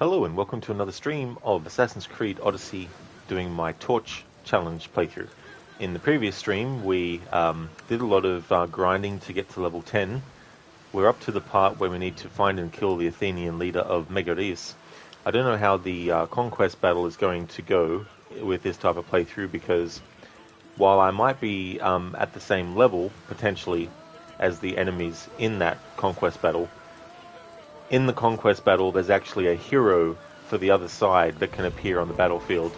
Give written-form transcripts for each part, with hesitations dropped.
Hello and welcome to another stream of Assassin's Creed Odyssey doing my Torch Challenge playthrough. In the previous stream we did a lot of grinding to get to level 10. We're up to the part where we need to find and kill the Athenian leader of Megaris. I don't know how the conquest battle is going to go with this type of playthrough because while I might be at the same level potentially as the enemies in that conquest battle, in the conquest battle, there's actually a hero for the other side that can appear on the battlefield,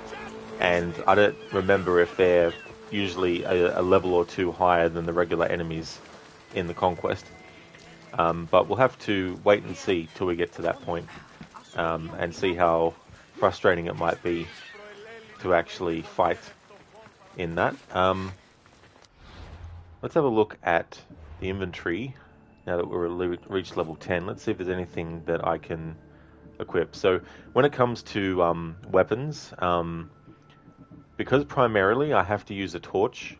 and I don't remember if they're usually a level or two higher than the regular enemies in the conquest. But we'll have to wait and see till we get to that point, and see how frustrating it might be to actually fight in that. Let's have a look at the inventory. Now that we're reached level 10, let's see if there's anything that I can equip. So when it comes to weapons, because primarily I have to use a torch,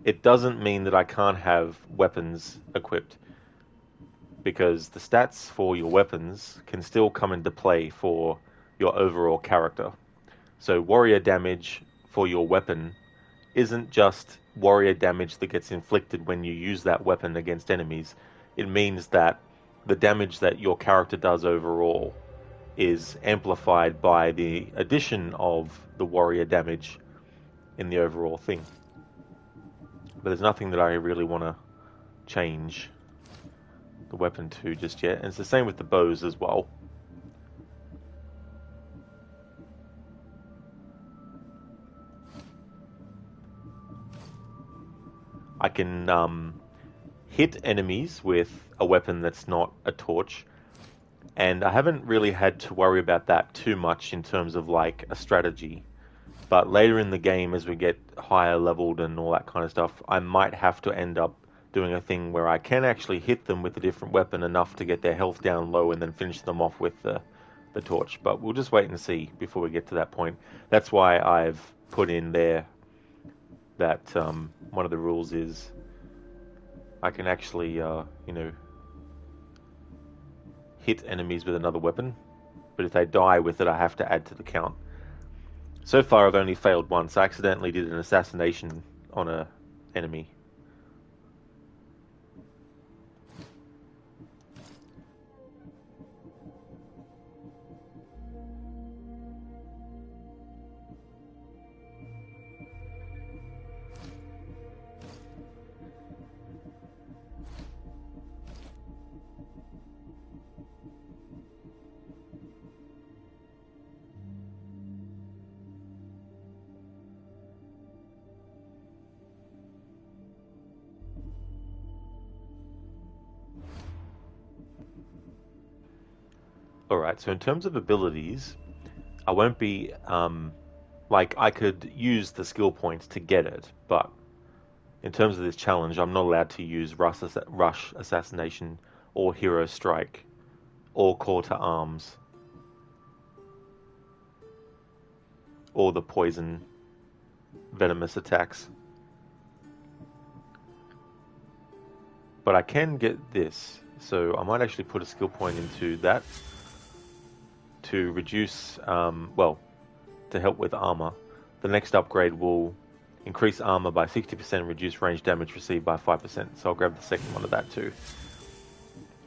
it doesn't mean that I can't have weapons equipped, because the stats for your weapons can still come into play for your overall character. So warrior damage for your weapon isn't just warrior damage that gets inflicted when you use that weapon against enemies. It means that the damage that your character does overall is amplified by the addition of the warrior damage in the overall thing. But there's nothing that I really want to change the weapon to just yet. And it's the same with the bows as well. I can hit enemies with a weapon that's not a torch, and I haven't really had to worry about that too much in terms of like a strategy. But later in the game, as we get higher leveled and all that kind of stuff, I might have to end up doing a thing where I can actually hit them with a different weapon enough to get their health down low and then finish them off with the torch. But we'll just wait and see before we get to that point. That's why I've put in there that one of the rules is I can actually, hit enemies with another weapon, but if they die with it, I have to add to the count. So far, I've only failed once. I accidentally did an assassination on an enemy. Alright, so in terms of abilities, I won't be, like, I could use the skill points to get it, but in terms of this challenge, I'm not allowed to use Rush Assassination, or Hero Strike, or Call to Arms, or the Poison Venomous attacks. But I can get this, so I might actually put a skill point into that to reduce, to help with armor. The next upgrade will increase armor by 60%, reduce range damage received by 5%. So I'll grab the second one of that too.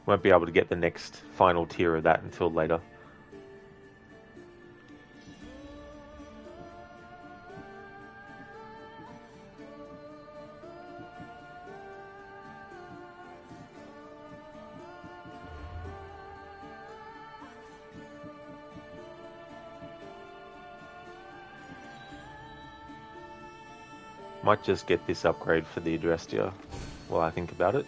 Won't be able to get the next final tier of that until later. Might just get this upgrade for the Adrestia while I think about it.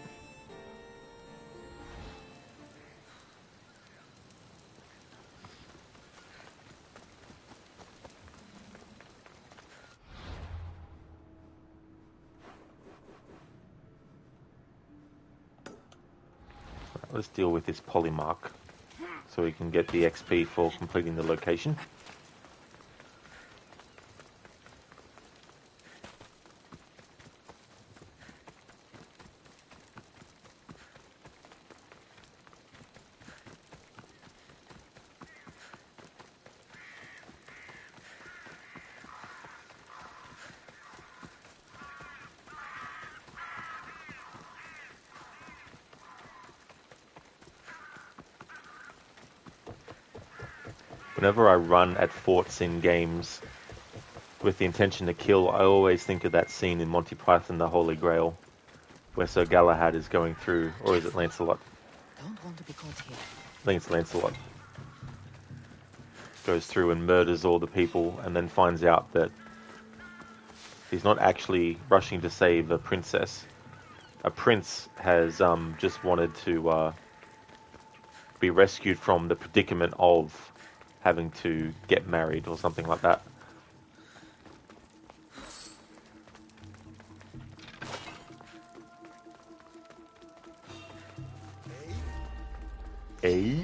Let's deal with this Polymark so we can get the XP for completing the location. Whenever I run at forts in games with the intention to kill, I always think of that scene in Monty Python, The Holy Grail, where Sir Galahad is going through, or is it Lancelot? Don't want to be caught here. I think it's Lancelot. Goes through and murders all the people, and then finds out that he's not actually rushing to save a princess. A prince has just wanted to be rescued from the predicament of having to get married or something like that. Eh?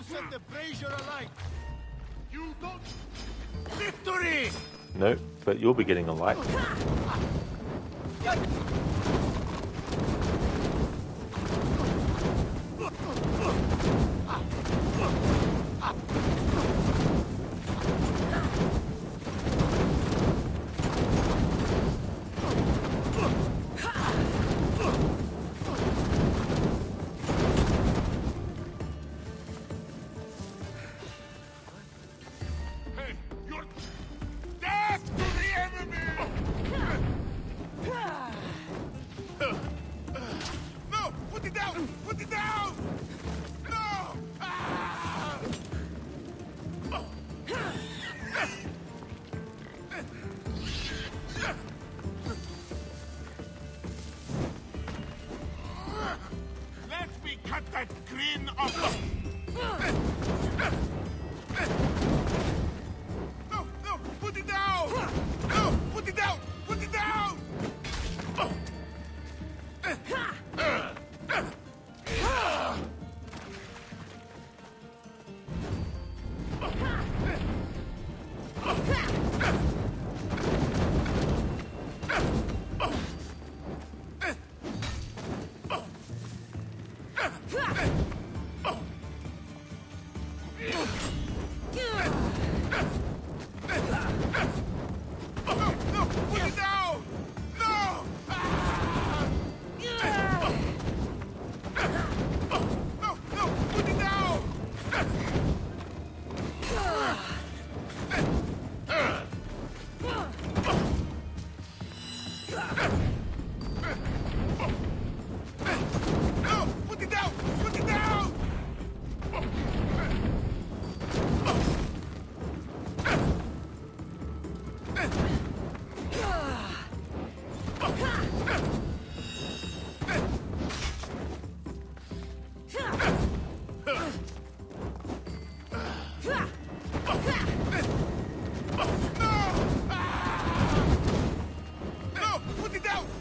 Set the brazier alight. You don't. Victory! No, but you'll be getting a light. Put it down!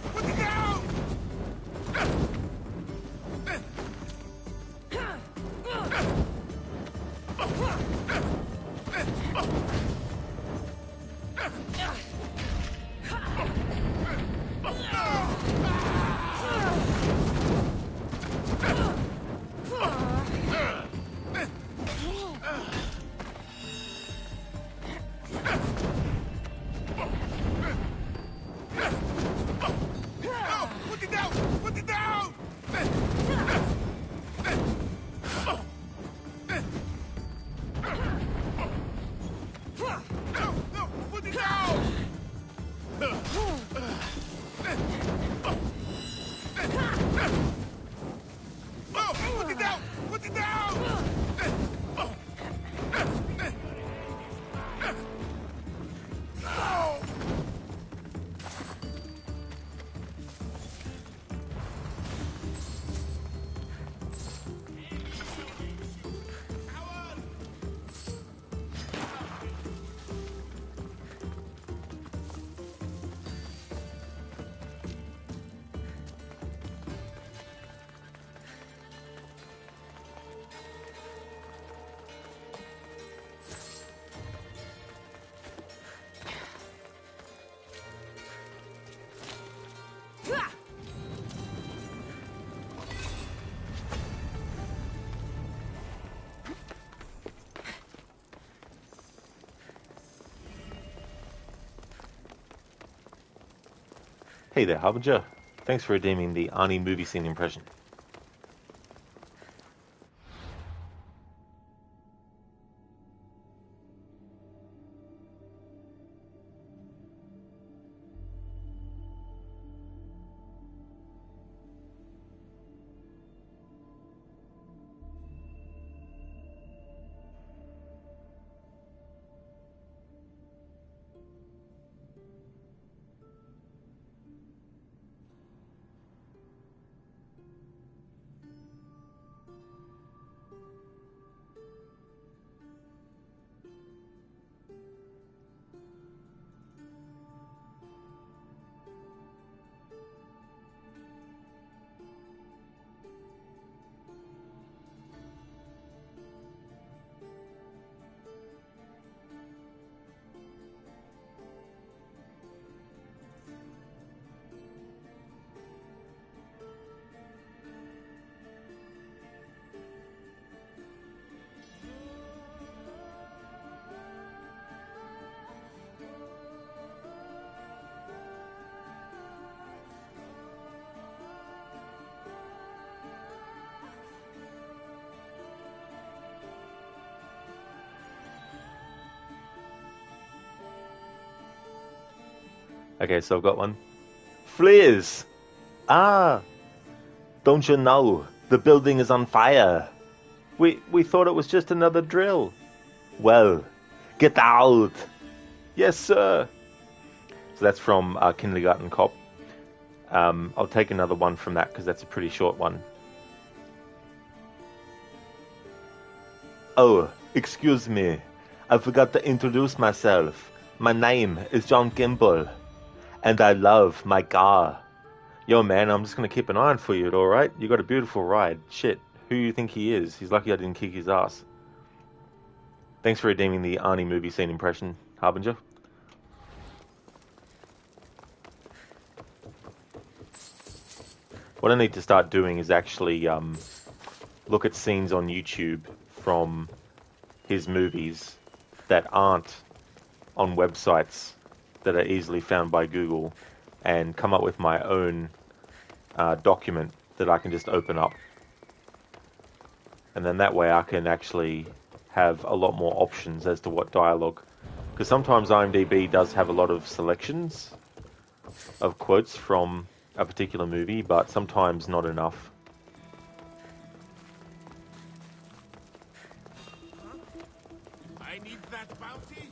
Hey there, Harbinger. Thanks for redeeming the Arnie movie scene impression. Okay, so I've got one. Flares! Ah! Don't you know? The building is on fire! We thought it was just another drill. Well, get out! Yes, sir! So that's from Kindergarten Cop. I'll take another one from that because that's a pretty short one. Oh, excuse me. I forgot to introduce myself. My name is John Gimble. And I love my car. Yo, man, I'm just going to keep an eye on for you, alright? You got a beautiful ride. Shit, who you think he is? He's lucky I didn't kick his ass. Thanks for redeeming the Arnie movie scene impression, Harbinger. What I need to start doing is actually look at scenes on YouTube from his movies that aren't on websites that are easily found by Google and come up with my own document that I can just open up. And then that way I can actually have a lot more options as to what dialogue. Because sometimes IMDb does have a lot of selections of quotes from a particular movie, but sometimes not enough. I need that bounty.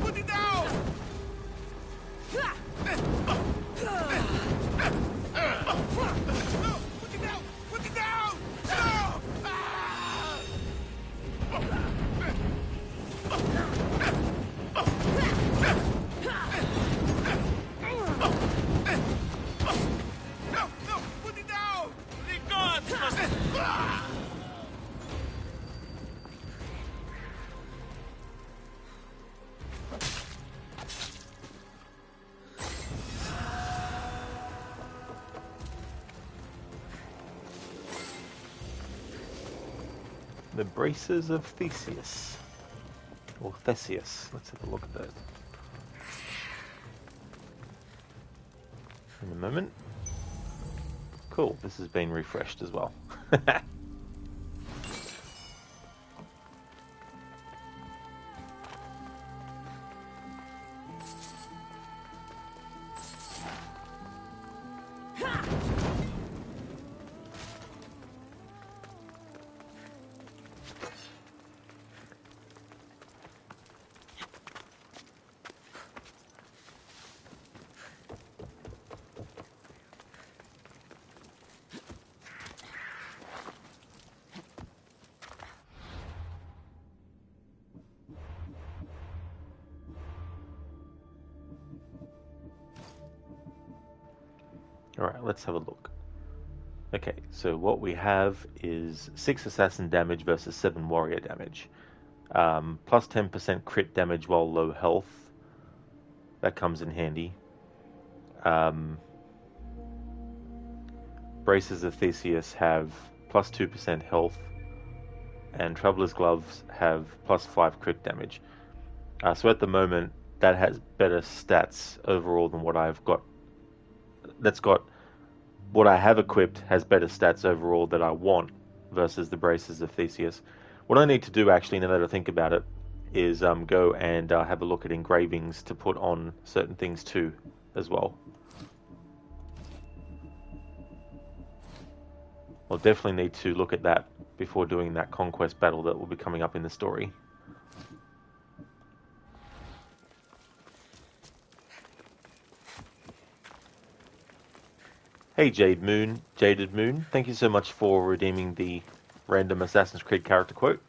Put it down! No! Put it down! Put it down! No! Ah! No! No! Put it down! The gods must... Ah! The Braces of Theseus. Or Theseus. Let's have a look at that. In a moment. Cool, this has been refreshed as well. Alright, let's have a look. Okay, so what we have is 6 assassin damage versus 7 warrior damage. Plus 10% crit damage while low health. That comes in handy. Braces of Theseus have plus 2% health. And Traveler's Gloves have plus 5 crit damage. So at the moment, that has better stats overall than what I've got. What I have equipped has better stats overall that I want versus the Braces of Theseus. What I need to do actually, now that I think about it, is go and have a look at engravings to put on certain things too, as well. I'll definitely need to look at that before doing that conquest battle that will be coming up in the story. Hey Jaded Moon, thank you so much for redeeming the random Assassin's Creed character quote.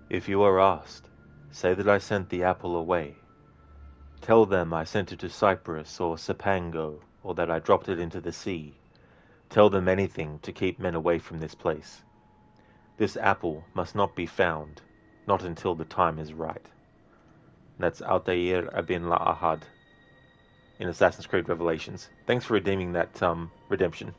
If you are asked, say that I sent the apple away. Tell them I sent it to Cyprus or Cipango, or that I dropped it into the sea. Tell them anything to keep men away from this place. This apple must not be found, not until the time is right. That's Altair ibn La'ahad in Assassin's Creed Revelations. Thanks for redeeming that redemption.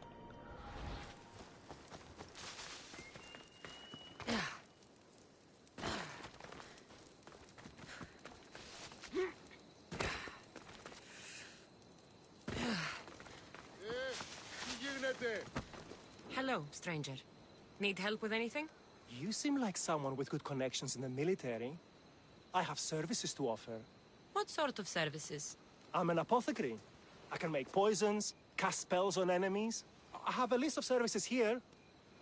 Hello, stranger. Need help with anything? You seem like someone with good connections in the military. I have services to offer. What sort of services? I'm an apothecary. I can make poisons, cast spells on enemies. I have a list of services here.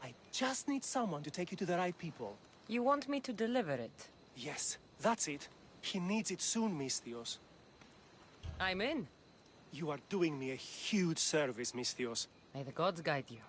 I just need someone to take you to the right people. You want me to deliver it? Yes, that's it. He needs it soon, Misthios. I'm in. You are doing me a huge service, Misthios. May the gods guide you.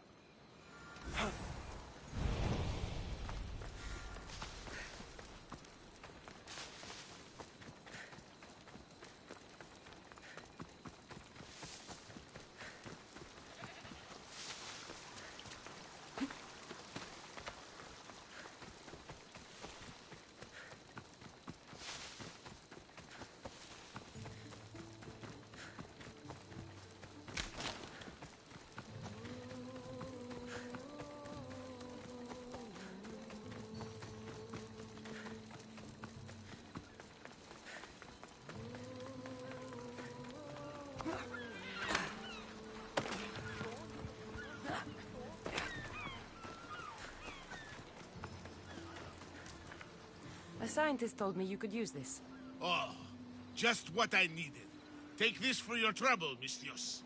A scientist told me you could use this. Oh, just what I needed. Take this for your trouble, Mistios.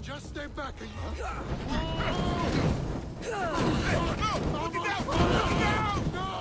Just stay back and... No! Put it down! Put it down! No!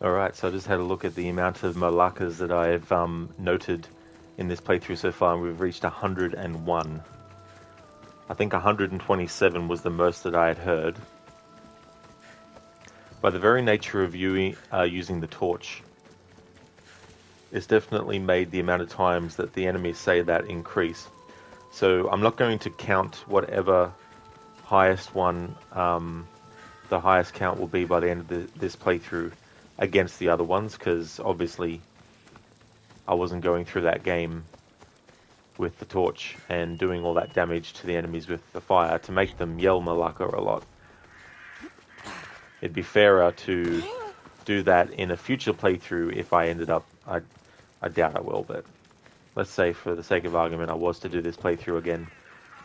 Alright, so I just had a look at the amount of Malakas that I've noted in this playthrough so far, and we've reached 101. I think 127 was the most that I had heard. By the very nature of using the torch, it's definitely made the amount of times that the enemies say that increase. So I'm not going to count whatever highest one, the highest count will be by the end of this playthrough against the other ones, because obviously I wasn't going through that game with the torch and doing all that damage to the enemies with the fire to make them yell Malaka a lot. It'd be fairer to do that in a future playthrough if I ended up... I doubt I will, but let's say for the sake of argument I was to do this playthrough again.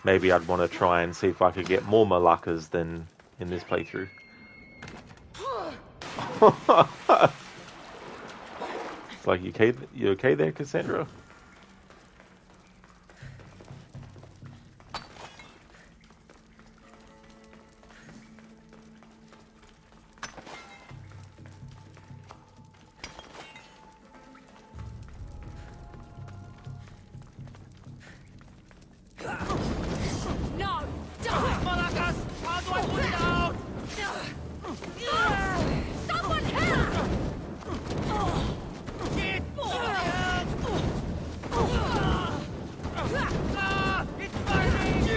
Maybe I'd want to try and see if I could get more Malakas than in this playthrough. It's like, you okay there, Cassandra? No! Don't! Maracas! How do I put it out? Someone help! Shit! It's burning!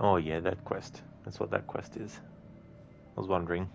Oh yeah, that quest. That's what that quest is. I was wondering.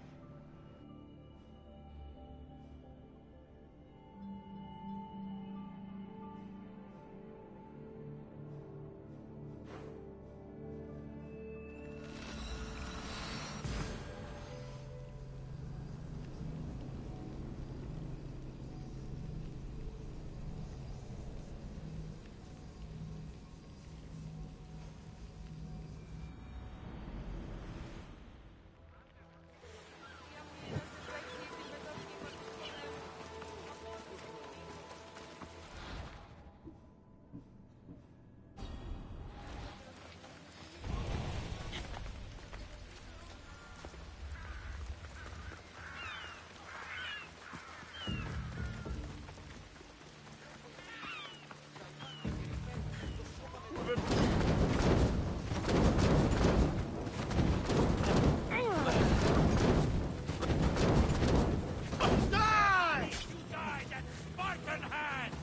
Die! You died at Spartan hand!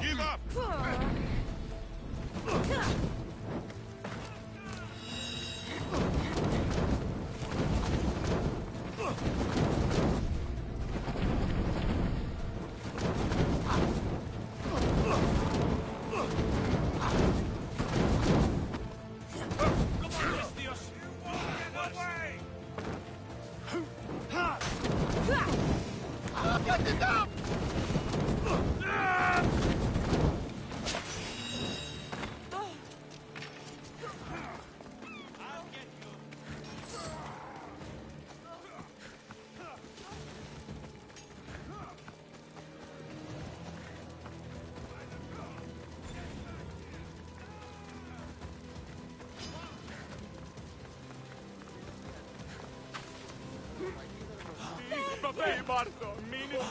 Give up! Get it up! Vabbè, Marco, minimo.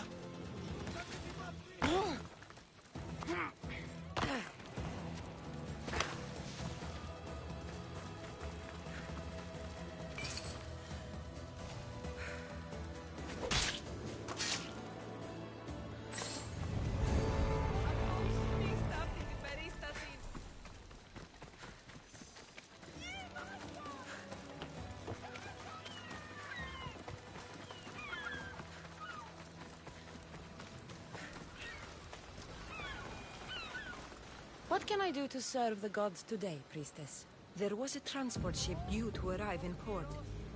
What can I do to serve the gods today, priestess? There was a transport ship due to arrive in port.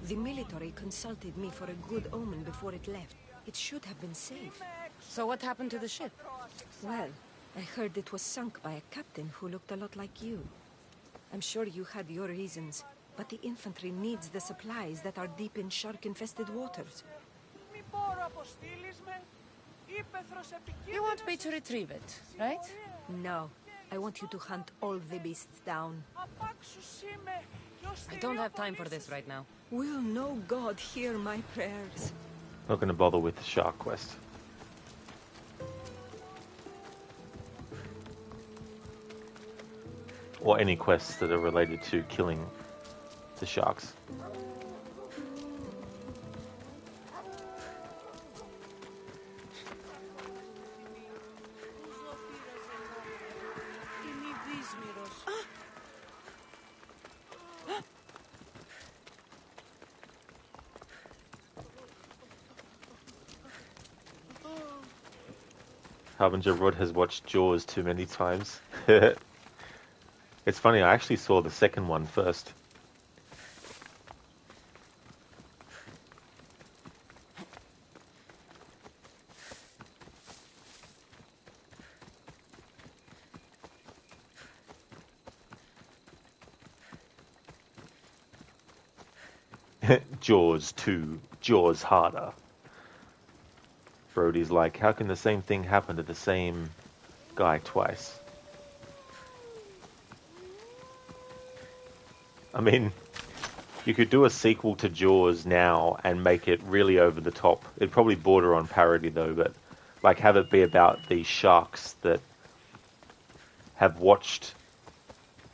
The military consulted me for a good omen before it left. It should have been safe. So what happened to the ship? Well, I heard it was sunk by a captain who looked a lot like you. I'm sure you had your reasons, but the infantry needs the supplies that are deep in shark-infested waters. You want me to retrieve it, right? No, I want you to hunt all the beasts down. I don't have time for this right now. Will no god hear my prayers? Not going to bother with the shark quest. Or any quests that are related to killing the sharks. Harbinger Rod has watched Jaws too many times. It's funny, I actually saw the second one first. Jaws 2, Jaws harder. Brody's like, how can the same thing happen to the same guy twice? I mean, you could do a sequel to Jaws now and make it really over the top. It'd probably border on parody though, but like have it be about these sharks that have watched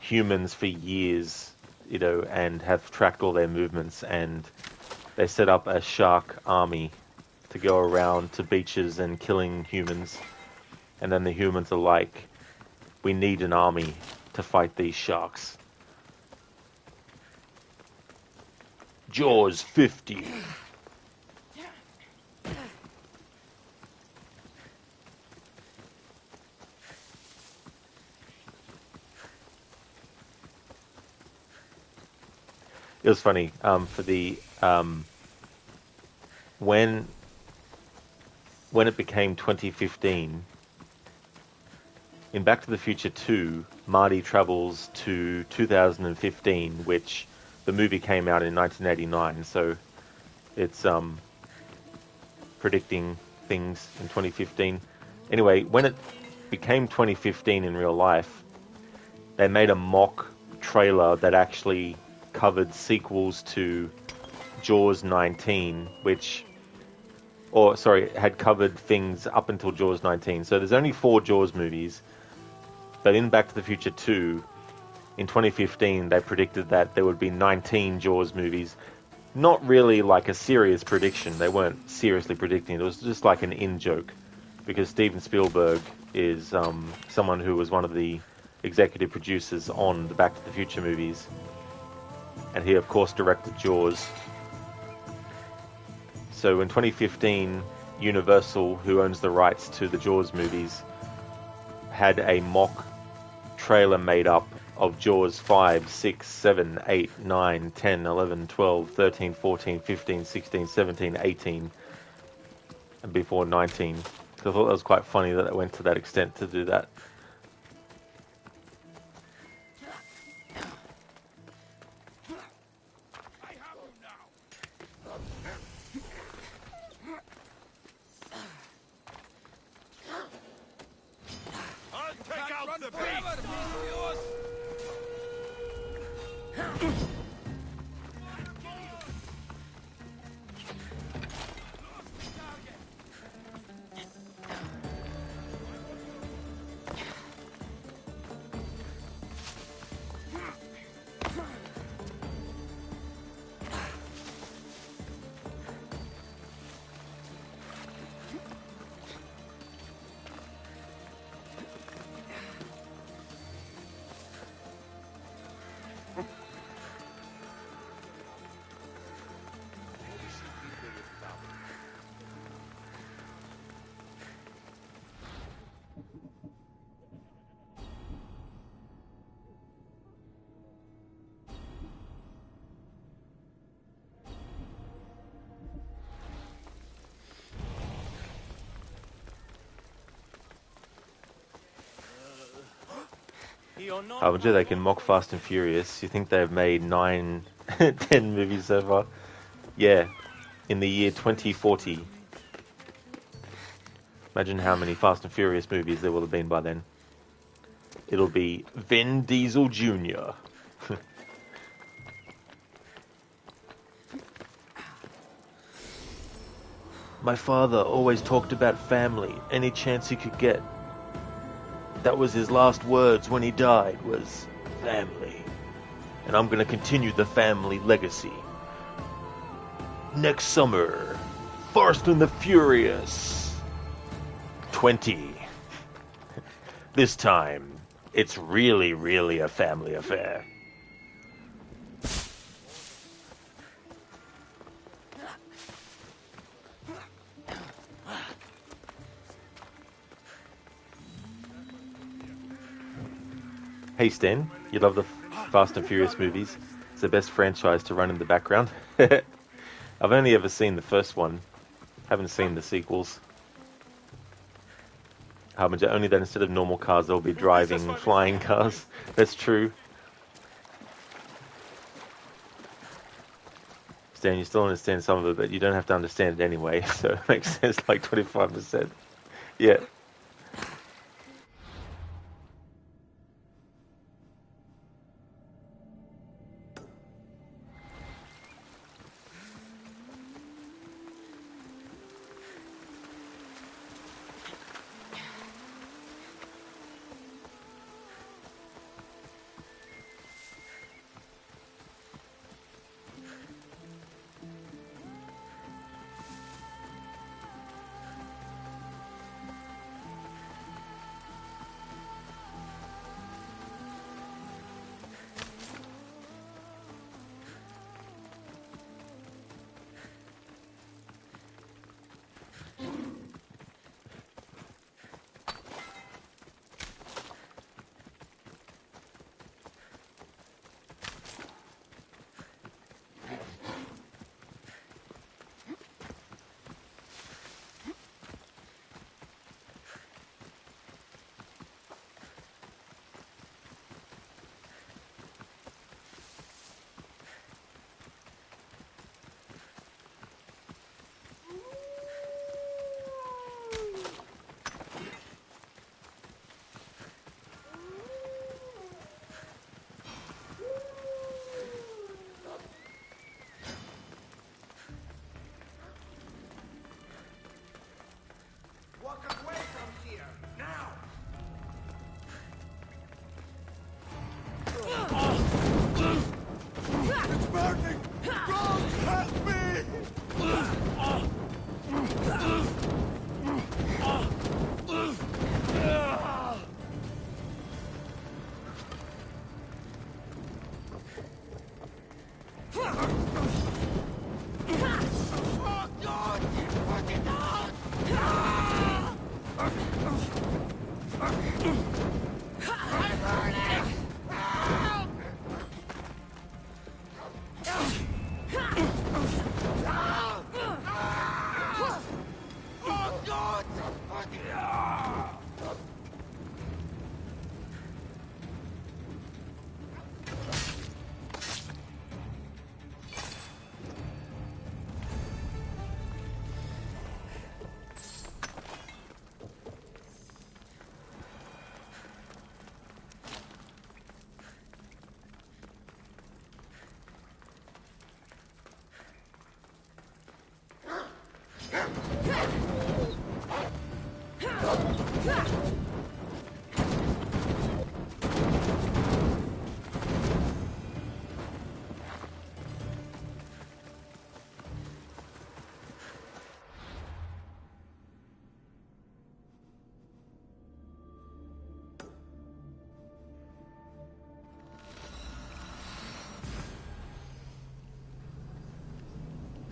humans for years, you know, and have tracked all their movements, and they set up a shark army to go around to beaches and killing humans. And then the humans are like, we need an army to fight these sharks. Jaws 50. It was funny, for the, when it became 2015, in Back to the Future 2, Marty travels to 2015, which the movie came out in 1989, so it's predicting things in 2015. Anyway, when it became 2015 in real life, they made a mock trailer that actually covered sequels to Jaws 19, had covered things up until Jaws 19. So there's only 4 Jaws movies, but in Back to the Future 2, in 2015, they predicted that there would be 19 Jaws movies. Not really like a serious prediction. They weren't seriously predicting it. It was just like an in-joke, because Steven Spielberg is someone who was one of the executive producers on the Back to the Future movies. And he, of course, directed Jaws. So in 2015, Universal, who owns the rights to the Jaws movies, had a mock trailer made up of Jaws 5, 6, 7, 8, 9, 10, 11, 12, 13, 14, 15, 16, 17, 18, and before 19. So I thought that was quite funny that it went to that extent to do that. I'll take out the beast! Harbinger, they can mock Fast and Furious. You think they've made 9, 10 movies so far? Yeah, in the year 2040. Imagine how many Fast and Furious movies there will have been by then. It'll be Vin Diesel Jr. My father always talked about family any chance he could get. That was his last words when he died, was family. And I'm going to continue the family legacy. Next summer, Fast and the Furious 20. This time, it's really, really a family affair. Hey Stan, you love the Fast and Furious movies. It's the best franchise to run in the background. I've only ever seen the first one. Haven't seen the sequels. Harbinger, only that instead of normal cars, they'll be driving flying cars. That's true. Stan, you still understand some of it, but you don't have to understand it anyway, so it makes sense like 25%. Yeah.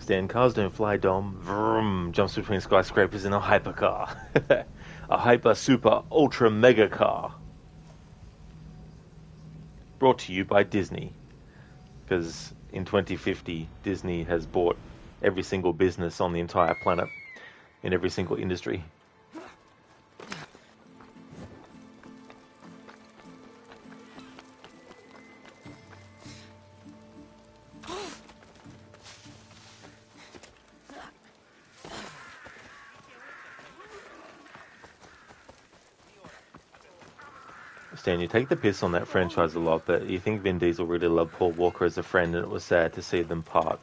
Stan, cars don't fly, Dom. Vroom, jumps between skyscrapers in a hypercar. A hyper, super, ultra, mega car. Brought to you by Disney. Because in 2050, Disney has bought every single business on the entire planet, in every single industry. understand you take the piss on that franchise a lot, but you think Vin Diesel really loved Paul Walker as a friend, and it was sad to see them part.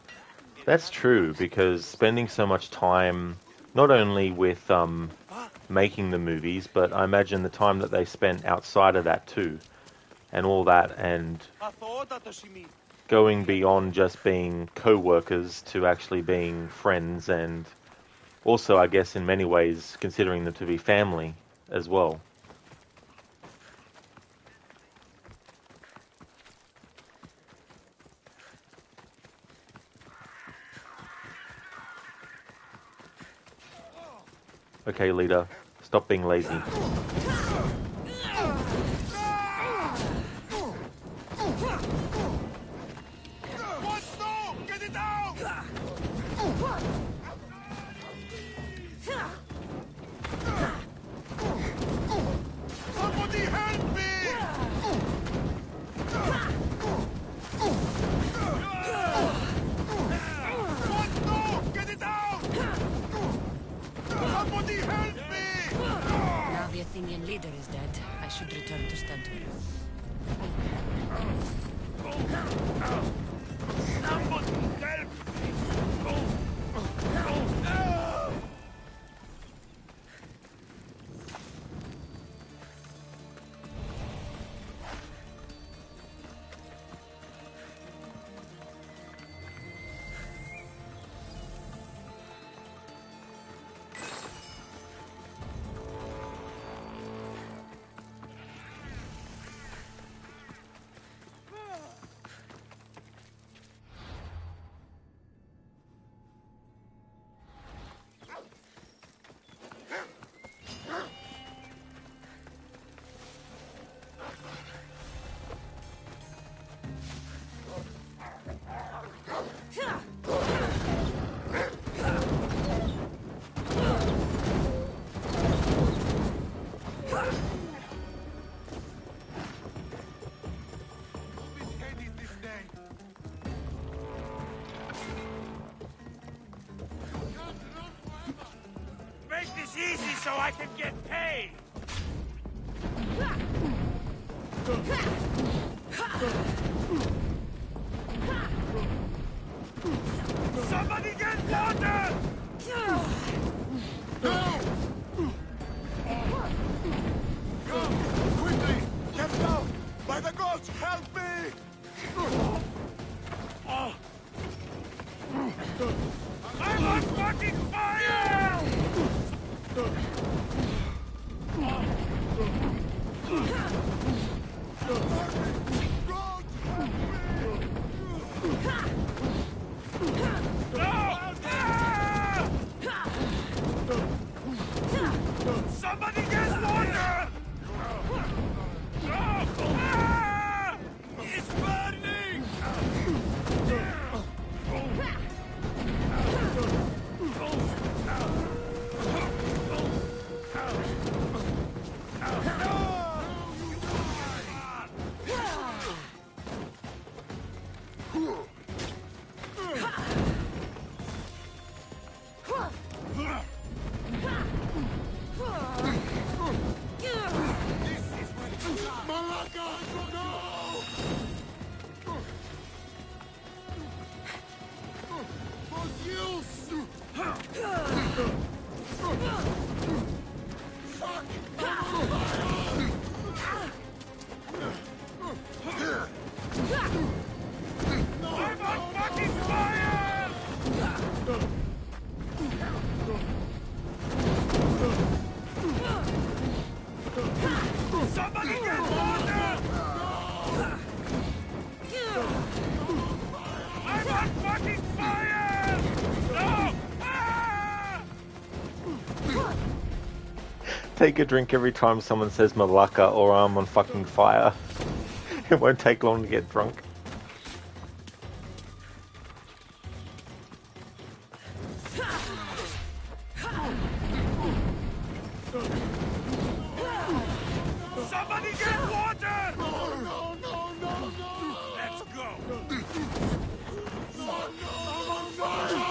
That's true, because spending so much time, not only with making the movies, but I imagine the time that they spent outside of that too, and all that, and going beyond just being co-workers to actually being friends, and also, I guess, in many ways, considering them to be family as well. Okay, leader, stop being lazy. Get it out! Somebody help me! What? No! Get it out! Somebody help me! Now the Athenian leader is dead, I should return to Stentor. Somebody help me! Make this easy so I can get paid! Somebody get water! No! Go! Quickly! Get down! By the gods, help me! I'm on fucking fire! Somebody get water! It's burning! I'm on fucking fire! Somebody get water! I'm on fucking fire! No! Ah! Take a drink every time someone says Malaka or I'm on fucking fire. It won't take long to get drunk. Somebody get water! No! Let's go! I'm on fire!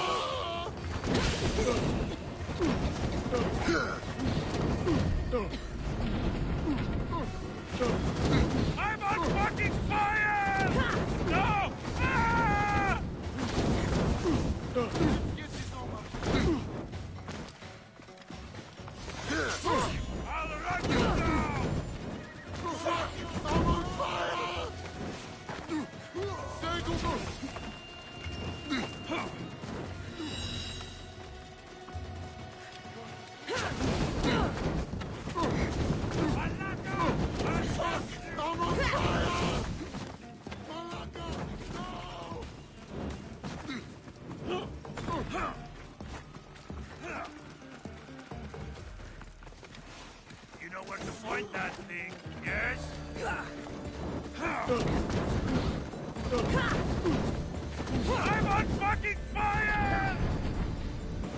fucking fire!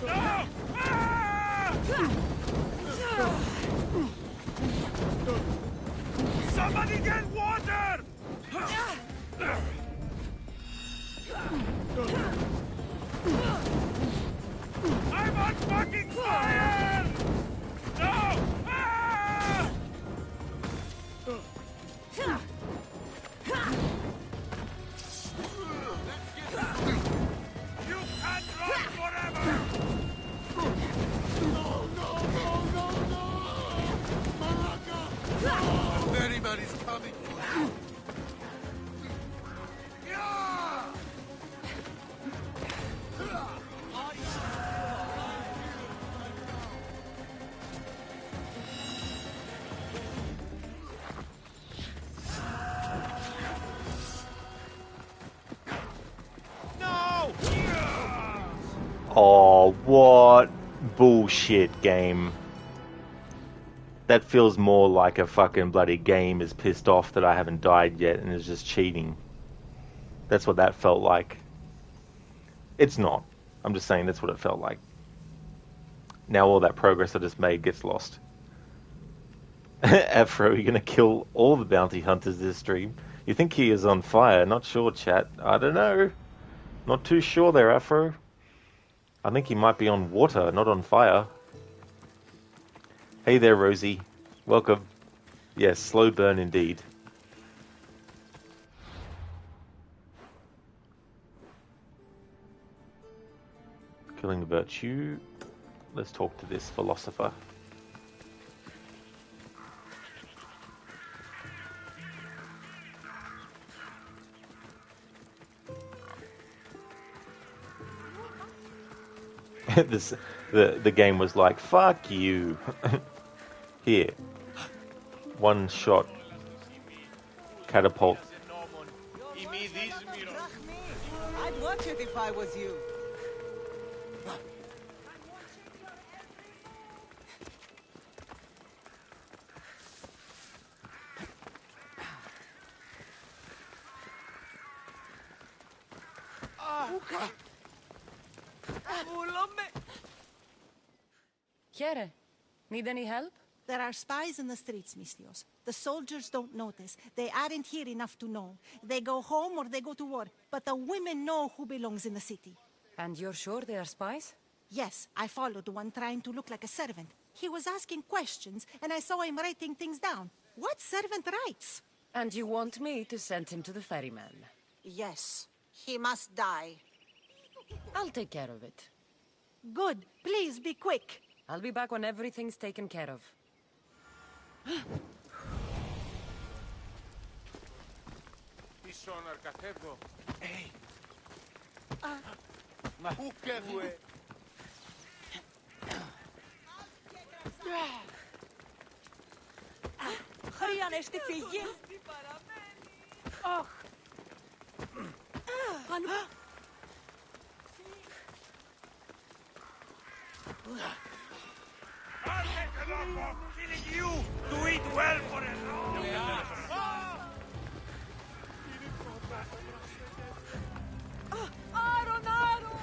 No! Ah! Somebody get water! I'm on fucking fire! No! Ah! You can't run forever! The ferryman is coming for you! Yeah! No! Oh, what bullshit game. That feels more like a fucking bloody game is pissed off that I haven't died yet and is just cheating. That's what that felt like. It's not. I'm just saying that's what it felt like. Now all that progress I just made gets lost. Afro, you're gonna kill all the bounty hunters this stream. You think he is on fire? Not sure, chat. I don't know. Not too sure there, Afro. I think he might be on water, not on fire. Hey there, Rosie. Welcome. Yes, slow burn indeed. Killing virtue. Let's talk to this philosopher. The game was like, fuck you. Here. One shot. Catapult. I'd watch it if I was you. Chiere, need any help? There are spies in the streets, Mistios. The soldiers don't notice. They aren't here enough to know. They go home or they go to war. But the women know who belongs in the city. And you're sure they are spies? Yes, I followed one trying to look like a servant. He was asking questions, and I saw him writing things down. What servant writes? And you want me to send him to the ferryman? Yes, he must die. I'll take care of it. Good. Please be quick. I'll be back when everything's taken care of. Hey! Ma who can we? Χρειάζεστε φυγή. I'll make an offer of killing you to eat well for a long Άρον, Άρον!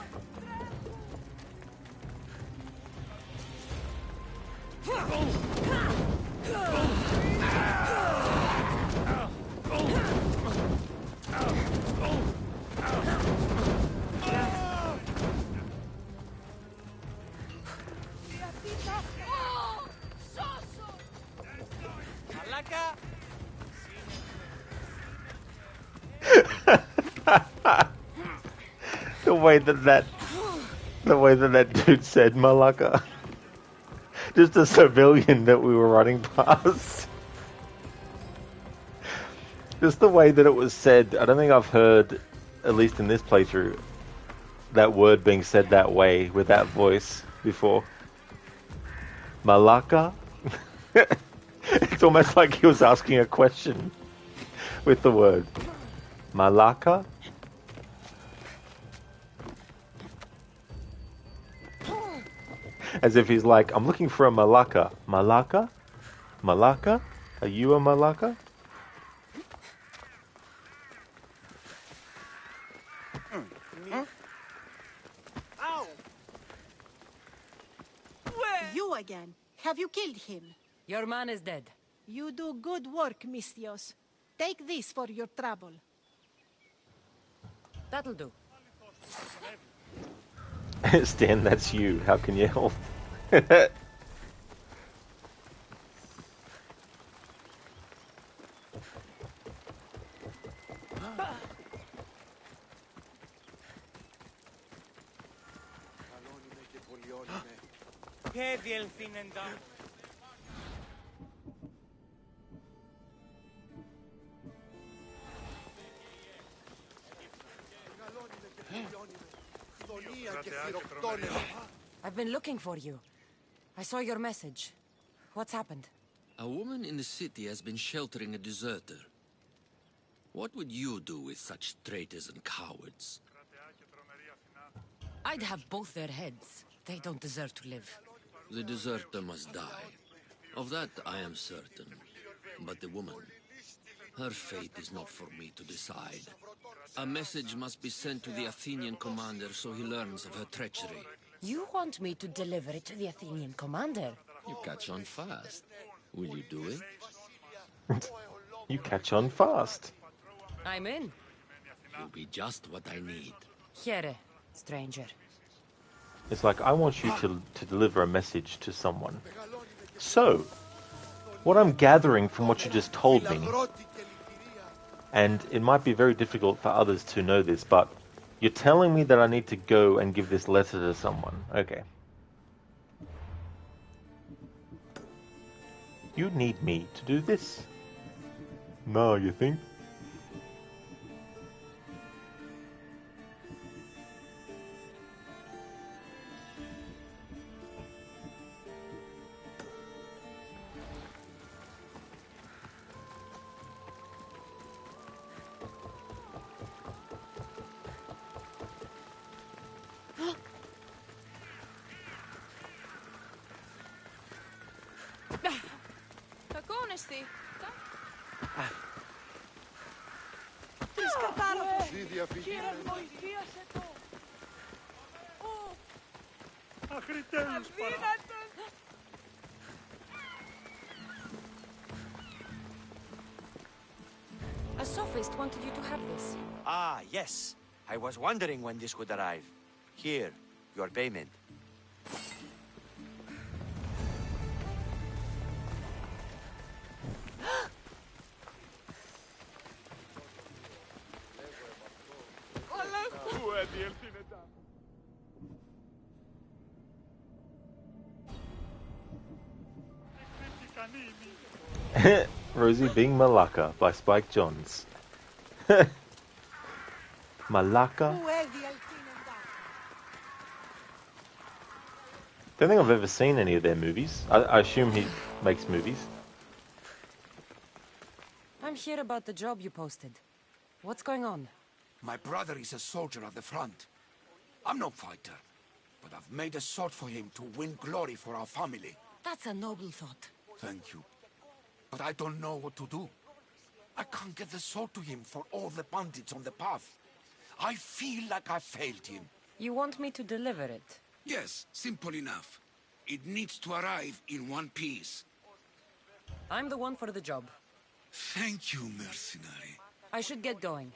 Malaka! The way that dude said Malaka. Just a civilian that we were running past. Just the way that it was said. I don't think I've heard, at least in this playthrough, that word being said that way with that voice before. Malaka? It's almost like he was asking a question with the word. Malaka? As if he's like, I'm looking for a Malaka. Malaka? Malaka? Are you a Malaka? you again. Have you killed him? Your man is dead. You do good work, Mistios. Take this for your trouble. That'll do. Stan, that's you. How can you help? Και διελθύνεντα. I've been looking for you. I saw your message. What's happened? A woman in the city has been sheltering a deserter. What would you do with such traitors and cowards? I'd have both their heads. They don't deserve to live. The deserter must die. Of that I am certain. But the woman, her fate is not for me to decide. A message must be sent to the Athenian commander so he learns of her treachery. You want me to deliver it to the Athenian commander? You catch on fast. Will you do it? You catch on fast. I'm in. You'll be just what I need. Here, stranger. It's like, I want you to deliver a message to someone. So, what I'm gathering from what you just told me, and it might be very difficult for others to know this, but you're telling me that I need to go and give this letter to someone. Okay. You need me to do this? No, you think? Odyssey. A sophist wanted you to have this. Ah, yes. I was wondering when this would arrive. Here, your payment. Rosie being Malacca by Spike Jonze. Malacca? Don't think I've ever seen any of their movies. I assume he makes movies. I'm here about the job you posted. What's going on? My brother is a soldier at the front. I'm no fighter, but I've made a sword for him to win glory for our family. That's a noble thought. Thank you. But I don't know what to do. I can't get the sword to him for all the bandits on the path. I feel like I failed him. You want me to deliver it? Yes, simple enough. It needs to arrive in one piece. I'm the one for the job. Thank you, mercenary. I should get going.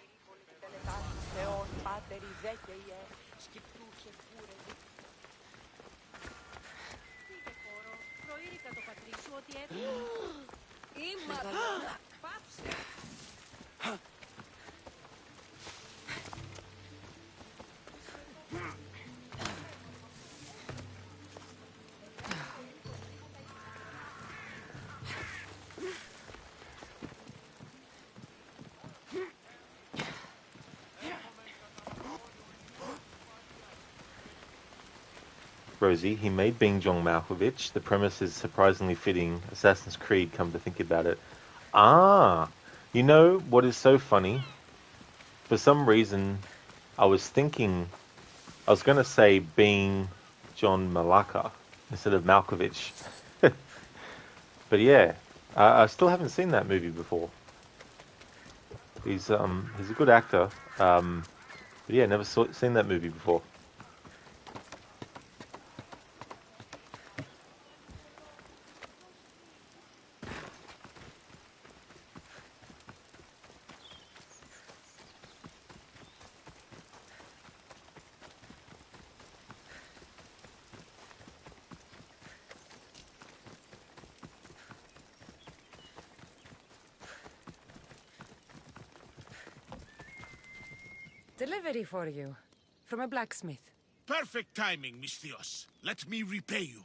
Rosie, he made Bing Jong Malkovich. The premise is surprisingly fitting. Assassin's Creed, come to think about it. Ah! You know what is so funny? For some reason, I was going to say Bing John Malacca instead of Malkovich. But yeah, I still haven't seen that movie before. He's a good actor. But yeah, never seen that movie before. Delivery for you. From a blacksmith. Perfect timing, Misthios. Let me repay you.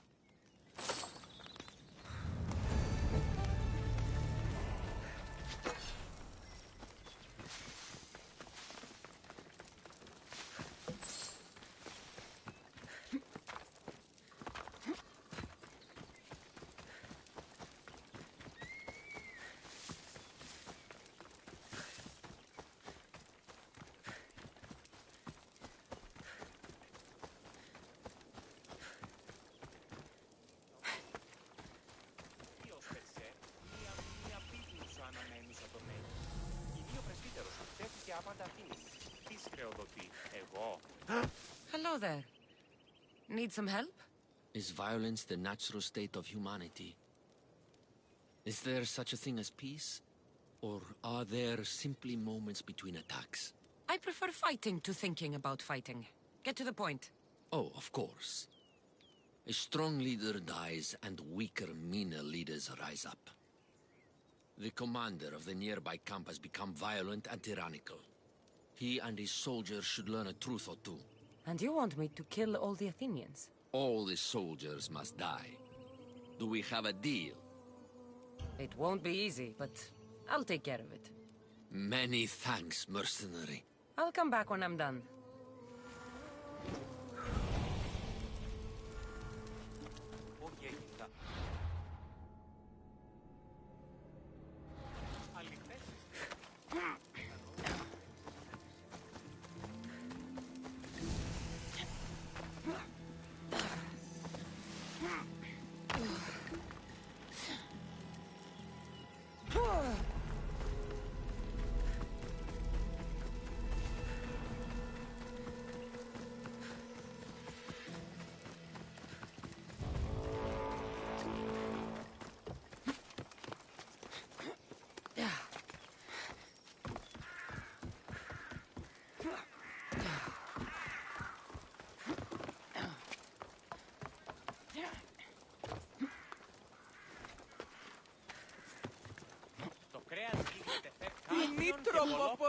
Hello there. Need some help? Is violence the natural state of humanity? Is there such a thing as peace? Or are there simply moments between attacks? I prefer fighting to thinking about fighting. Get to the point. Oh, of course. A strong leader dies and weaker, meaner leaders rise up. The commander of the nearby camp has become violent and tyrannical. He and his soldiers should learn a truth or two. And you want me to kill all the Athenians? All the soldiers must die. Do we have a deal? It won't be easy, but I'll take care of it. Many thanks, mercenary. I'll come back when I'm done.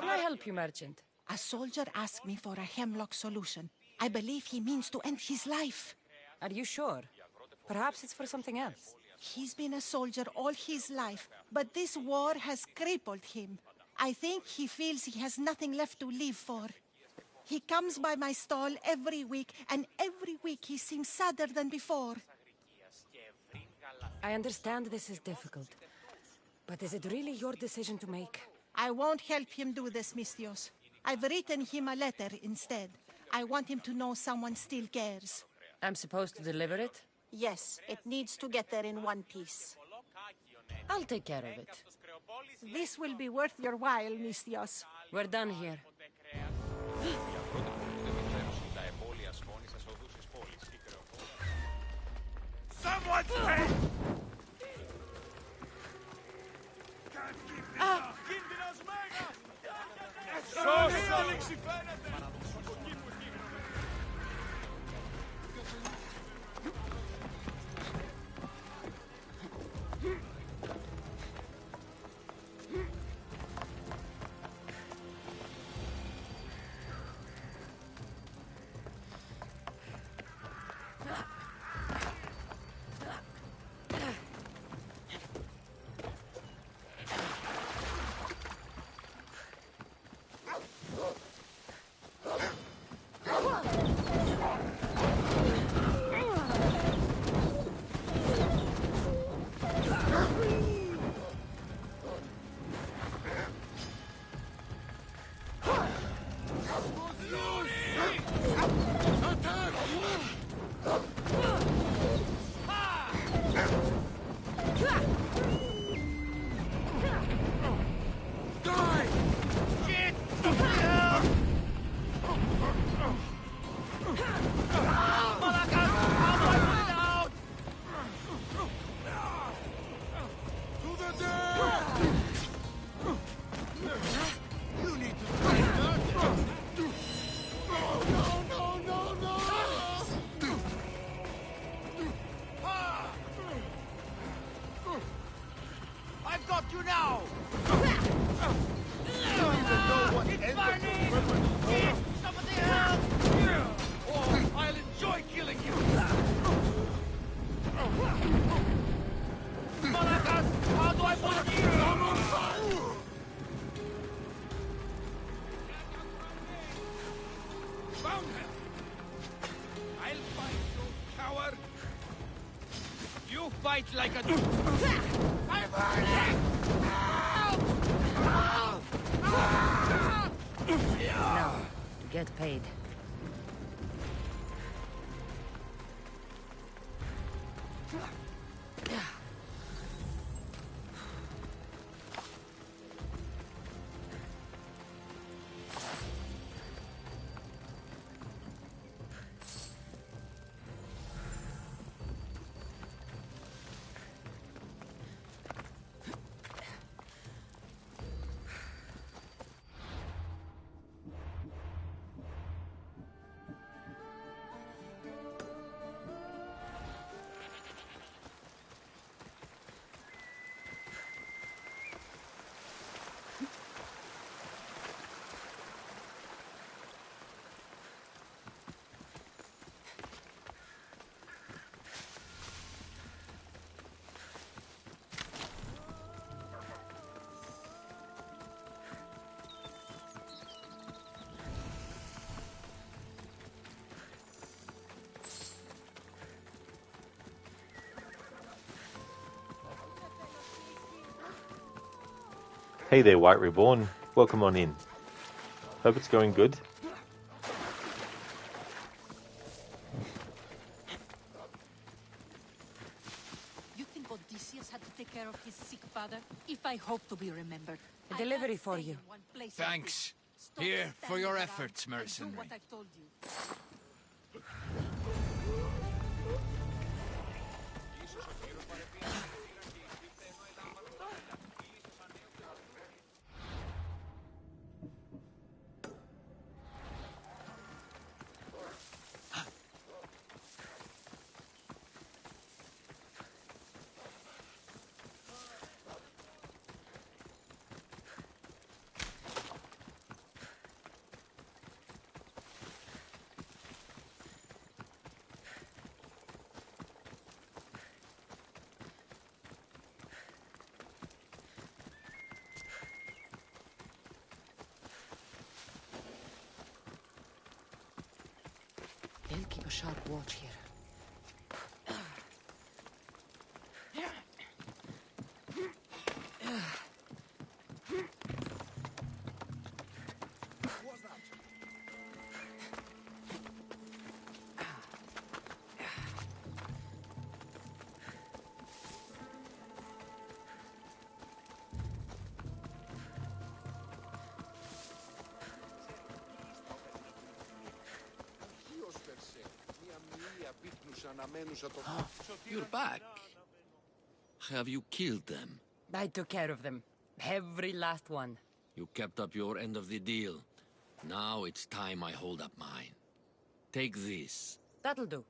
Can I help you, merchant? A soldier asked me for a hemlock solution. I believe he means to end his life. Are you sure? Perhaps it's for something else. He's been a soldier all his life, but this war has crippled him. I think he feels he has nothing left to live for. He comes by my stall every week, and every week he seems sadder than before. I understand this is difficult, but is it really your decision to make? I won't help him do this, Misthios. I've written him a letter instead. I want him to know someone still cares. I'm supposed to deliver it? Yes, it needs to get there in one piece. I'll take care of it. This will be worth your while, Misthios. We're done here. Someone's dead! fight, you coward! You fight like a... I'm burning! Now, get paid. Hey there, White Reborn. Welcome on in. Hope it's going good. You think Odysseus had to take care of his sick father? If I hope to be remembered. A delivery for you. Thanks. Here for your efforts, mercenary. Do what I've told you. They'll keep a sharp watch here. You're back. Have you killed them? I took care of them. Every last one. You kept up your end of the deal. Now it's time I hold up mine. Take this. That'll do.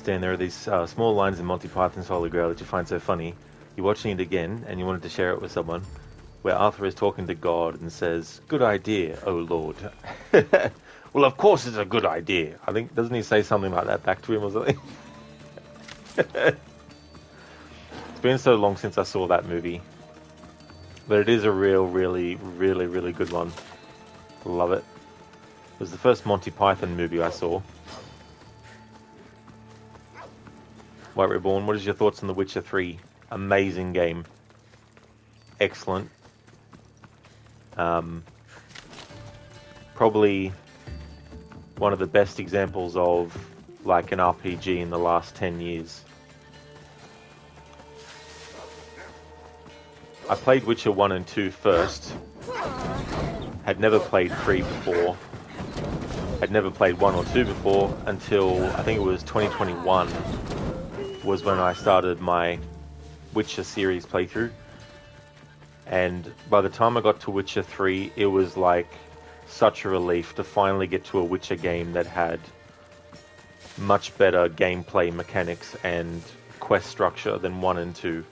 understand there are these small lines in Monty Python's Holy Grail that you find so funny. You're watching it again and you wanted to share it with someone, where Arthur is talking to God and says, "Good idea, O Lord." Well, of course it's a good idea. I think, doesn't he say something like that back to him or something? It's been so long since I saw that movie. But it is a really good one. Love it. It was the first Monty Python movie I saw. White Reborn, what is your thoughts on The Witcher 3? Amazing game. Excellent. Probably one of the best examples of like an RPG in the last 10 years. I played Witcher 1 and 2 first. Had never played 3 before. Had never played 1 or 2 before until I think it was 2021 was when I started my Witcher series playthrough. And by the time I got to Witcher 3, it was like such a relief to finally get to a Witcher game that had much better gameplay mechanics and quest structure than 1 and 2.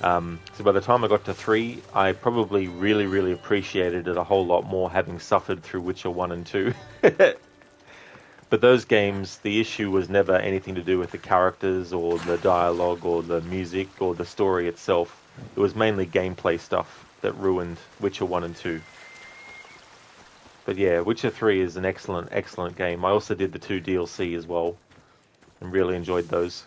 So by the time I got to 3, I probably really appreciated it a whole lot more, having suffered through Witcher 1 and 2. But those games, the issue was never anything to do with the characters or the dialogue or the music or the story itself. It was mainly gameplay stuff that ruined Witcher 1 and 2. But yeah, Witcher 3 is an excellent game. I also did the 2 DLC as well and really enjoyed those.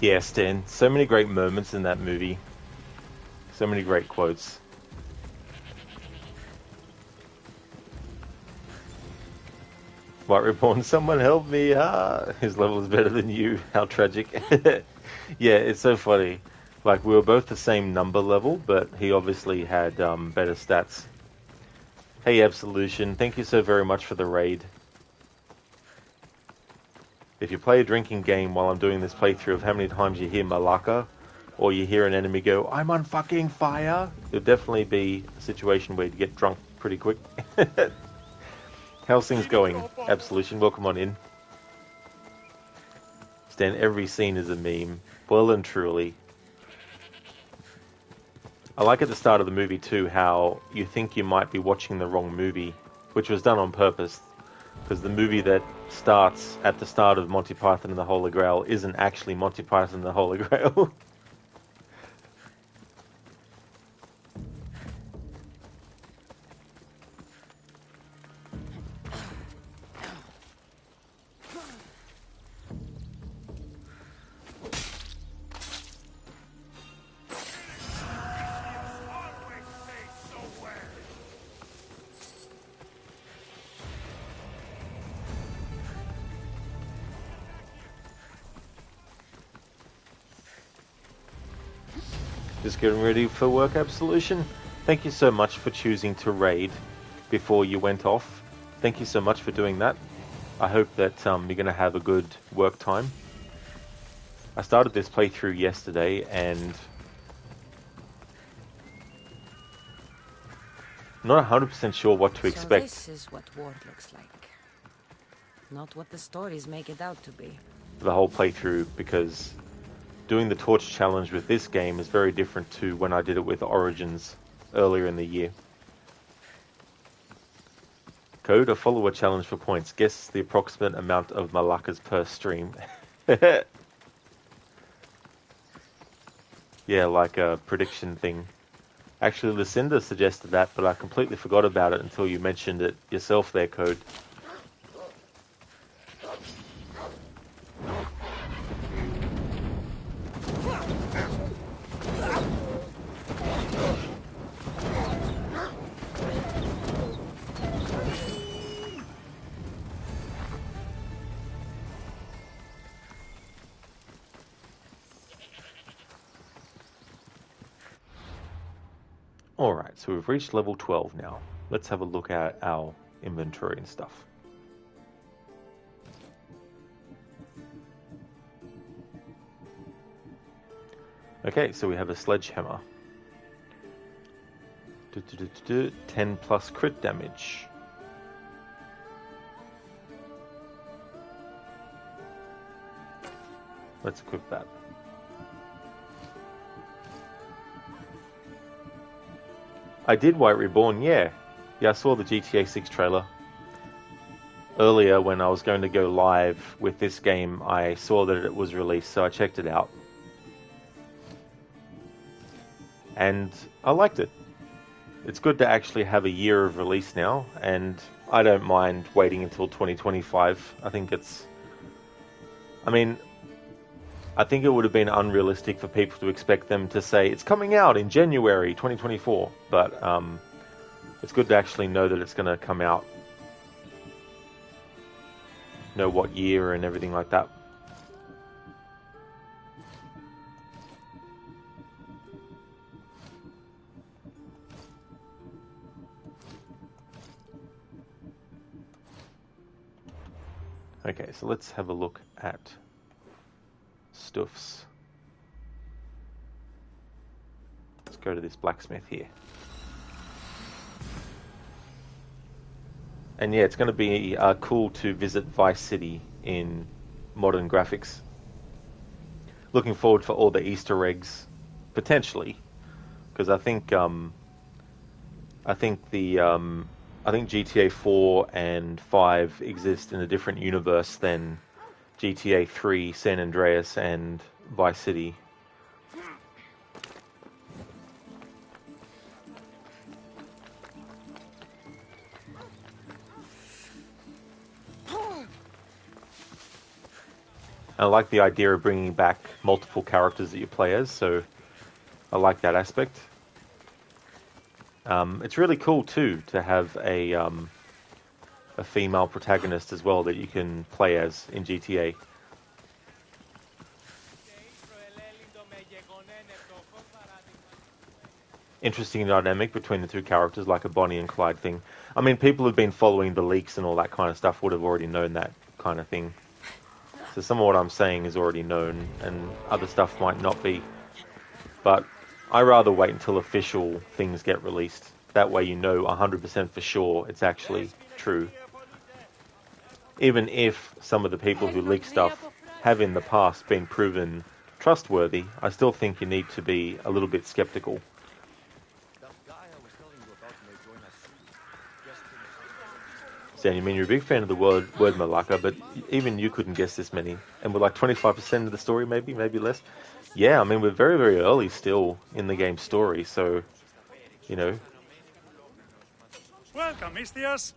Yeah, Stan. So many great moments in that movie. So many great quotes. White Reborn, someone help me! Ah, his level is better than you. How tragic. Yeah, it's so funny. Like, we were both the same number level, but he obviously had better stats. Hey, Absolution, thank you so very much for the raid. If you play a drinking game while I'm doing this playthrough of how many times you hear Malaka, or you hear an enemy go, I'm on fucking fire, it'll definitely be a situation where you get drunk pretty quick. How's things going? Absolution, welcome on in. Stan, every scene is a meme. Well and truly. I like at the start of the movie too how you think you might be watching the wrong movie, which was done on purpose, because the movie that starts at the start of Monty Python and the Holy Grail isn't actually Monty Python and the Holy Grail. Just getting ready for work, Absolution. Thank you so much for choosing to raid before you went off. Thank you so much for doing that. I hope that you're going to have a good work time. I started this playthrough yesterday and not 100% sure what to expect. So this is what war looks like. Not what the stories make it out to be. The whole playthrough, because doing the torch challenge with this game is very different to when I did it with Origins earlier in the year. Code a follower challenge for points. Guess the approximate amount of Malakas per stream. Yeah, like a prediction thing. Actually, Lucinda suggested that, but I completely forgot about it until you mentioned it yourself there, Code. Alright, so we've reached level 12 now. Let's have a look at our inventory and stuff. Okay, so we have a sledgehammer. 10 plus crit damage. Let's equip that. I did White Reborn, yeah. Yeah, I saw the GTA 6 trailer. Earlier, when I was going to go live with this game, I saw that it was released, so I checked it out. And I liked it. It's good to actually have a year of release now, and I don't mind waiting until 2025. I think it's... I mean, I think it would have been unrealistic for people to expect them to say, it's coming out in January 2024, but it's good to actually know that it's going to come out. Know what year and everything like that. Okay, so let's have a look at stuffs. Let's go to this blacksmith here. And yeah, it's going to be cool to visit Vice City in modern graphics. Looking forward for all the Easter eggs, potentially, because I think GTA 4 and 5 exist in a different universe than GTA 3, San Andreas, and Vice City. And I like the idea of bringing back multiple characters that you play as, so I like that aspect. It's really cool too to have a female protagonist as well that you can play as in GTA. Interesting dynamic between the two characters, like a Bonnie and Clyde thing. I mean, people who've been following the leaks and all that kind of stuff would have already known that kind of thing. So some of what I'm saying is already known, and other stuff might not be. But I rather wait until official things get released. That way you know 100% for sure it's actually true. Even if some of the people who leak stuff have in the past been proven trustworthy, I still think you need to be a little bit skeptical. So you mean you're a big fan of the word Malacca, but even you couldn't guess this many. And we're like 25% of the story, maybe less. Yeah, I mean, we're very, very early still in the game's story, so, you know. Welcome, Mistios.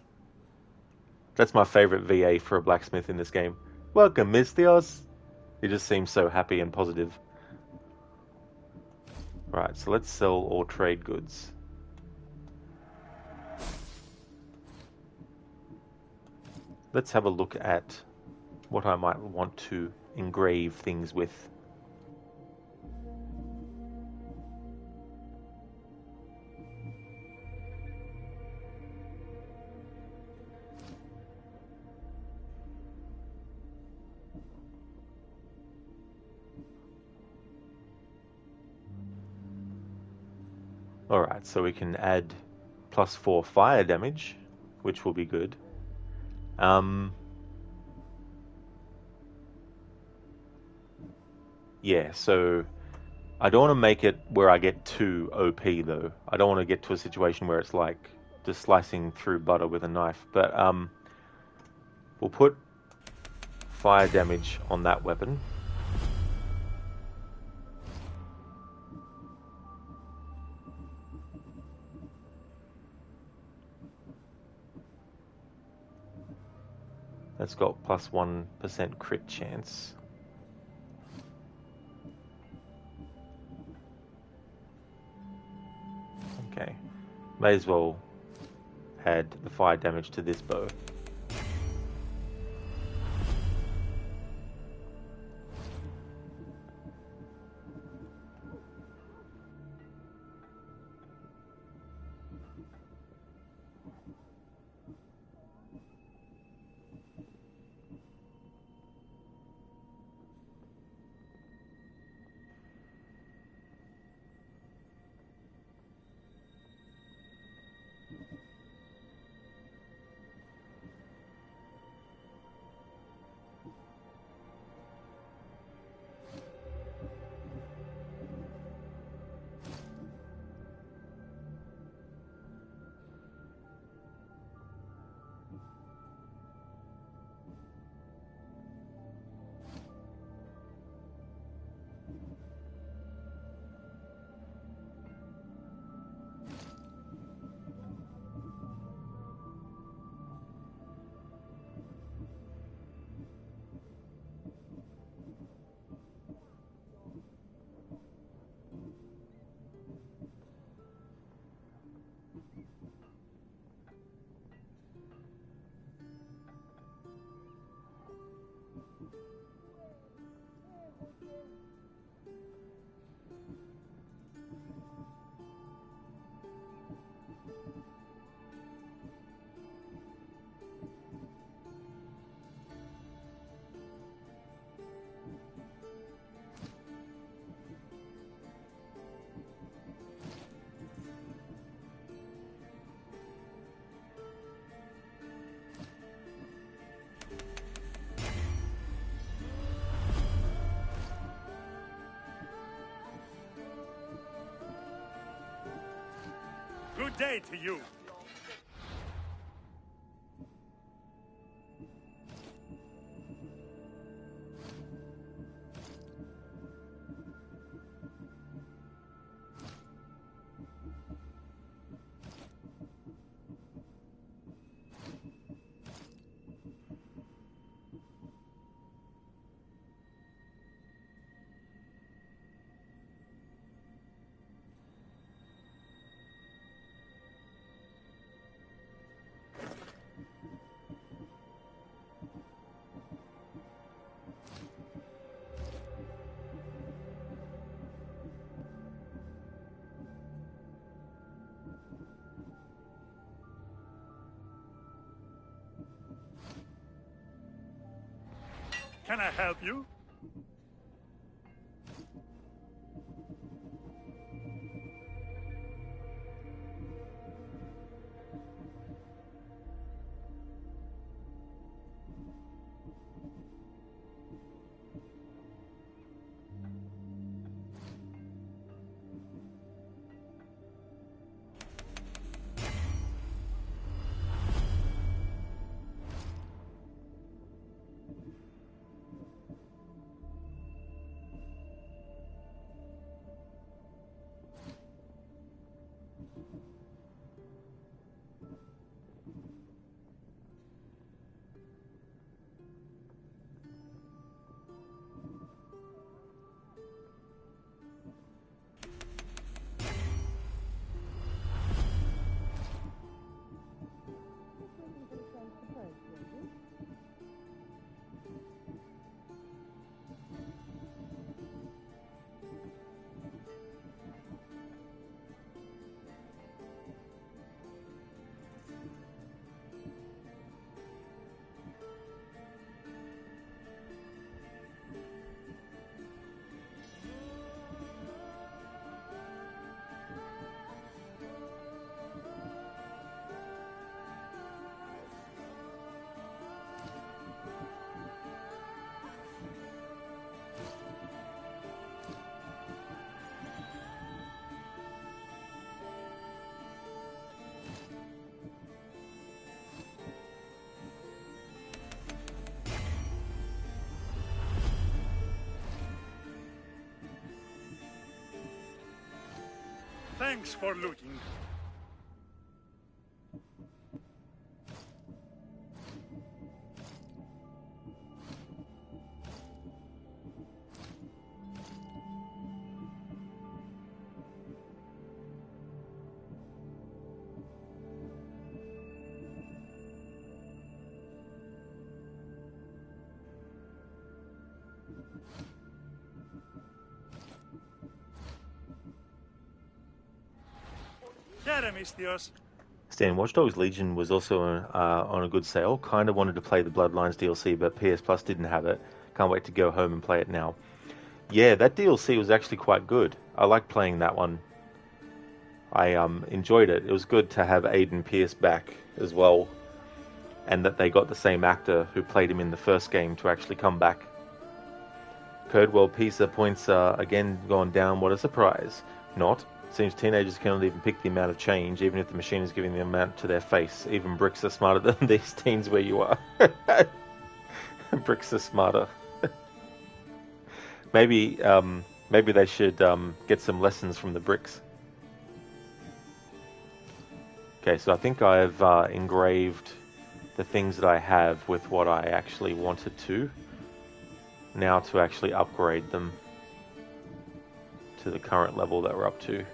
That's my favorite VA for a blacksmith in this game. Welcome, Mistios. He just seems so happy and positive. Right, so let's sell or trade goods. Let's have a look at what I might want to engrave things with. Alright, so we can add +4 fire damage, which will be good. Yeah, so I don't want to make it where I get too OP though. I don't want to get to a situation where it's like just slicing through butter with a knife. But we'll put fire damage on that weapon. That's got +1% crit chance. Okay, may as well add the fire damage to this bow. Good day to you. can I help you? Thanks for looking. Stan, Watch Dogs Legion was also on a good sale. Kind of wanted to play the Bloodlines DLC, but PS Plus didn't have it. Can't wait to go home and play it now. Yeah, that DLC was actually quite good. I liked playing that one. I enjoyed it. It was good to have Aiden Pierce back as well, and that they got the same actor who played him in the first game to actually come back. Curdwell Pisa points again gone down. What a surprise. Not. Seems teenagers cannot even pick the amount of change, even if the machine is giving the amount to their face. Even bricks are smarter than these teens where you are. Bricks are smarter. Maybe they should get some lessons from the bricks. Okay, so I think I've engraved the things that I have with what I actually wanted to. Now to actually upgrade them to the current level that we're up to.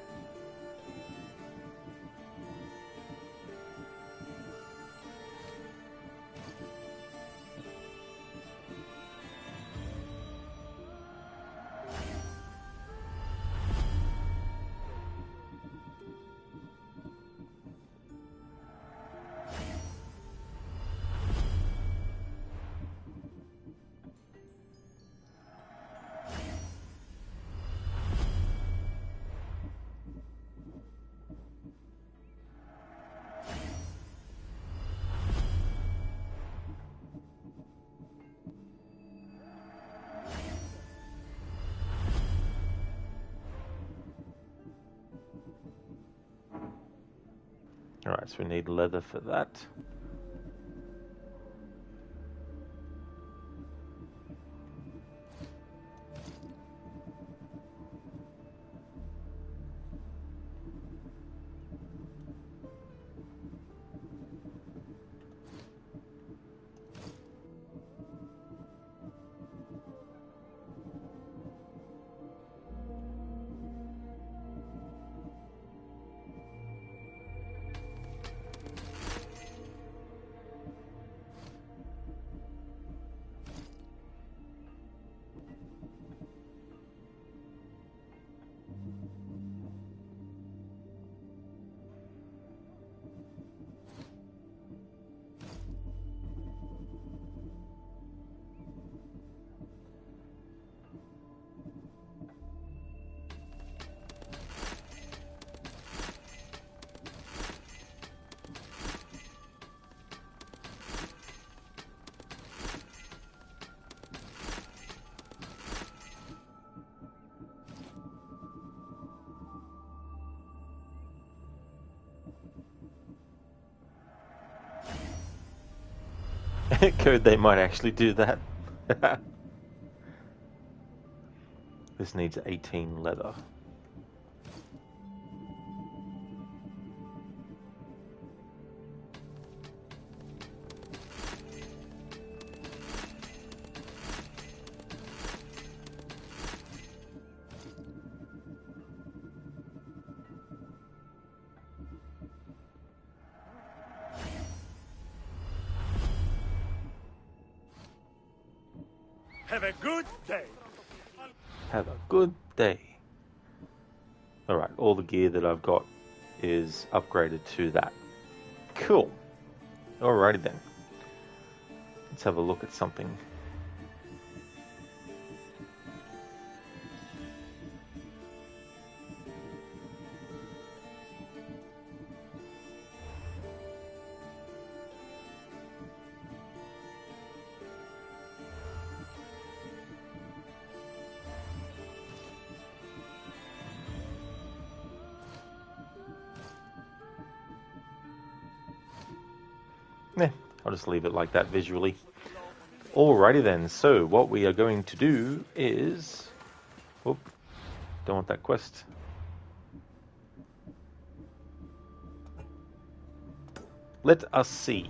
Alright, so we need leather for that. Code, they might actually do that. This needs 18 leather. Have a good day. Have a good day. Alright, all the gear that I've got is upgraded to that. Cool. Alrighty then. Let's have a look at something. I'll just leave it like that visually. Alrighty then, so what we are going to do is... Whoop, don't want that quest. Let us see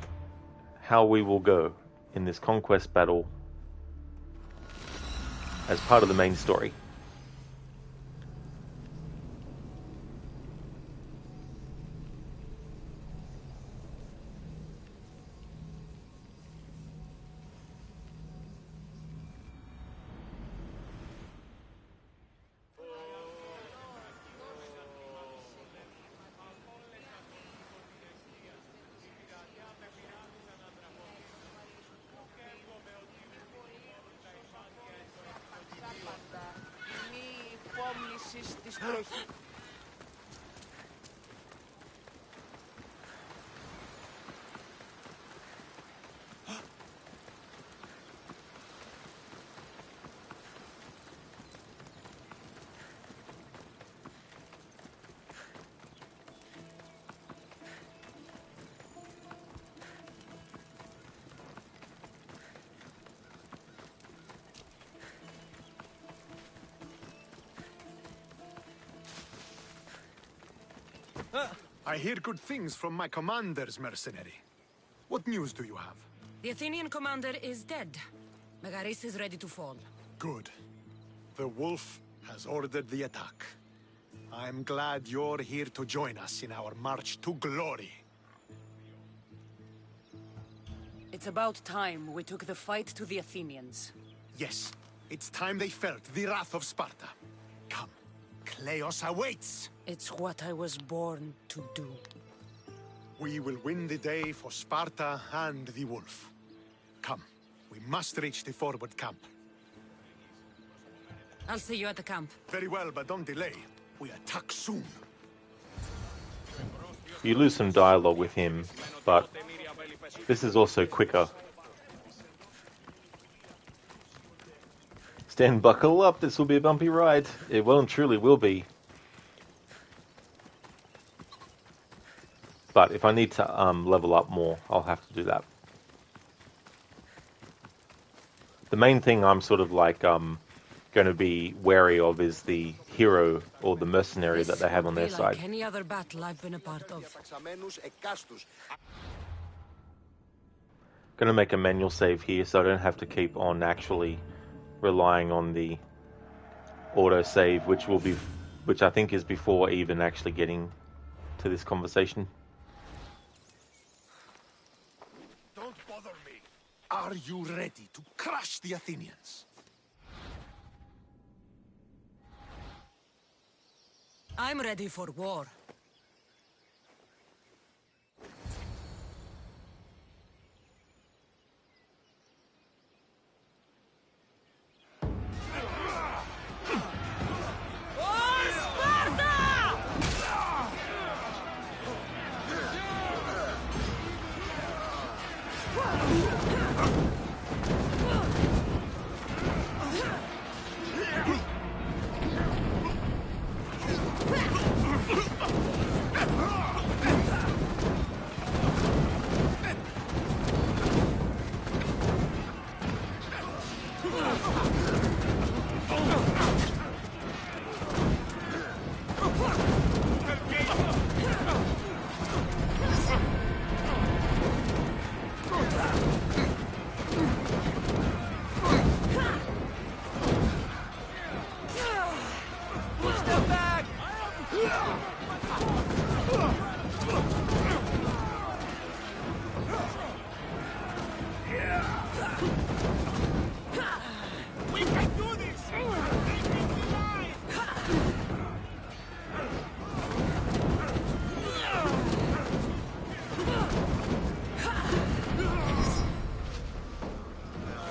how we will go in this conquest battle as part of the main story. I hear good things from my commander's mercenary. What news do you have? The Athenian commander is dead. Megaris is ready to fall. Good. The wolf has ordered the attack. I'm glad you're here to join us in our march to glory. It's about time we took the fight to the Athenians. Yes, it's time they felt the wrath of Sparta. Come, Kleos awaits! It's what I was born to do. We will win the day for Sparta and the wolf. Come, we must reach the forward camp. I'll see you at the camp. Very well, but don't delay. We attack soon. You lose some dialogue with him, but this is also quicker. Stand buckle up, this will be a bumpy ride. It well and truly will be. But if I need to level up more, I'll have to do that. The main thing I'm sort of like going to be wary of is the hero or the mercenary that they have on their side. Like any other battle I've been a part of. Going to make a manual save here so I don't have to keep on actually relying on the auto save, which I think is before even actually getting to this conversation. Don't bother me. Are you ready to crush the Athenians? I'm ready for war. We can do this! Take me alive!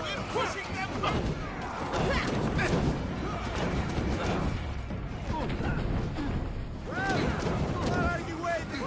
We're pushing them up! What are you waiting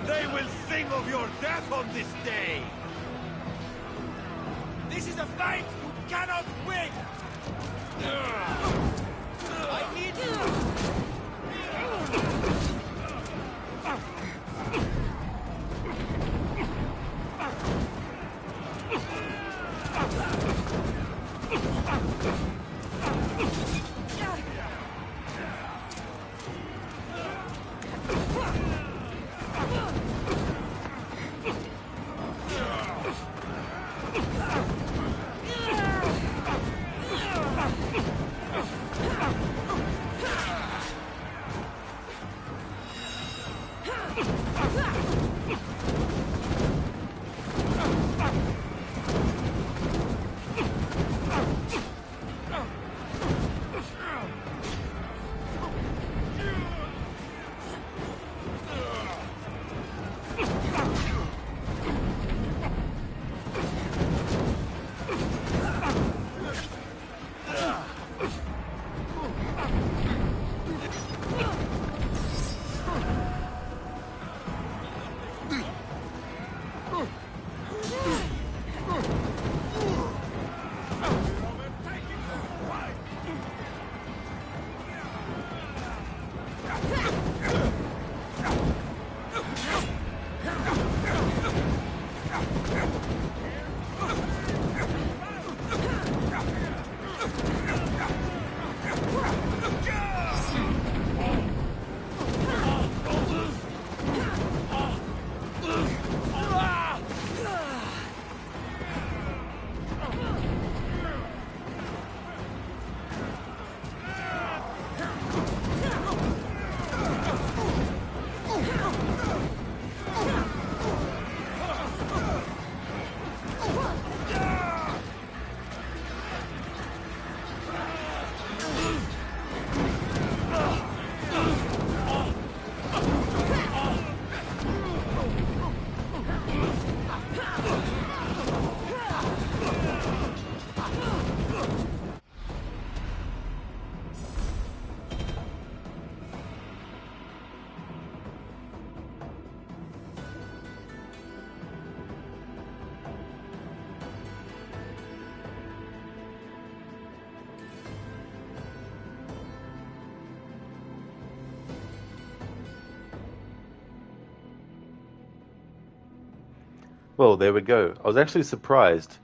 They will sing of your death on this day! This is a fight you cannot win! I need Well, there we go. I was actually surprised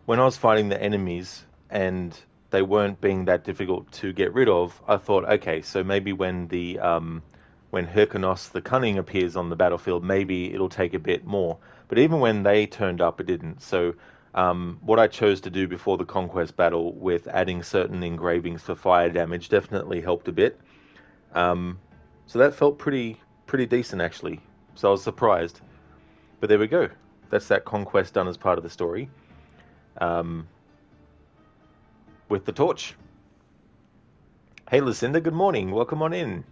when I was fighting the enemies and they weren't being that difficult to get rid of. I thought, okay, so maybe when when Hyrcanos the Cunning appears on the battlefield, maybe it'll take a bit more. But even when they turned up, it didn't. So what I chose to do before the conquest battle with adding certain engravings for fire damage definitely helped a bit. So that felt pretty decent, actually. So I was surprised. But there we go. That's that conquest done as part of the story. With the torch. Hey, Lucinda, good morning. Welcome on in.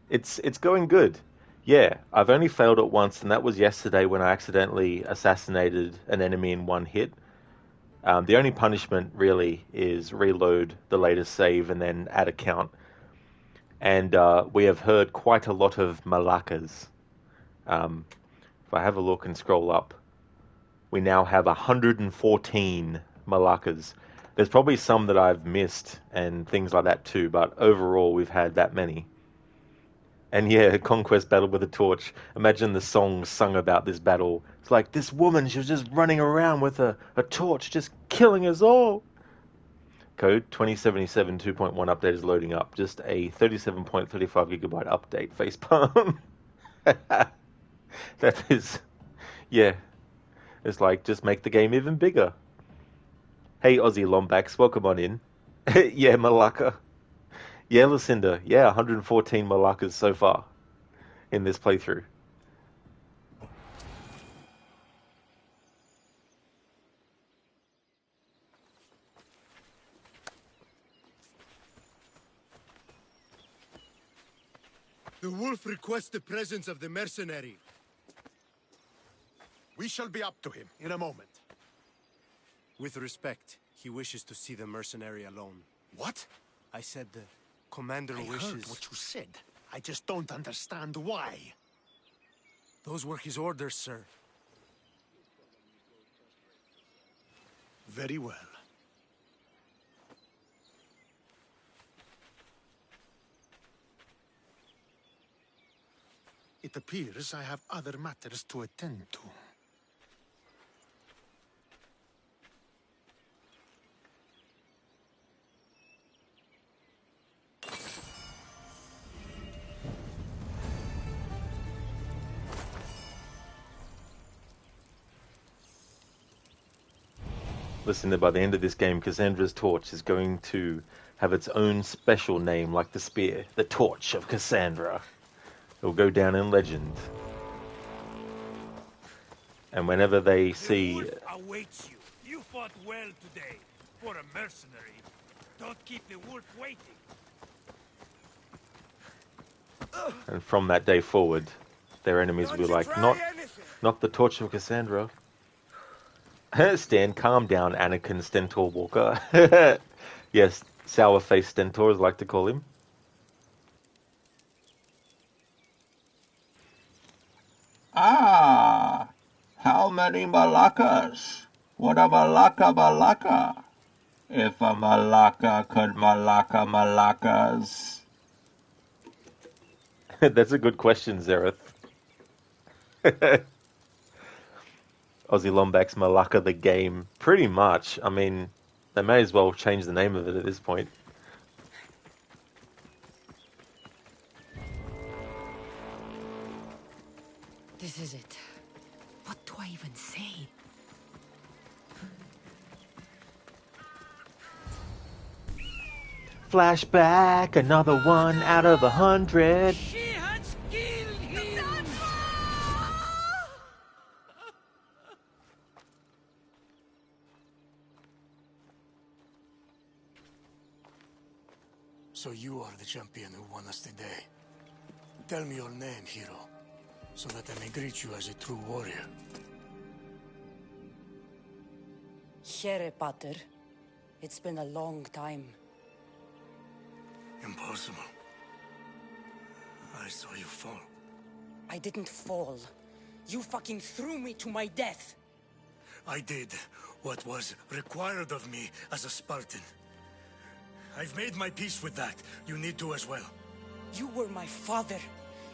It's going good. Yeah, I've only failed it once, and that was yesterday when I accidentally assassinated an enemy in one hit. The only punishment, really, is reload the latest save and then add a count. And we have heard quite a lot of malakas. If I have a look and scroll up, we now have 114 malakas. There's probably some that I've missed and things like that too, but overall we've had that many. And yeah, conquest battle with a torch. Imagine the songs sung about this battle. It's like, this woman, she was just running around with a torch, just killing us all. Code 2077 2.1 update is loading up. Just a 37.35 gigabyte update. Facepalm. That is, yeah. It's like, just make the game even bigger. Hey, Aussie Lombax, welcome on in. Yeah, Malaka. Yeah, Lucinda. Yeah, 114 Malakas so far in this playthrough. The wolf requests the presence of the mercenary. We shall be up to him in a moment. With respect, he wishes to see the mercenary alone. What? I said the commander wishes... I heard what you said. I just don't understand why. Those were his orders, sir. Very well. It appears I have other matters to attend to. Listen, by the end of this game, Cassandra's torch is going to have its own special name, like the spear. The Torch of Cassandra. It will go down in legend. And whenever they see... The wolf awaits you. You fought well today. For a mercenary. Don't keep the wolf waiting. And from that day forward, their enemies will be like, not the Torch of Cassandra. Stan, calm down, Anakin Stentor Walker. Yes, sour-faced Stentor, as I like to call him. Ah, how many Malakas? What a Malaka? If a Malaka could Malakas. That's a good question, Zereth. Aussie Lombax Malaka the game. Pretty much. I mean, they may as well change the name of it at this point. This is it. What do I even say? Flashback, another one out of 100. She has killed him! So you are the champion who won us today. Tell me your name, hero, so that I may greet you as a true warrior. Here, Pater. It's been a long time. Impossible. I saw you fall. I didn't fall. You fucking threw me to my death. I did what was required of me as a Spartan. I've made my peace with that. You need to as well. You were my father.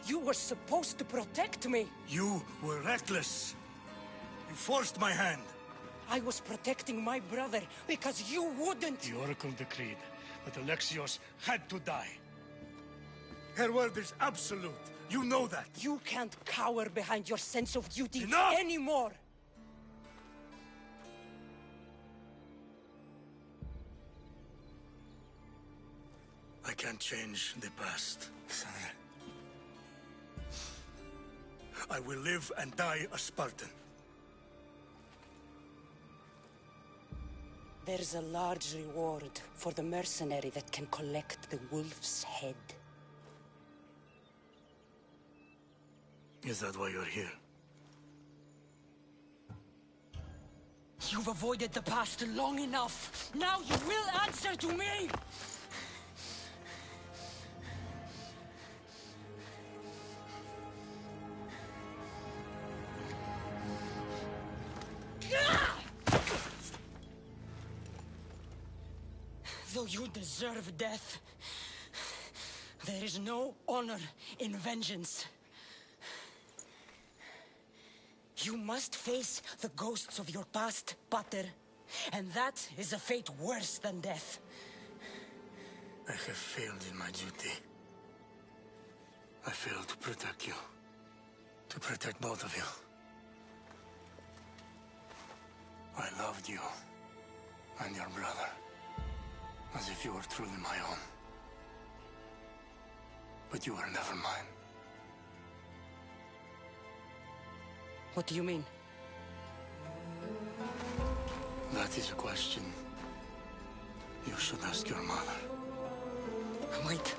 You were supposed to protect me. You were reckless. You forced my hand. I was protecting my brother because you wouldn't. The Oracle decreed that Alexios had to die. Her word is absolute. You know that. You can't cower behind your sense of duty anymore. I can't change the past, Cassandra. I will live and die a Spartan. There's a large reward for the mercenary that can collect the wolf's head. Is that why you're here? You've avoided the past long enough. Now you will answer to me! Though you deserve death, there is no honor in vengeance. You must face the ghosts of your past, Pater, and that is a fate worse than death. I have failed in my duty. I failed to protect you. To protect both of you. I loved you and your brother as if you were truly my own. But you were never mine. What do you mean? That is a question you should ask your mother. Wait.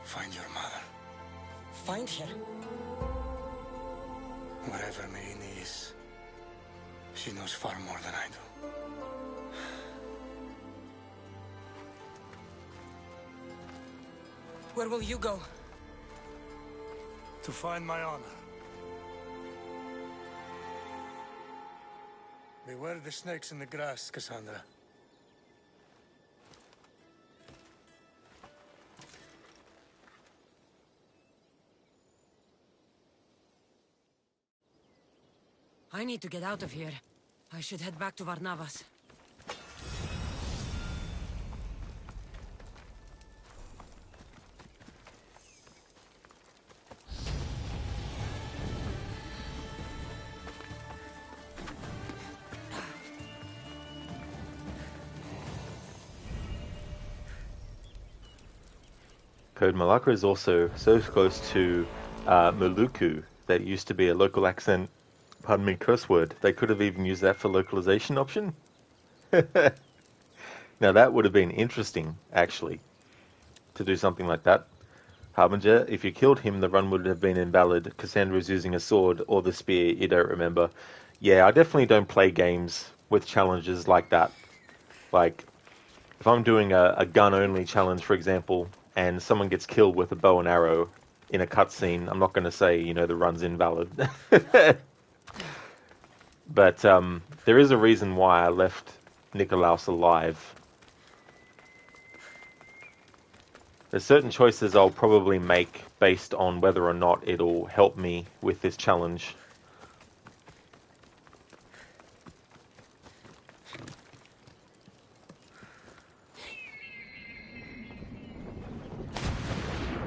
Find your mother. Find her? Wherever Merini is, she knows far more than I do. Where will you go? To find my honor. Beware the snakes in the grass, Cassandra. I need to get out of here. I should head back to Varnavas. Code Malacca is also so close to Maluku that used to be a local accent, pardon me, curse word. They could have even used that for localization option. Now that would have been interesting, actually, to do something like that. Harbinger, if you killed him, the run would have been invalid. Cassandra's using a sword or the spear, you don't remember. Yeah, I definitely don't play games with challenges like that. Like, if I'm doing a gun-only challenge, for example, and someone gets killed with a bow and arrow in a cutscene, I'm not going to say, you know, the run's invalid. But there is a reason why I left Nikolaus alive. There's certain choices I'll probably make based on whether or not it'll help me with this challenge.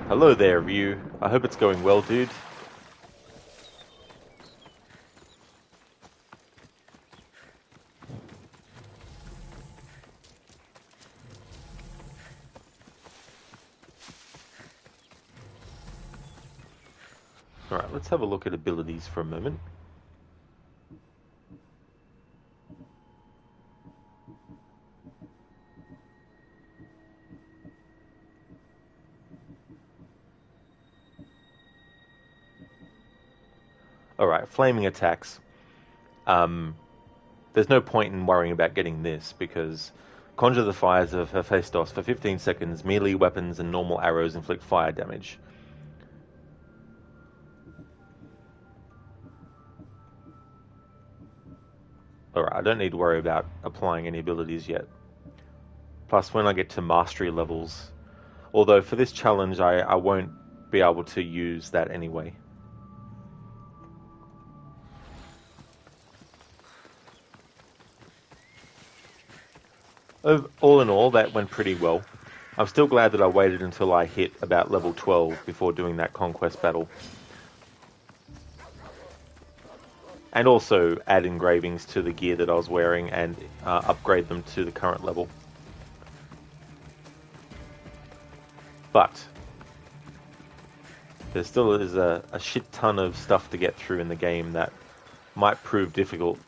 Hello there, Ryu. I hope it's going well, dude. Alright, let's have a look at abilities for a moment. Alright, flaming attacks. There's no point in worrying about getting this, because conjure the fires of Hephaestus for 15 seconds. Melee weapons and normal arrows inflict fire damage. Alright, I don't need to worry about applying any abilities yet. Plus, when I get to mastery levels, although for this challenge I won't be able to use that anyway. All in all, that went pretty well. I'm still glad that I waited until I hit about level 12 before doing that conquest battle. And also add engravings to the gear that I was wearing and upgrade them to the current level. But there still is a shit ton of stuff to get through in the game that might prove difficult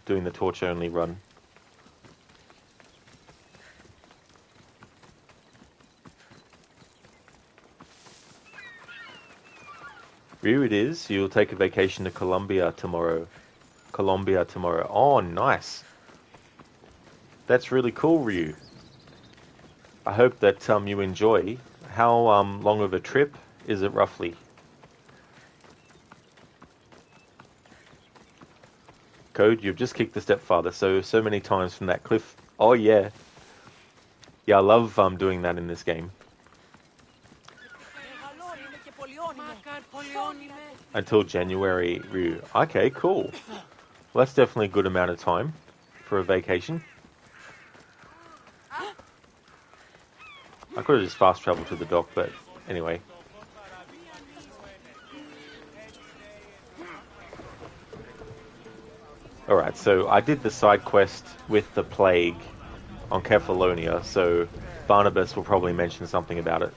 doing the torch-only run. Ryu, it is. You'll take a vacation to Colombia tomorrow. Oh, nice. That's really cool, Ryu. I hope that you enjoy. How long of a trip is it roughly? Code, you've just kicked the stepfather so many times from that cliff. Oh yeah. Yeah, I love doing that in this game. Until January, Ryu. Okay, cool. Well, that's definitely a good amount of time for a vacation. I could have just fast traveled to the dock, but anyway. Alright, so I did the side quest with the plague on Kefalonia, so Barnabas will probably mention something about it.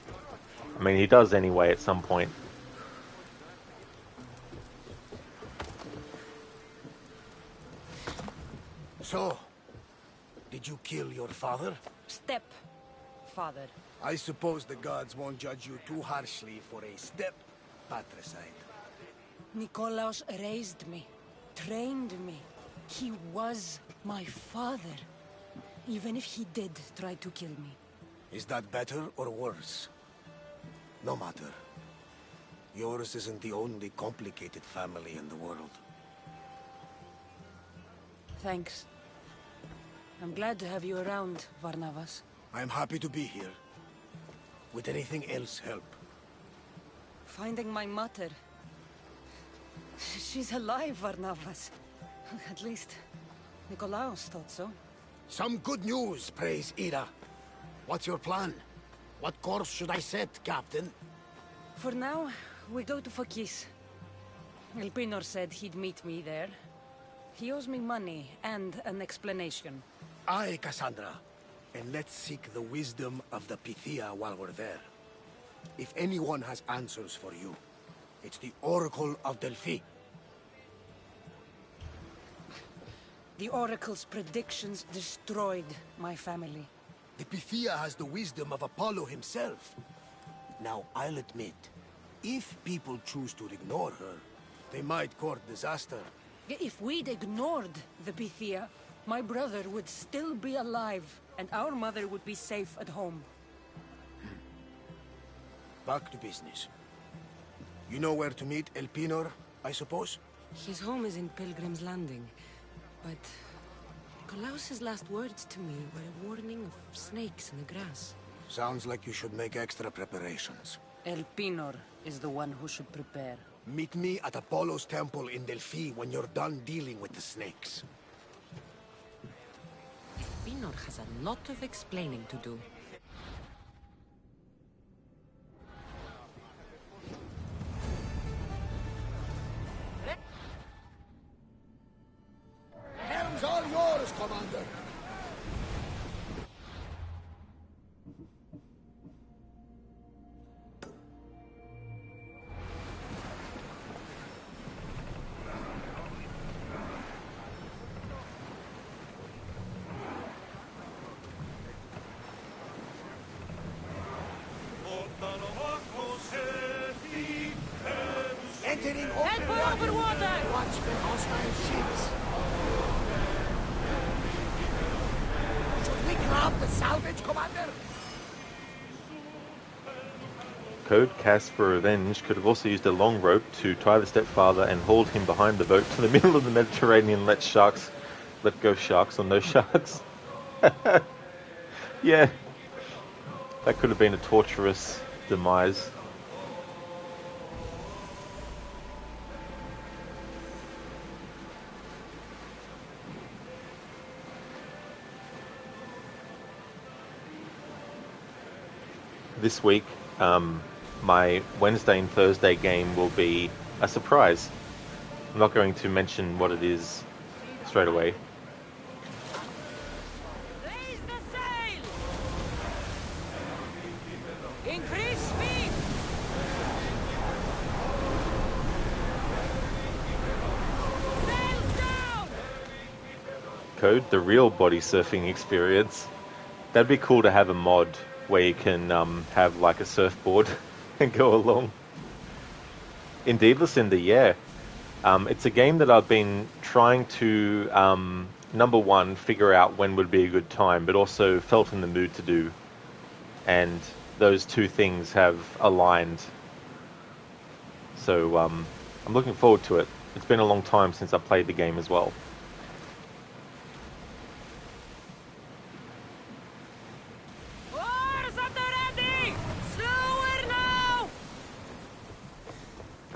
I mean, he does anyway at some point. So, did you kill your father? Step-father. I suppose the gods won't judge you too harshly for a step-patricide. Nikolaos raised me, trained me. He was my father. Even if he did try to kill me. Is that better or worse? No matter. Yours isn't the only complicated family in the world. Thanks. I'm glad to have you around, Varnavas. I'm happy to be here. Would anything else help? Finding my mother. She's alive, Varnavas. At least, Nikolaos thought so. Some good news, praise Ira. What's your plan? What course should I set, Captain? For now, we go to Phokis. Elpinor said he'd meet me there. He owes me money and an explanation. Aye, Cassandra. And let's seek the wisdom of the Pythia while we're there. If anyone has answers for you, it's the Oracle of Delphi. The Oracle's predictions destroyed my family. The Pythia has the wisdom of Apollo himself. Now, I'll admit, if people choose to ignore her, they might court disaster. If we'd ignored the Pythia, my brother would still be alive, and our mother would be safe at home. Back to business. You know where to meet Elpinor, I suppose? His home is in Pilgrim's Landing, but Nikolaos's last words to me were a warning of snakes in the grass. Sounds like you should make extra preparations. Elpinor is the one who should prepare. Meet me at Apollo's temple in Delphi when you're done dealing with the snakes. Elpinor has a lot of explaining to do. Helm's all yours, Commander. Entering over water! Watchmen hostile ships. Should we grab the salvage, Commander? Code cast for revenge could have also used a long rope to tie the stepfather and hauled him behind the boat to the middle of the Mediterranean. Let go sharks or no sharks. Yeah, that could have been a torturous demise. This week, my Wednesday and Thursday game will be a surprise. I'm not going to mention what it is straight away. Raise the sail! Increase code, the real body surfing experience. That'd be cool to have a mod where you can have like a surfboard and go along. Indeed, Lucinda, yeah. It's a game that I've been trying to, number one, figure out when would be a good time, but also felt in the mood to do. And those two things have aligned. So I'm looking forward to it. It's been a long time since I played the game as well.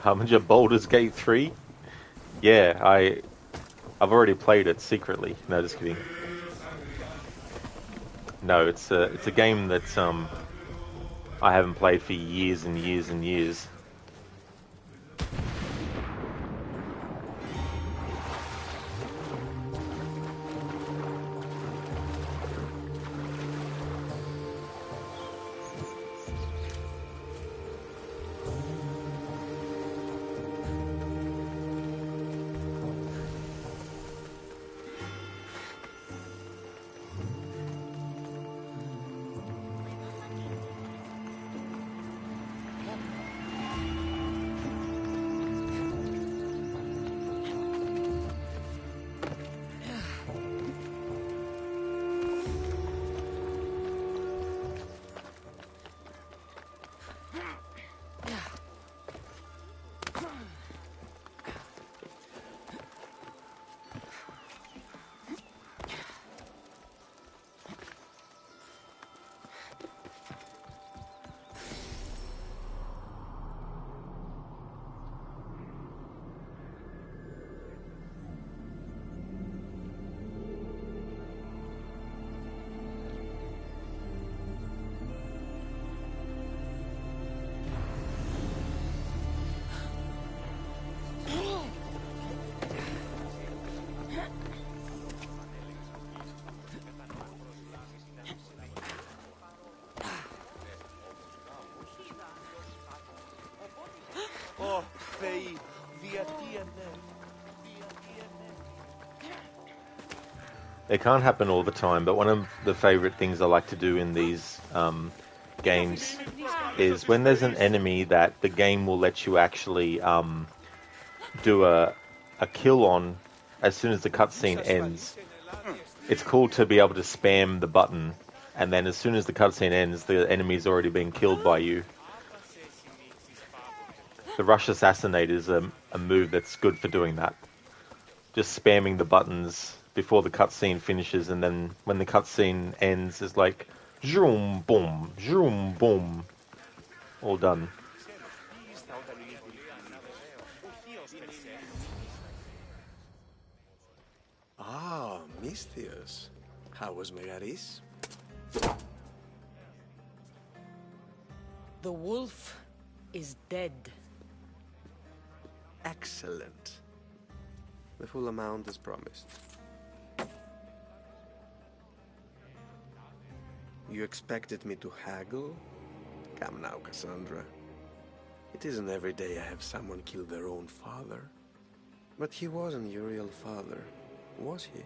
Harbinger Baldur's Gate 3? Yeah, I've already played it secretly. No, just kidding. No, it's a game that I haven't played for years and years and years. It can't happen all the time, but one of the favorite things I like to do in these games is when there's an enemy that the game will let you actually do a kill on as soon as the cutscene ends. It's cool to be able to spam the button, and then as soon as the cutscene ends, the enemy's already been killed by you. The Rush Assassinate is a move that's good for doing that. Just spamming the buttons before the cutscene finishes, and then when the cutscene ends, it's like zoom boom, all done. Ah, Mistius. How was Megaris? The wolf is dead. Excellent. The full amount is promised. You expected me to haggle? Come now, Cassandra. It isn't every day I have someone kill their own father. But he wasn't your real father, was he?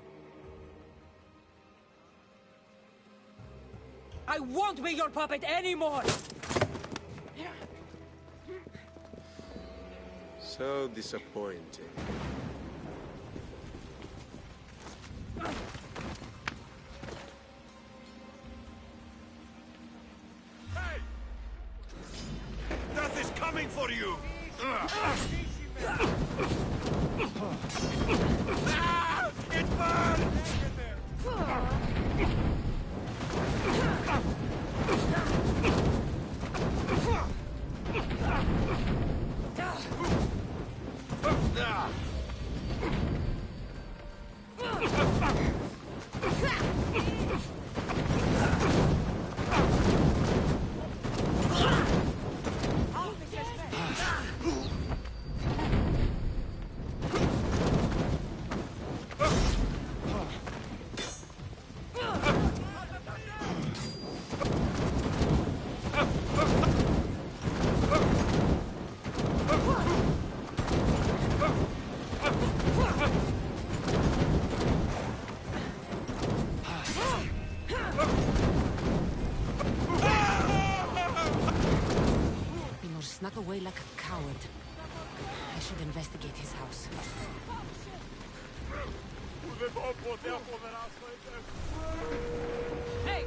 I won't be your puppet anymore! So disappointing. Death is coming for you! It burns! snuck away like a coward. I should investigate his house. Hey!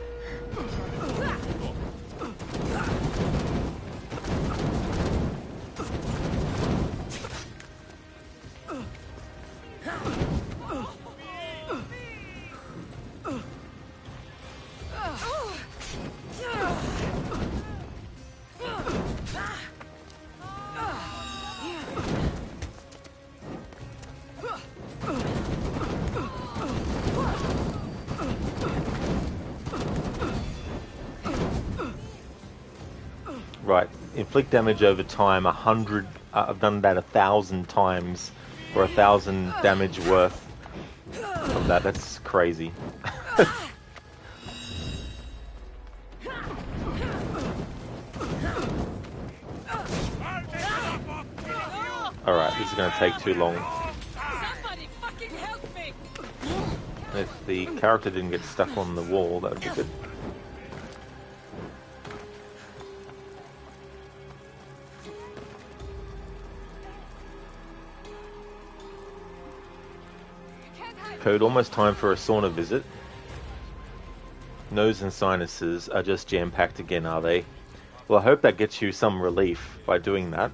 Right, inflict damage over time 100. I've done that 1,000 times for 1,000 damage worth of that. That's crazy. Alright, this is going to take too long. Somebody fucking help me! If the character didn't get stuck on the wall, that would be good. Code, almost time for a sauna visit. Nose and sinuses are just jam-packed again, are they? Well, I hope that gets you some relief by doing that.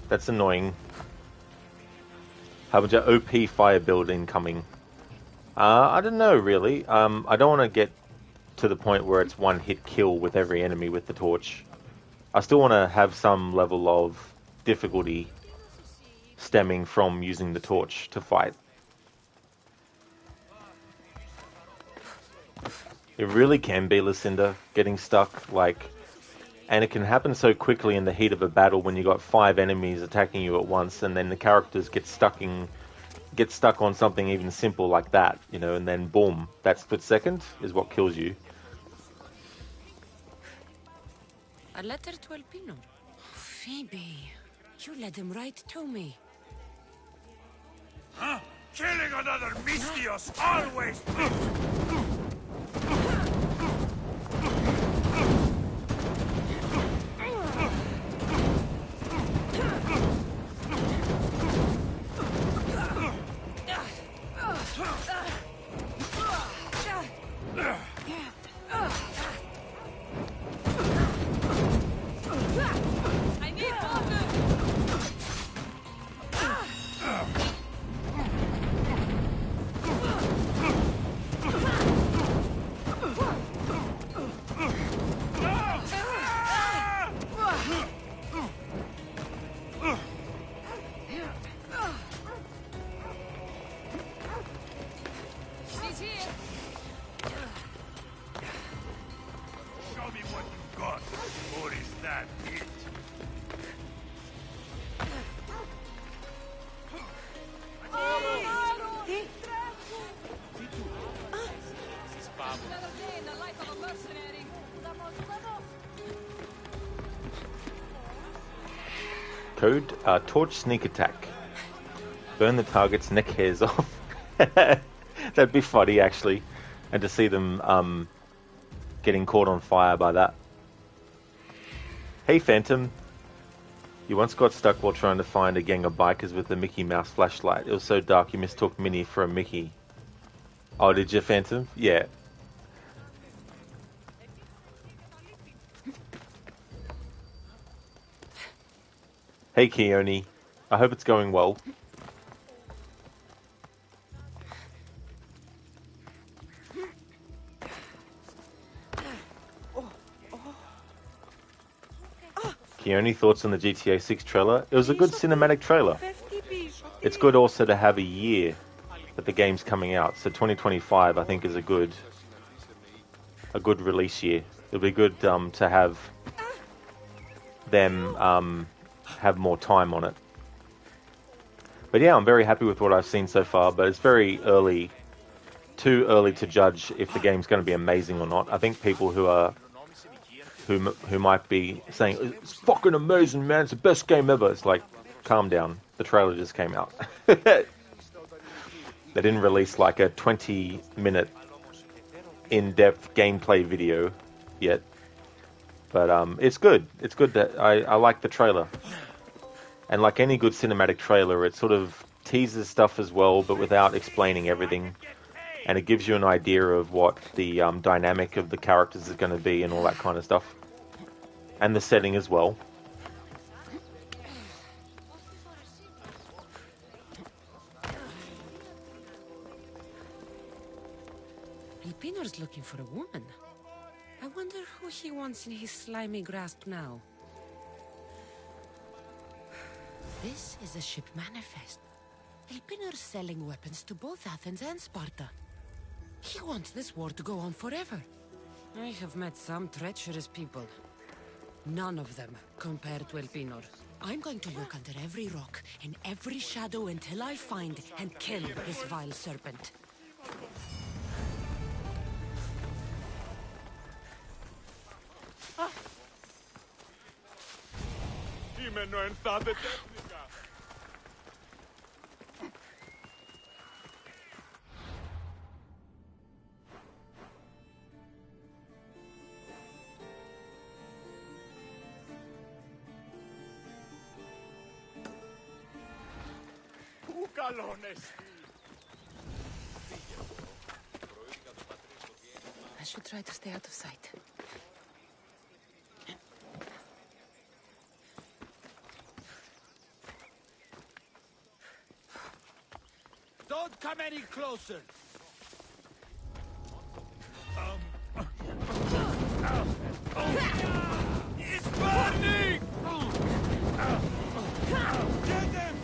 That's annoying. How about your OP fire build incoming? I don't know, really. I don't want to get to the point where it's one-hit kill with every enemy with the torch. I still want to have some level of difficulty stemming from using the torch to fight. It really can be, Lucinda, getting stuck, like... And it can happen so quickly in the heat of a battle when you got 5 enemies attacking you at once, and then the characters get stuck on something even simple like that, you know, and then boom, that split second is what kills you. A letter to Alpino. Phoebe, you led him right to me. Huh? Killing another Mistios always... I need water! She's here! Show me what you've got, or is that it? Another day in the life of a mercenary. Code, torch sneak attack. Burn the target's neck hairs off. That'd be funny, actually. And to see them getting caught on fire by that. Hey, Phantom. You once got stuck while trying to find a gang of bikers with a Mickey Mouse flashlight. It was so dark you mistook Minnie for a Mickey. Oh, did you, Phantom? Yeah. Hey, Keone. I hope it's going well. Keone, thoughts on the GTA 6 trailer? It was a good cinematic trailer. It's good also to have a year that the game's coming out. So 2025, I think, is a good release year. It'll be good to have them have more time on it. But yeah, I'm very happy with what I've seen so far, but it's very early, too early to judge if the game's going to be amazing or not. I think people who might be saying, it's fucking amazing, man, it's the best game ever. It's like, calm down. The trailer just came out. They didn't release like a 20-minute in-depth gameplay video yet. But it's good. It's good that I like the trailer. And like any good cinematic trailer, it sort of teases stuff as well, but without explaining everything. And it gives you an idea of what the dynamic of the characters is going to be and all that kind of stuff. And the setting as well. Elpinor's looking for a woman. I wonder who he wants in his slimy grasp now. This is a ship manifest. Elpinor's selling weapons to both Athens and Sparta. He wants this war to go on forever. I have met some treacherous people. None of them compared to Elpinor. I'm going to look under every rock and every shadow until I find and kill this vile serpent. I should try to stay out of sight. Don't come any closer. It's burning! Get them!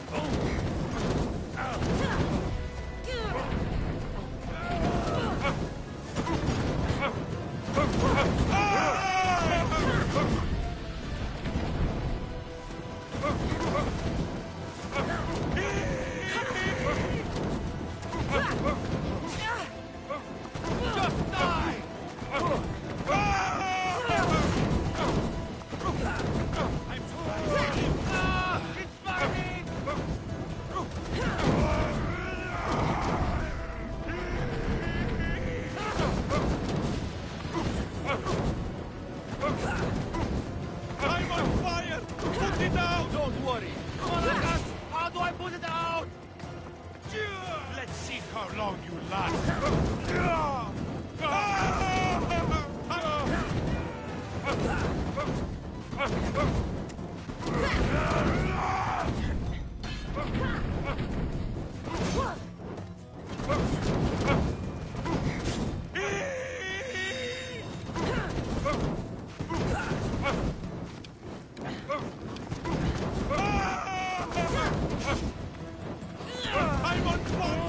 Just die! I'm on fire! Put it out! Don't worry. Maracas, how do I put it out? Let's see how long you last. I'm on fire!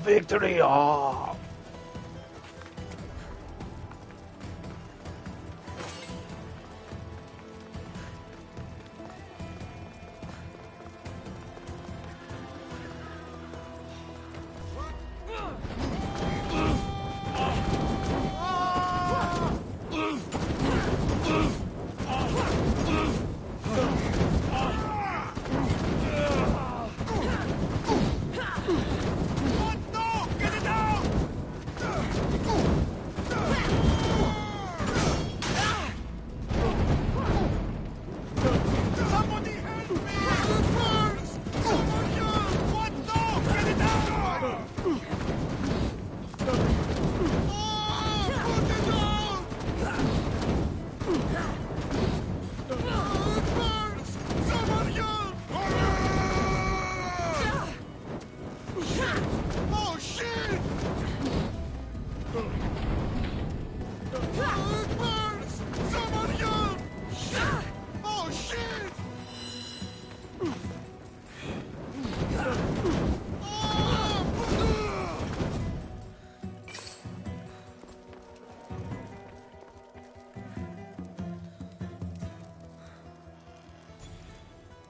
Victory! Oh! No! Get it out!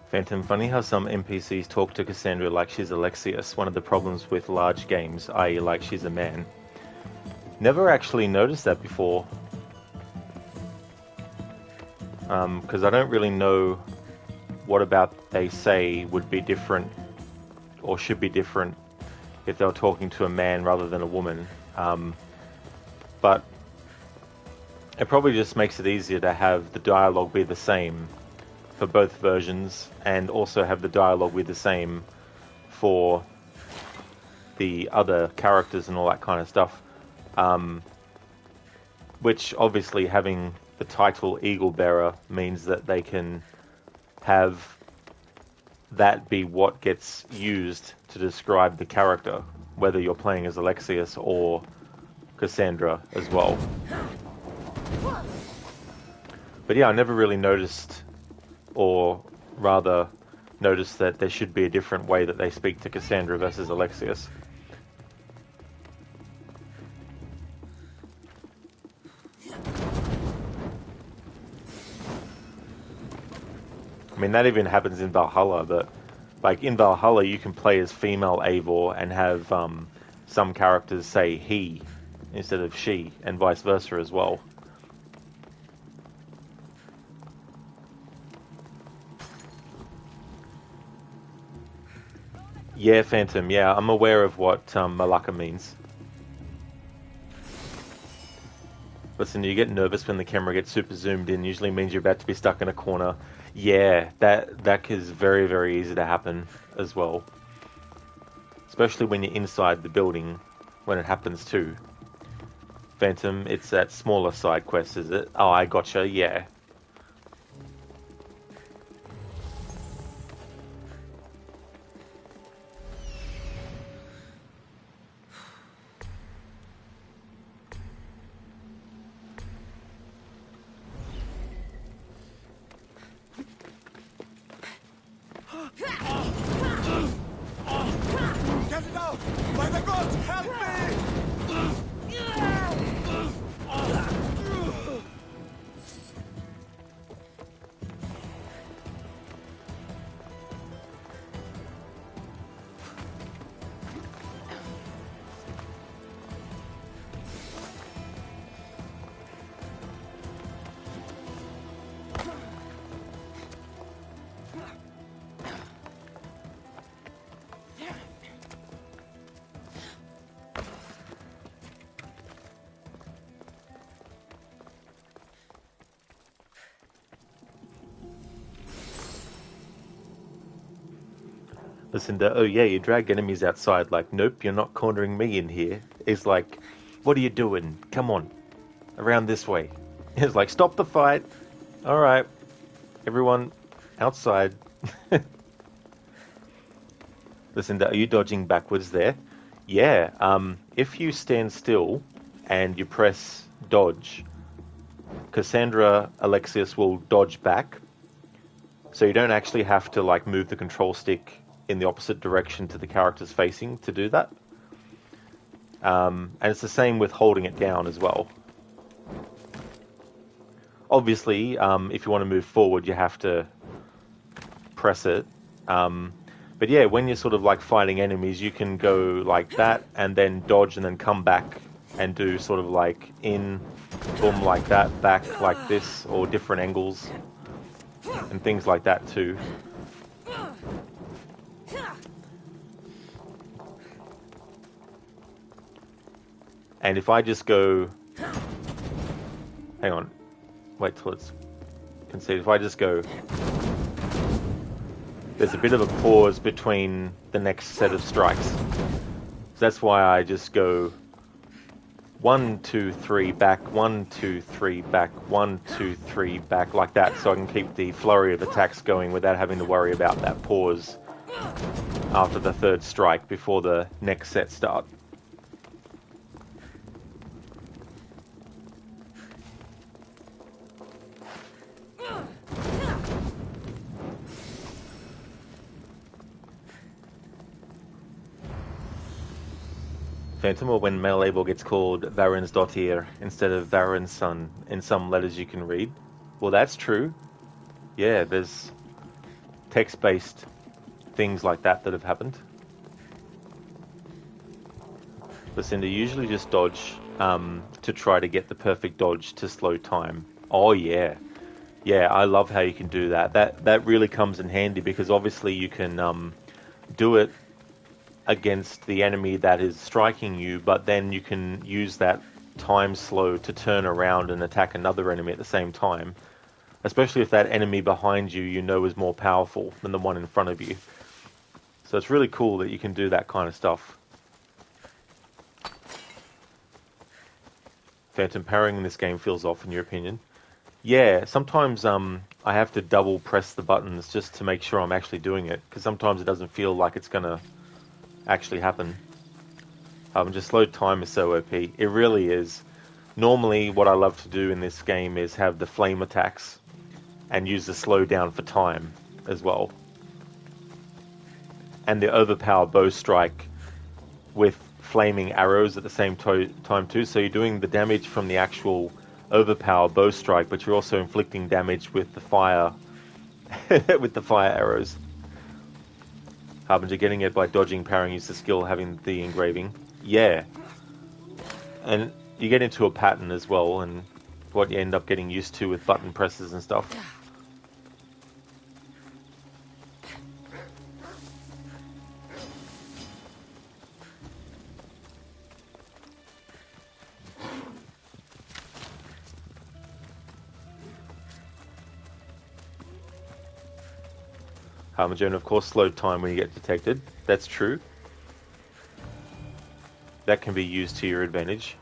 Phantom, funny how some NPCs talk to Cassandra like she's Alexius, one of the problems with large games, i.e. like she's a man. Never actually noticed that before. Because I don't really know what about they say would be different, or should be different, if they were talking to a man rather than a woman. But it probably just makes it easier to have the dialogue be the same for both versions, and also have the dialogue be the same for the other characters and all that kind of stuff. Which obviously having the title Eagle Bearer means that they can have that be what gets used to describe the character, whether you're playing as Alexius or Cassandra as well. But yeah, I never really noticed, or rather noticed, that there should be a different way that they speak to Cassandra versus Alexius. I mean, that even happens in Valhalla, but like in Valhalla you can play as female Eivor and have some characters say he instead of she, and vice versa as well. Yeah, Phantom, yeah, I'm aware of what Malaka means. Listen, you get nervous when the camera gets super zoomed in. Usually means you're about to be stuck in a corner. Yeah, that is very, very easy to happen as well. Especially when you're inside the building, when it happens too. Phantom, it's that smaller side quest, is it? Oh, I gotcha, yeah. Get it out! By the gods, help me! Listen to, oh yeah, you drag enemies outside. Like, nope, you're not cornering me in here. It's like, what are you doing? Come on, around this way. It's like, stop the fight. All right, everyone, outside. Listen to, are you dodging backwards there? Yeah. If you stand still and you press dodge, Cassandra Alexius will dodge back. So you don't actually have to like move the control stick in the opposite direction to the character's facing to do that. And it's the same with holding it down as well. Obviously, if you want to move forward, you have to press it. But yeah, when you're sort of like fighting enemies, you can go like that and then dodge and then come back and do sort of like in, boom, like that, back like this, or different angles and things like that too. And if I just go, hang on, wait till it's conceded. If I just go, there's a bit of a pause between the next set of strikes. So that's why I just go 1, 2, 3 back, 1, 2, 3 back, 1, 2, 3 back, like that, so I can keep the flurry of attacks going without having to worry about that pause after the third strike before the next set start. Phantom, or when male Eivor gets called Varen's Dottir instead of Varen's son in some letters you can read. Well, that's true. Yeah, there's text-based things like that have happened. Lucinda, usually just dodge to try to get the perfect dodge to slow time. Oh yeah. Yeah, I love how you can do that. That really comes in handy because obviously you can do it against the enemy that is striking you, but then you can use that time slow to turn around and attack another enemy at the same time. Especially if that enemy behind you, you know, is more powerful than the one in front of you. So it's really cool that you can do that kind of stuff. Phantom parrying in this game feels off, in your opinion? Yeah, sometimes I have to double press the buttons just to make sure I'm actually doing it, because sometimes it doesn't feel like it's going to actually happen. Just slow time is so OP. It really is. Normally, what I love to do in this game is have the flame attacks and use the slow down for time as well. And the overpower bow strike with flaming arrows at the same time too. So you're doing the damage from the actual overpower bow strike, but you're also inflicting damage with the fire with the fire arrows. Harbinger getting it by dodging, parrying, use the skill, having the engraving. Yeah. And you get into a pattern as well, and what you end up getting used to with button presses and stuff. Harbinger, and of course, slow time when you get detected. That's true. That can be used to your advantage.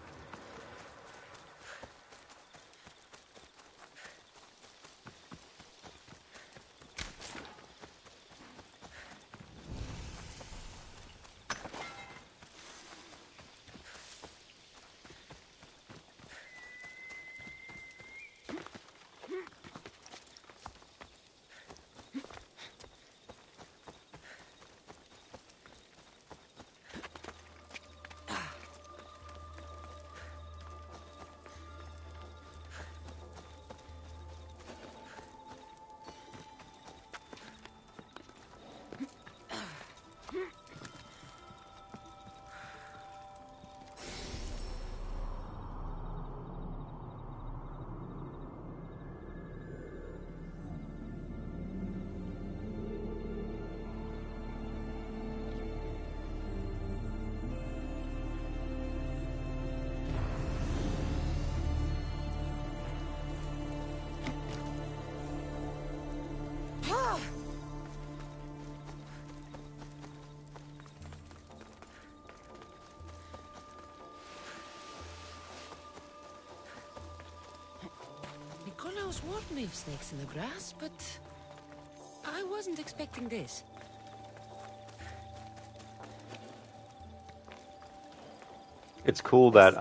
Nikolaos warned me of snakes in the grass, but I wasn't expecting this. It's cool that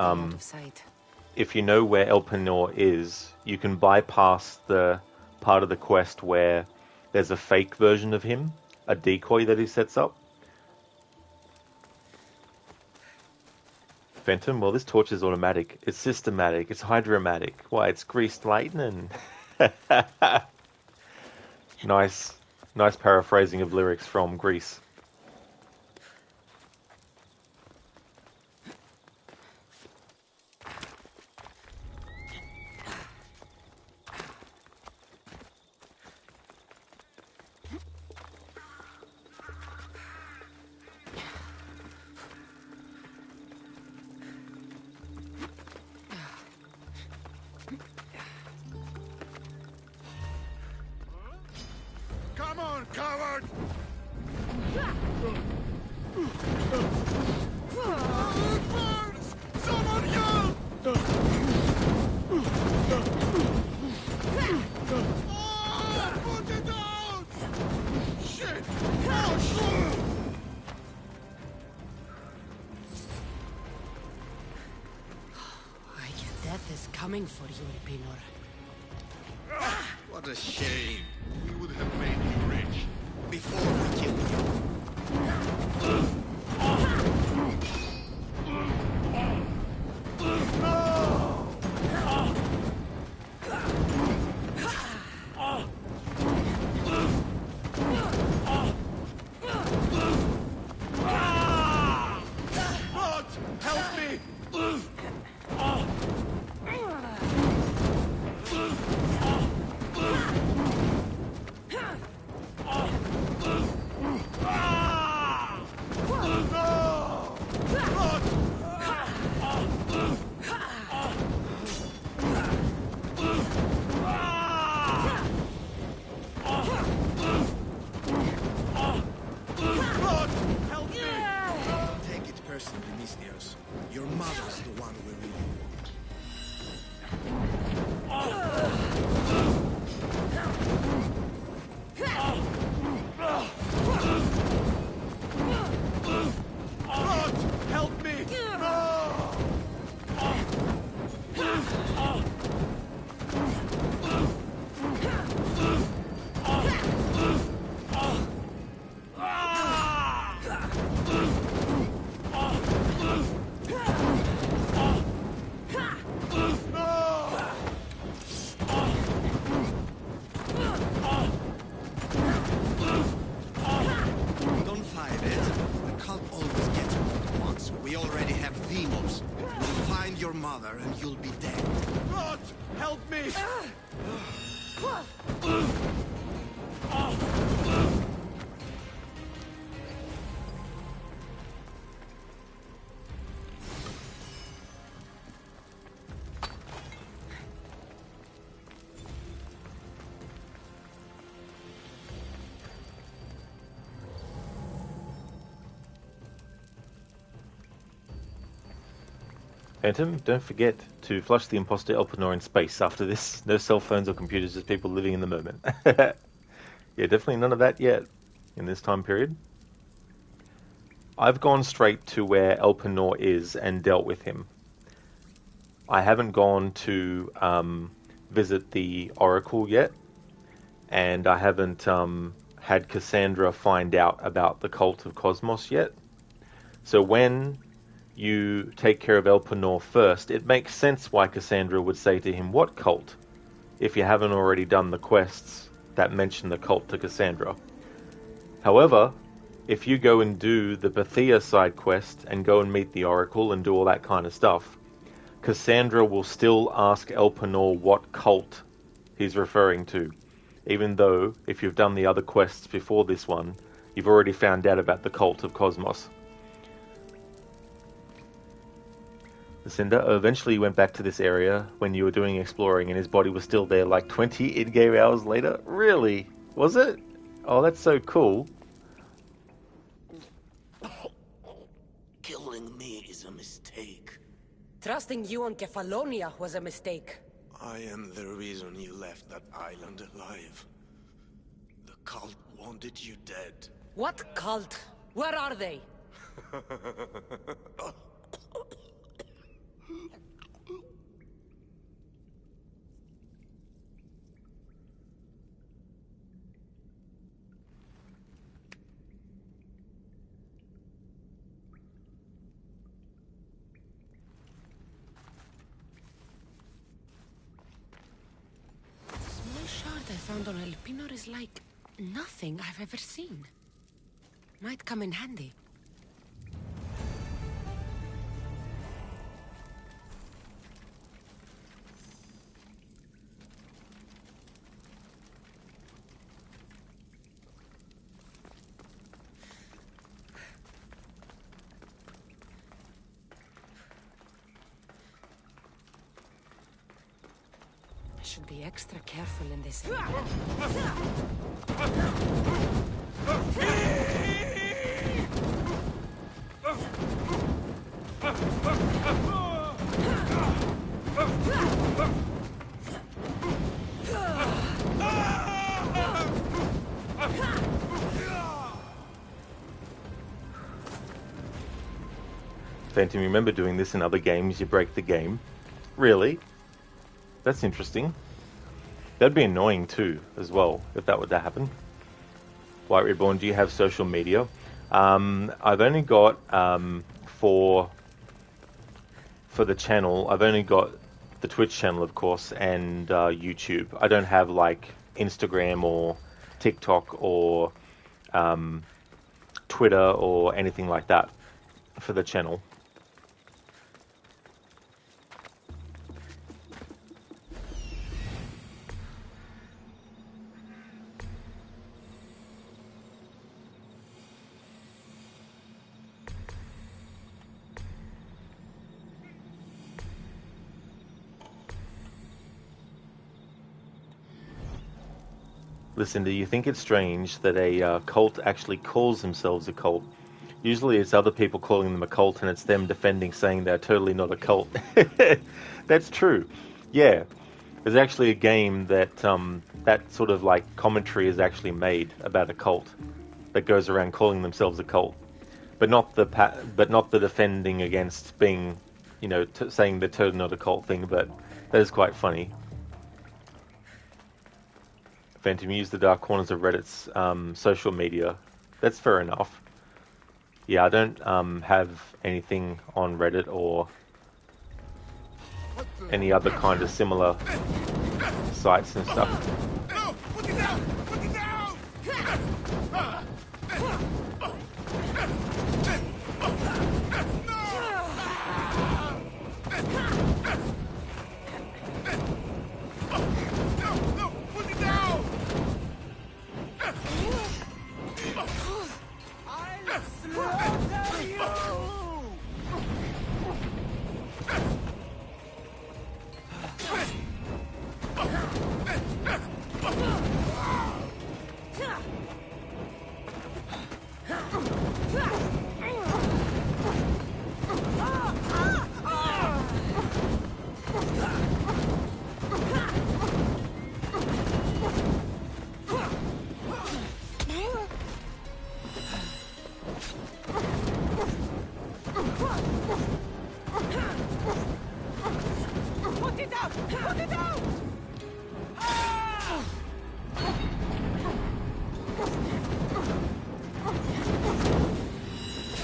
if you know where Elpenor is, you can bypass the part of the quest where there's a fake version of him, a decoy that he sets up. Phantom, well, this torch is automatic. It's systematic. It's hydromatic. Why, it's greased lightning. Nice paraphrasing of lyrics from Greece. Come on, coward! Birds! Someone yell! Oh, put it out! Shit! Oh, shit! Death is coming for you, Elpenor. What a shame. We would have made you rich. Before we killed you. We already have Demos. We'll find your mother and you'll be dead. God, help me! Phantom, don't forget to flush the imposter Elpenor in space after this. No cell phones or computers, just people living in the moment. Yeah, definitely none of that yet in this time period. I've gone straight to where Elpenor is and dealt with him. I haven't gone to visit the Oracle yet, and I haven't had Cassandra find out about the Cult of Cosmos yet. So when you take care of Elpenor first, it makes sense why Cassandra would say to him, "What cult?" if you haven't already done the quests that mention the cult to Cassandra. However, if you go and do the Bethia side quest and go and meet the Oracle and do all that kind of stuff, Cassandra will still ask Elpenor what cult he's referring to, even though if you've done the other quests before this one, you've already found out about the Cult of Cosmos. Lucinda eventually went back to this area when you were doing exploring and his body was still there like 20 in-game hours later? Really? Was it? Oh, that's so cool. Killing me is a mistake. Trusting you on Kefalonia was a mistake. I am the reason you left that island alive. The cult wanted you dead. What cult? Where are they? Small shard I found on Elpenor is like nothing I've ever seen. Might come in handy. I should be extra careful in this area. Phantom, you remember doing this in other games, you break the game. Really? That's interesting. That'd be annoying too, as well, if that were to happen. White Reborn, do you have social media? I've only got, for the channel, I've only got the Twitch channel, of course, and YouTube. I don't have, like, Instagram or TikTok or Twitter or anything like that for the channel. Listen, do you think it's strange that a cult actually calls themselves a cult? Usually it's other people calling them a cult and it's them defending, saying they're totally not a cult. That's true. Yeah. There's actually a game that that sort of like commentary is actually made about a cult that goes around calling themselves a cult, but not the defending against being, you know, saying they're totally not a cult thing. But that is quite funny. Phantom, use the dark corners of Reddit's social media. That's fair enough. Yeah, I don't have anything on Reddit or any other kind of similar sites and stuff. No! Put it down! Put it down! No!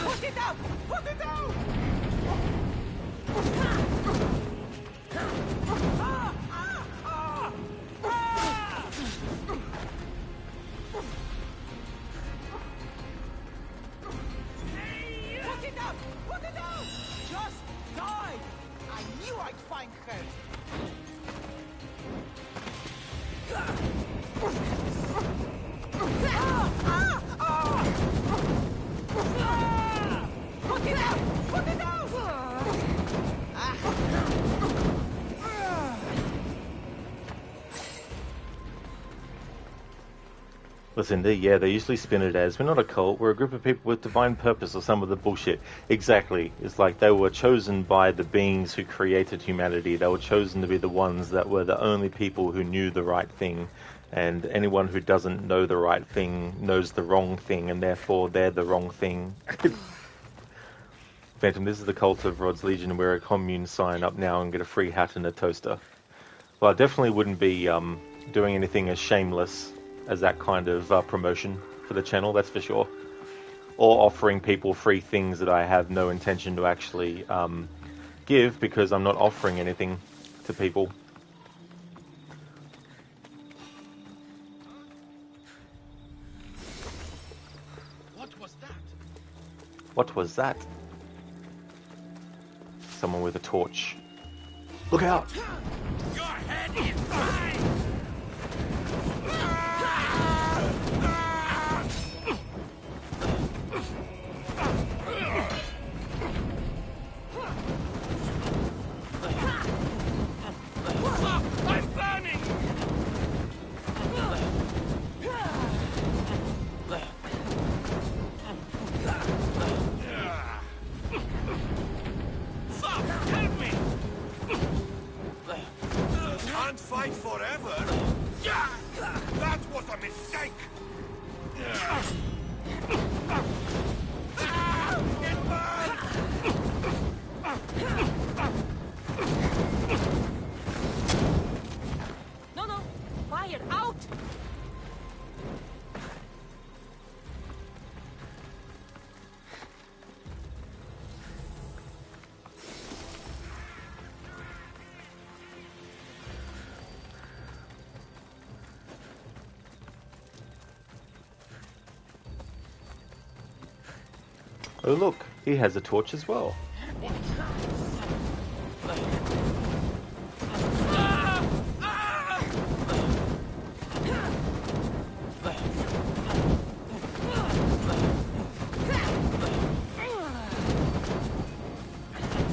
Put it out! Put it out! Put it out! Put it out! Just die! I knew I'd find her! Put it out! Put it out! Listen, they usually spin it as, we're not a cult, we're a group of people with divine purpose or some of the bullshit. Exactly. It's like they were chosen by the beings who created humanity. They were chosen to be the ones that were the only people who knew the right thing. And anyone who doesn't know the right thing knows the wrong thing, and therefore they're the wrong thing. Phantom, this is the cult of Rod's Legion. We're a commune. Sign up now and get a free hat and a toaster. Well, I definitely wouldn't be doing anything as shameless as that kind of promotion for the channel, that's for sure. Or offering people free things that I have no intention to actually give, because I'm not offering anything to people. What was that? What was that? Someone with a torch. Look out! Your head is mine! I'm burning! Fuck! Help me! Can't fight forever. That was a mistake! It burns! No, fire out! Oh look, he has a torch as well.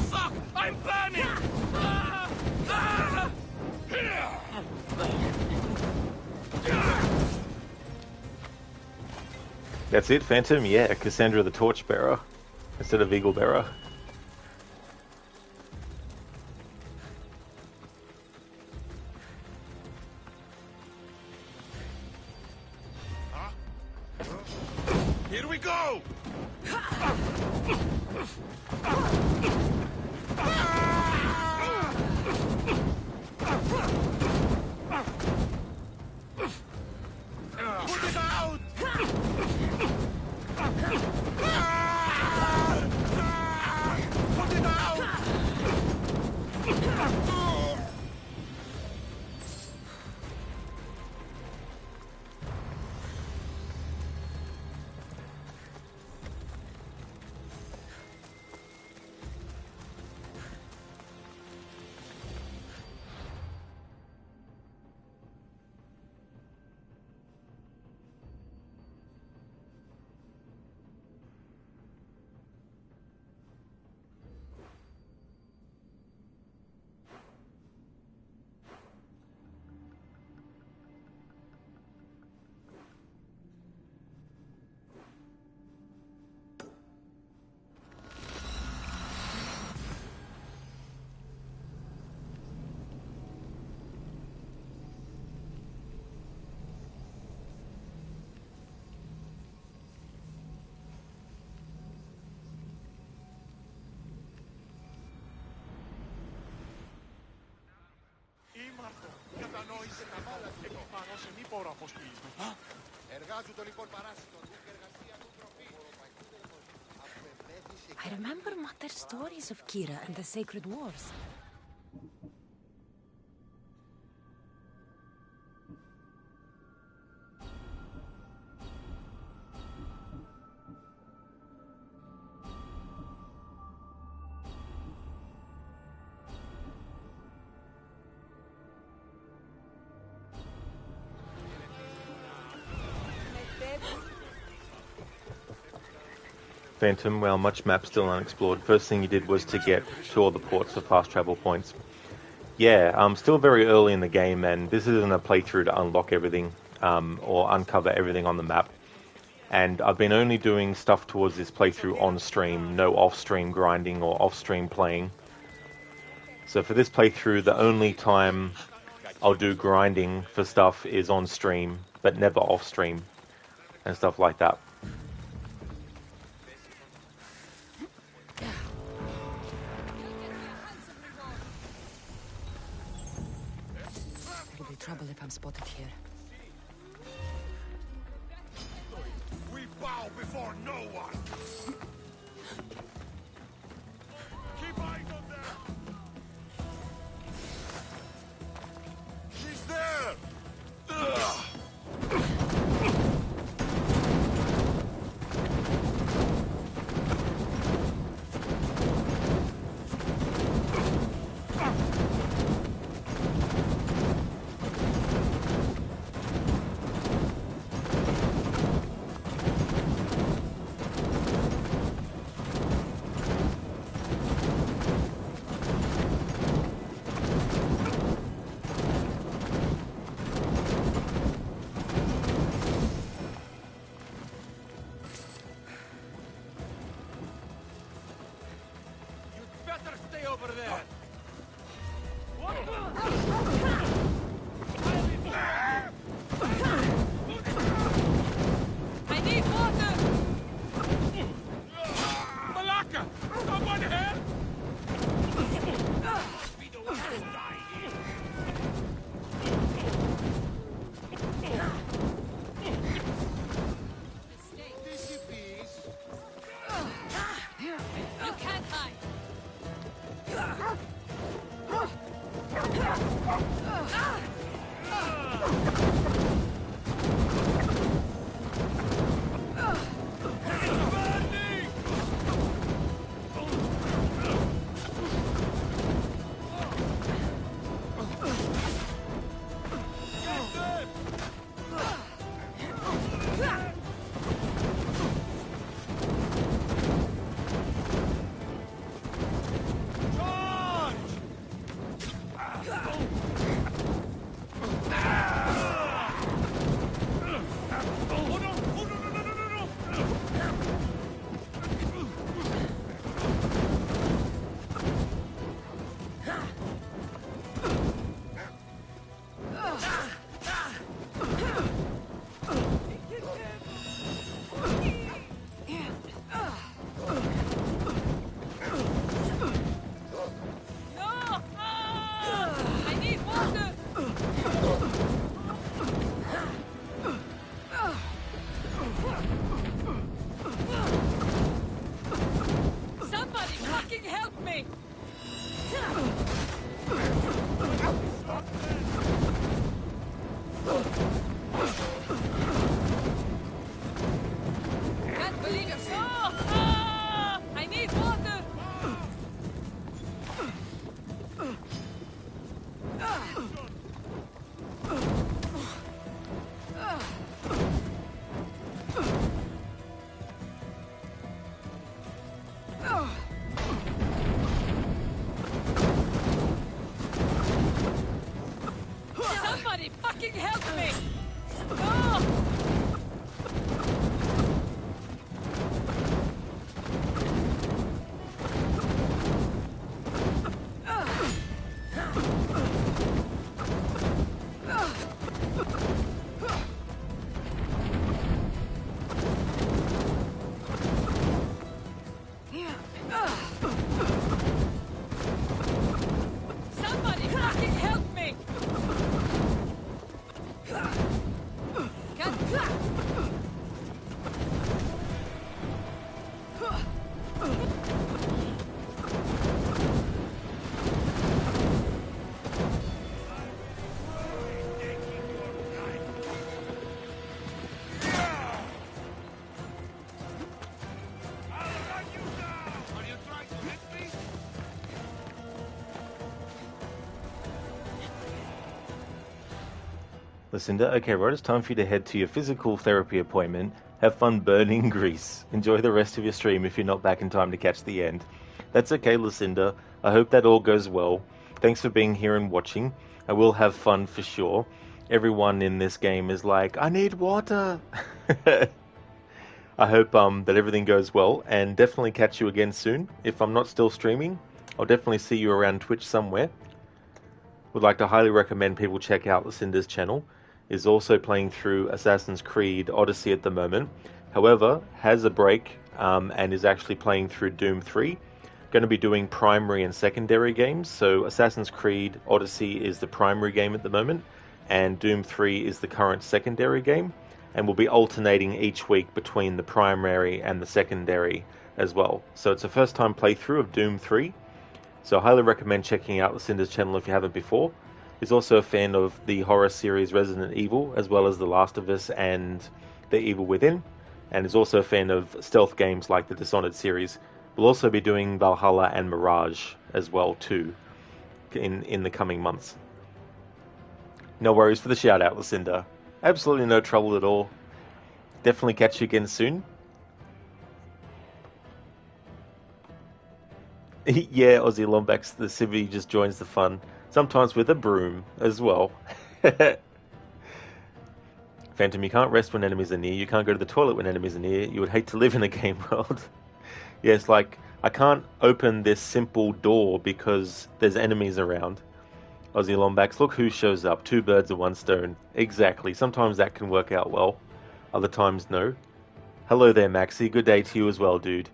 Fuck! I'm burning! That's it, Phantom? Yeah, Cassandra the Torchbearer instead of Eagle Bearer. Here we go! Put it out! Put it out! Ήμαρτο, κατανόησε τα μάλα και το πάνω σε μη πόρο αποστήλου. I remember Mother's stories of Kira and the Sacred Wars. Phantom, well, much map still unexplored. First thing you did was to get to all the ports for fast travel points. Yeah, still very early in the game, and this isn't a playthrough to unlock everything or uncover everything on the map. And I've been only doing stuff towards this playthrough on stream, no off-stream grinding or off-stream playing. So for this playthrough, the only time I'll do grinding for stuff is on stream, but never off-stream and stuff like that. It'll be trouble if I'm spotted here. We bow before no one! Keep eyes on them! She's there! Ugh. Lucinda, okay, Rod, it's time for you to head to your physical therapy appointment. Have fun burning grease. Enjoy the rest of your stream if you're not back in time to catch the end. That's okay, Lucinda. I hope that all goes well. Thanks for being here and watching. I will have fun for sure. Everyone in this game is like, I need water. I hope that everything goes well, and definitely catch you again soon. If I'm not still streaming, I'll definitely see you around Twitch somewhere. Would like to highly recommend people check out Lucinda's channel. Is also playing through Assassin's Creed Odyssey at the moment. However, has a break and is actually playing through Doom 3. Going to be doing primary and secondary games. So Assassin's Creed Odyssey is the primary game at the moment, and Doom 3 is the current secondary game. And we'll be alternating each week between the primary and the secondary as well. So it's a first time playthrough of Doom 3. So I highly recommend checking out Lucinda's channel if you haven't before. He's also a fan of the horror series Resident Evil, as well as The Last of Us and The Evil Within, and is also a fan of stealth games like the Dishonored series. We'll also be doing Valhalla and Mirage as well too in the coming months. No worries for the shout out, Lucinda. Absolutely no trouble at all. Definitely catch you again soon. Yeah, Aussie Lombax, the civvy just joins the fun. Sometimes with a broom as well. Phantom, you can't rest when enemies are near. You can't go to the toilet when enemies are near. You would hate to live in a game world. Yeah, it's like, I can't open this simple door because there's enemies around. Aussie Lombax, look who shows up. 2 birds with 1 stone. Exactly. Sometimes that can work out well. Other times, no. Hello there, Maxi. Good day to you as well, dude.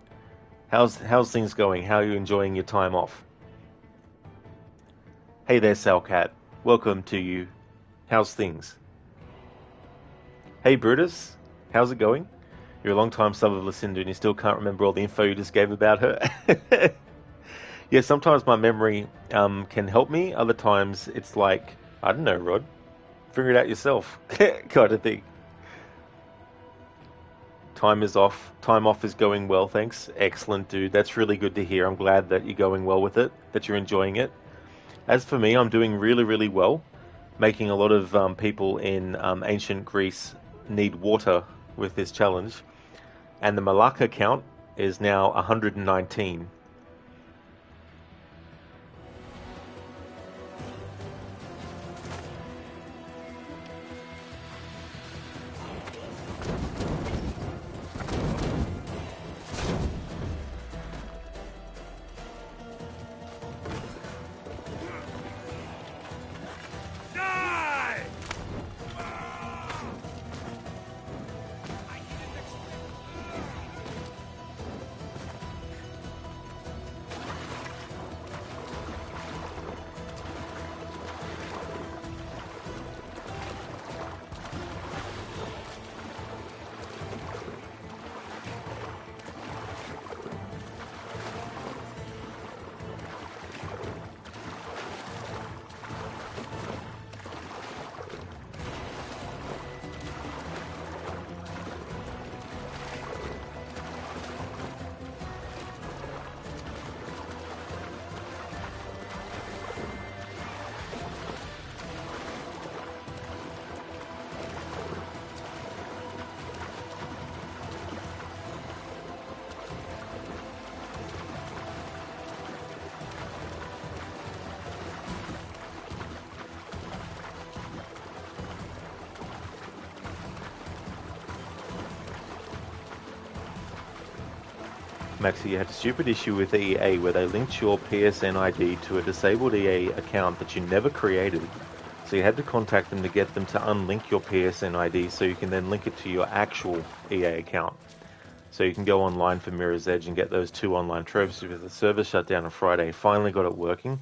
How's things going? How are you enjoying your time off? Hey there, Salcat. Welcome to you. How's things? Hey, Brutus. How's it going? You're a long-time sub of Lucinda and you still can't remember all the info you just gave about her. Yeah, sometimes my memory can help me. Other times it's like, I don't know, Rod. Figure it out yourself kind of thing. Time is off. Time off is going well, thanks. Excellent, dude. That's really good to hear. I'm glad that you're going well with it, that you're enjoying it. As for me, I'm doing really, really well. Making a lot of people in ancient Greece need water with this challenge. And the Malacca count is now 119. Maxi, you had a stupid issue with EA where they linked your PSN ID to a disabled EA account that you never created. So you had to contact them to get them to unlink your PSN ID so you can then link it to your actual EA account. So you can go online for Mirror's Edge and get those 2 online trophies because the server shut down on Friday. Finally got it working.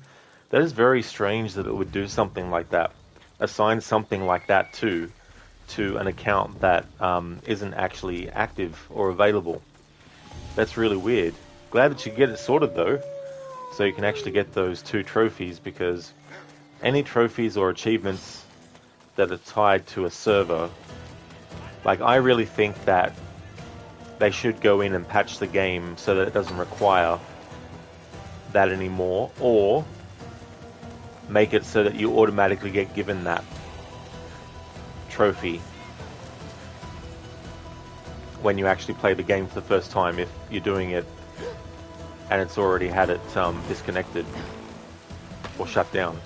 That is very strange that it would do something like that. Assign something like that to an account that isn't actually active or available. That's really weird. Glad that you get it sorted though, so you can actually get those 2 trophies, because any trophies or achievements that are tied to a server, like, I really think that they should go in and patch the game so that it doesn't require that anymore, or make it so that you automatically get given that. trophy when you actually play the game for the first time if you're doing it and it's already had it disconnected or shut down.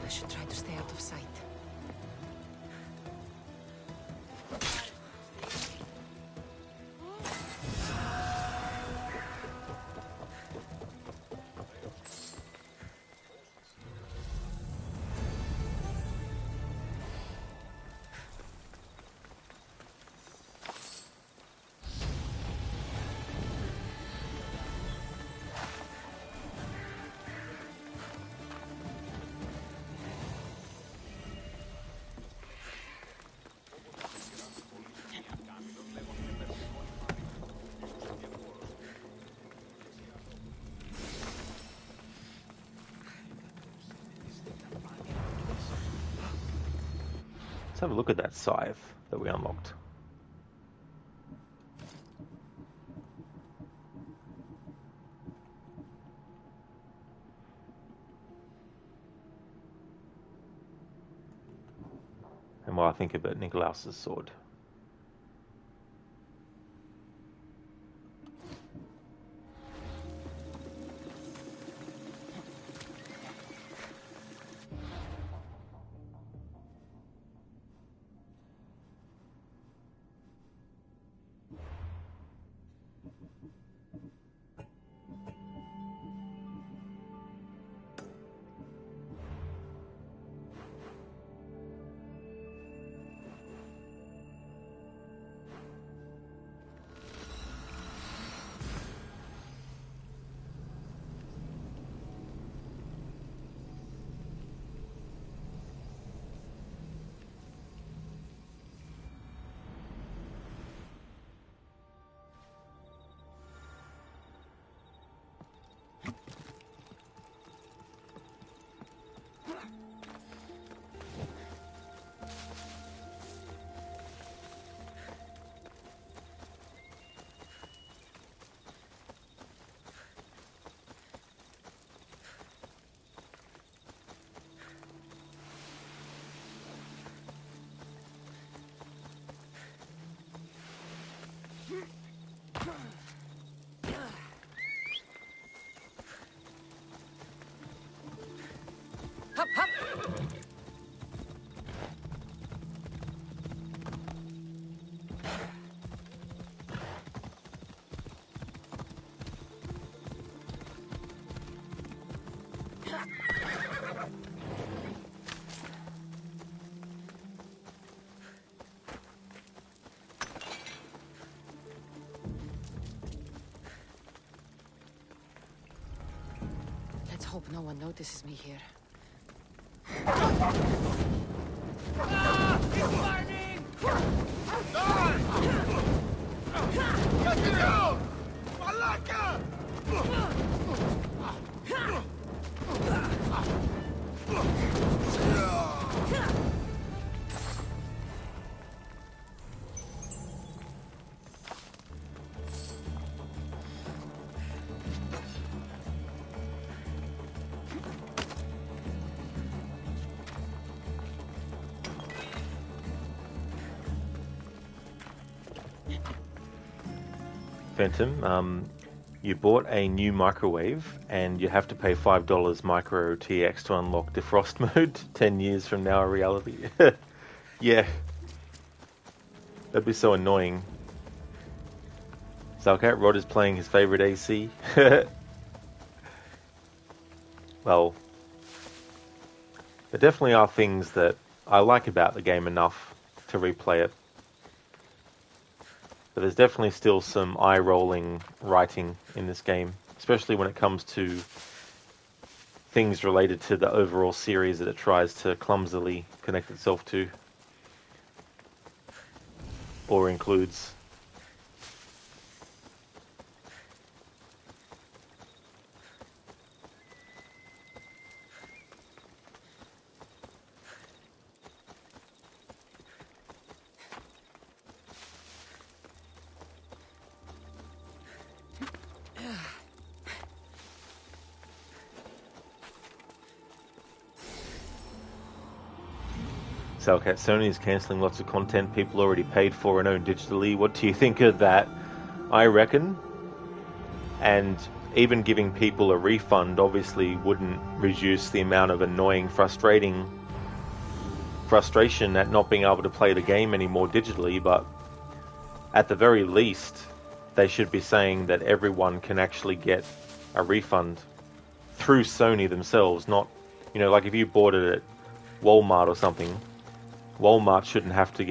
I should try to stay out of sight. Let's have a look at that scythe that we unlocked. And what I think about Nikolaus's sword. Hop, hop! Let's hope no one notices me here. Ah! He's burning! Die! Get it down! Malaka! Phantom, you bought a new microwave and you have to pay $5 micro TX to unlock defrost mode 10 years from now reality. Yeah. That'd be so annoying. Zalcat Rod is playing his favorite AC. Well, there definitely are things that I like about the game enough to replay it. But there's definitely still some eye-rolling writing in this game, especially when it comes to things related to the overall series that it tries to clumsily connect itself to, or includes. Salcat, Sony is cancelling lots of content people already paid for and own digitally. What do you think of that? I reckon, and even giving people a refund obviously wouldn't reduce the amount of annoying, frustration at not being able to play the game anymore digitally, but at the very least, they should be saying that everyone can actually get a refund through Sony themselves, not, like if you bought it at Walmart or something, Walmart shouldn't have to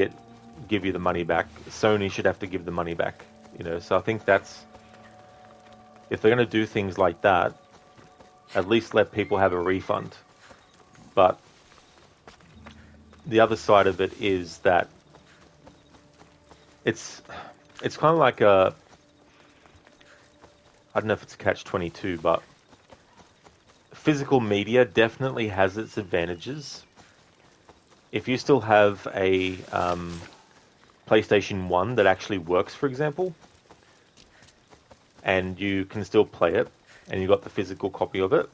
give you the money back. Sony should have to give the money back. So I think that's, if they're going to do things like that, at least let people have a refund. But the other side of it is that it's kind of like I don't know if it's a catch-22, but physical media definitely has its advantages. If you still have a PlayStation 1 that actually works, for example, and you can still play it, and you got the physical copy of it,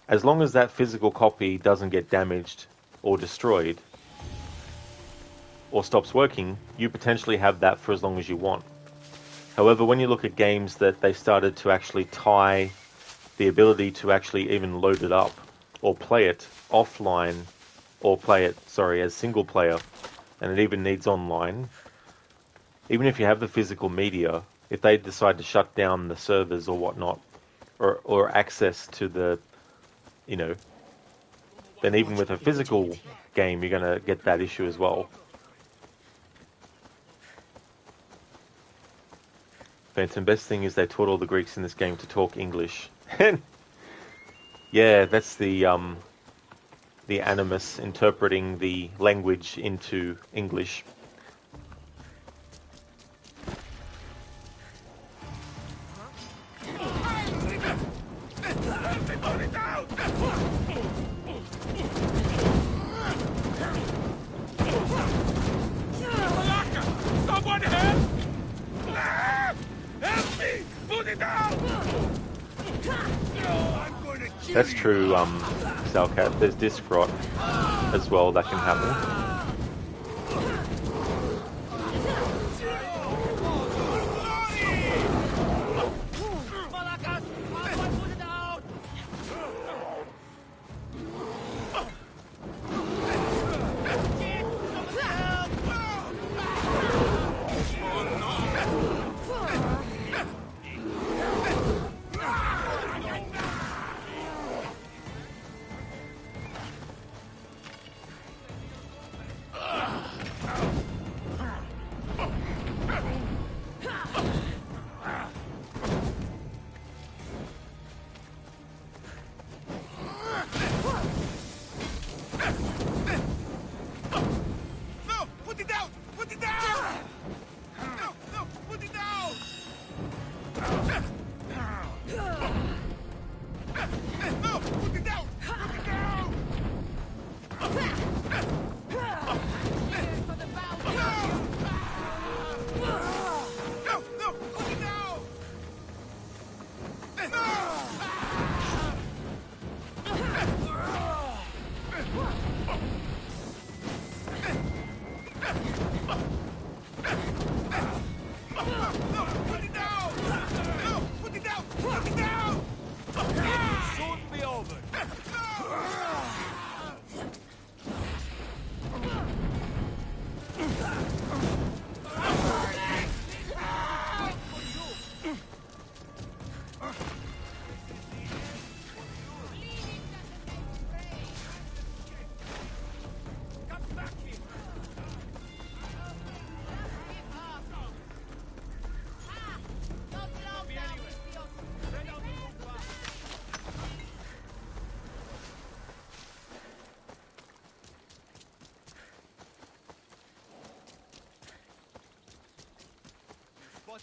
as long as that physical copy doesn't get damaged or destroyed or stops working, you potentially have that for as long as you want. However, when you look at games that they started to actually tie the ability to actually even load it up or play it offline, or play it, as single player, and it even needs online, even if you have the physical media, if they decide to shut down the servers or whatnot, or access to the, then even with a physical game, you're going to get that issue as well. Phantom, best thing is they taught all the Greeks in this game to talk English. Yeah, that's the animus interpreting the language into English. Someone help! Help me! Put it out! That's true, Salcat. There's disc rot as well that can happen.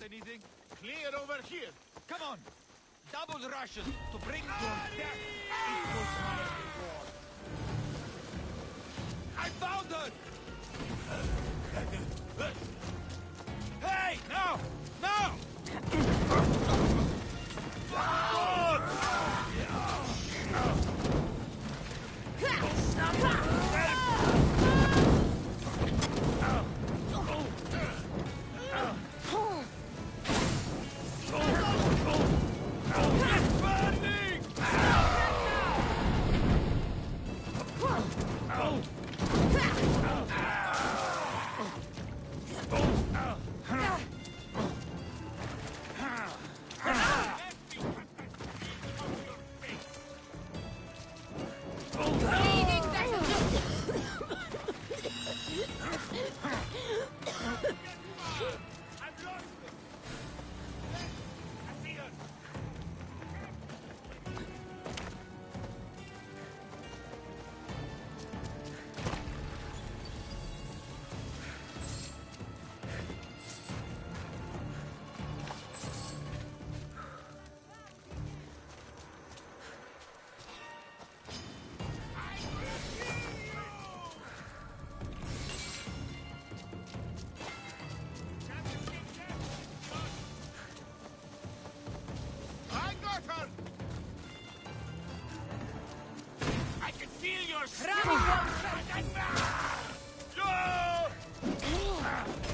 Anything? Clear over here. Come on. Double ration to bring your death equals my reward. I found it! Hey! No! No!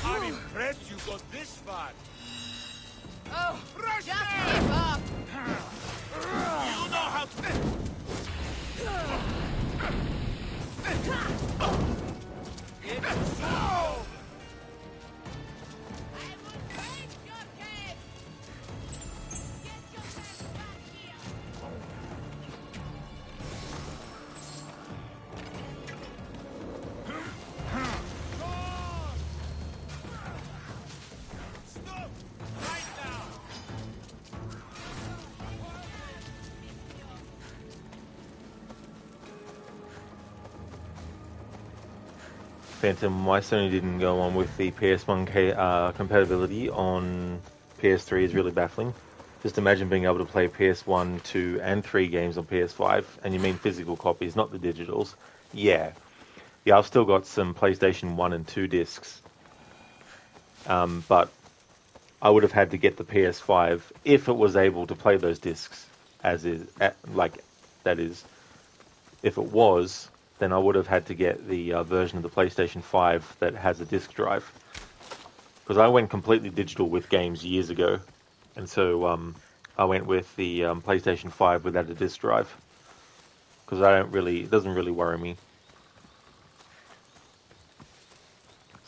I'm impressed you got this far. Oh, just give up! You know how to... Phantom, why Sony didn't go on with the PS1 compatibility on PS3 is really baffling. Just imagine being able to play PS1, 2, and 3 games on PS5, and you mean physical copies, not the digitals. Yeah. Yeah, I've still got some PlayStation 1 and 2 discs. But I would have had to get the PS5 if it was able to play those discs, as is, that is. If it was, then I would have had to get the version of the PlayStation 5 that has a disc drive. Because I went completely digital with games years ago. And so I went with the PlayStation 5 without a disc drive. Because it doesn't really worry me.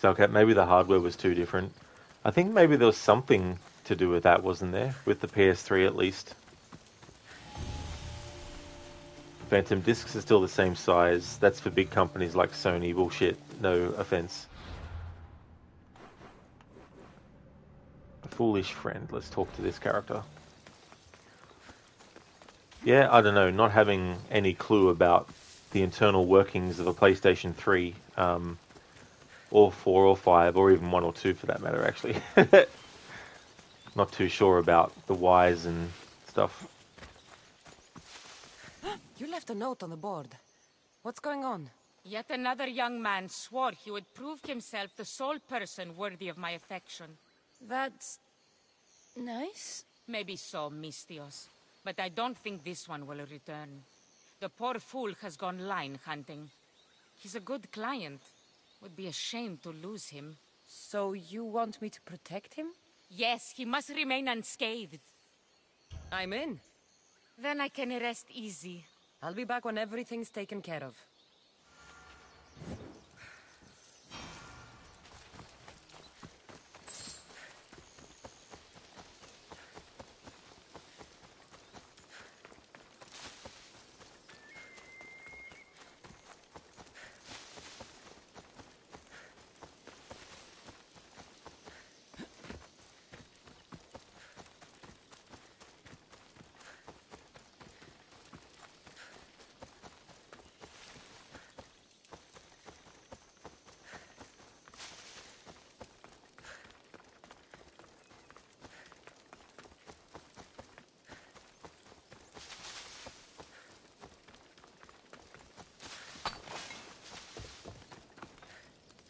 So okay, maybe the hardware was too different. I think maybe there was something to do with that, wasn't there? With the PS3 at least. Phantom discs are still the same size. That's for big companies like Sony. Bullshit. No offense. A foolish friend. Let's talk to this character. Yeah, I don't know. Not having any clue about the internal workings of a PlayStation 3, or 4 or 5, or even 1 or 2 for that matter, actually. Not too sure about the whys and stuff. You left a note on the board. What's going on? Yet another young man swore he would prove himself the sole person worthy of my affection. That's... nice? Maybe so, Mistios. But I don't think this one will return. The poor fool has gone line hunting. He's a good client. Would be a shame to lose him. So you want me to protect him? Yes, he must remain unscathed. I'm in. Then I can rest easy. I'll be back when everything's taken care of.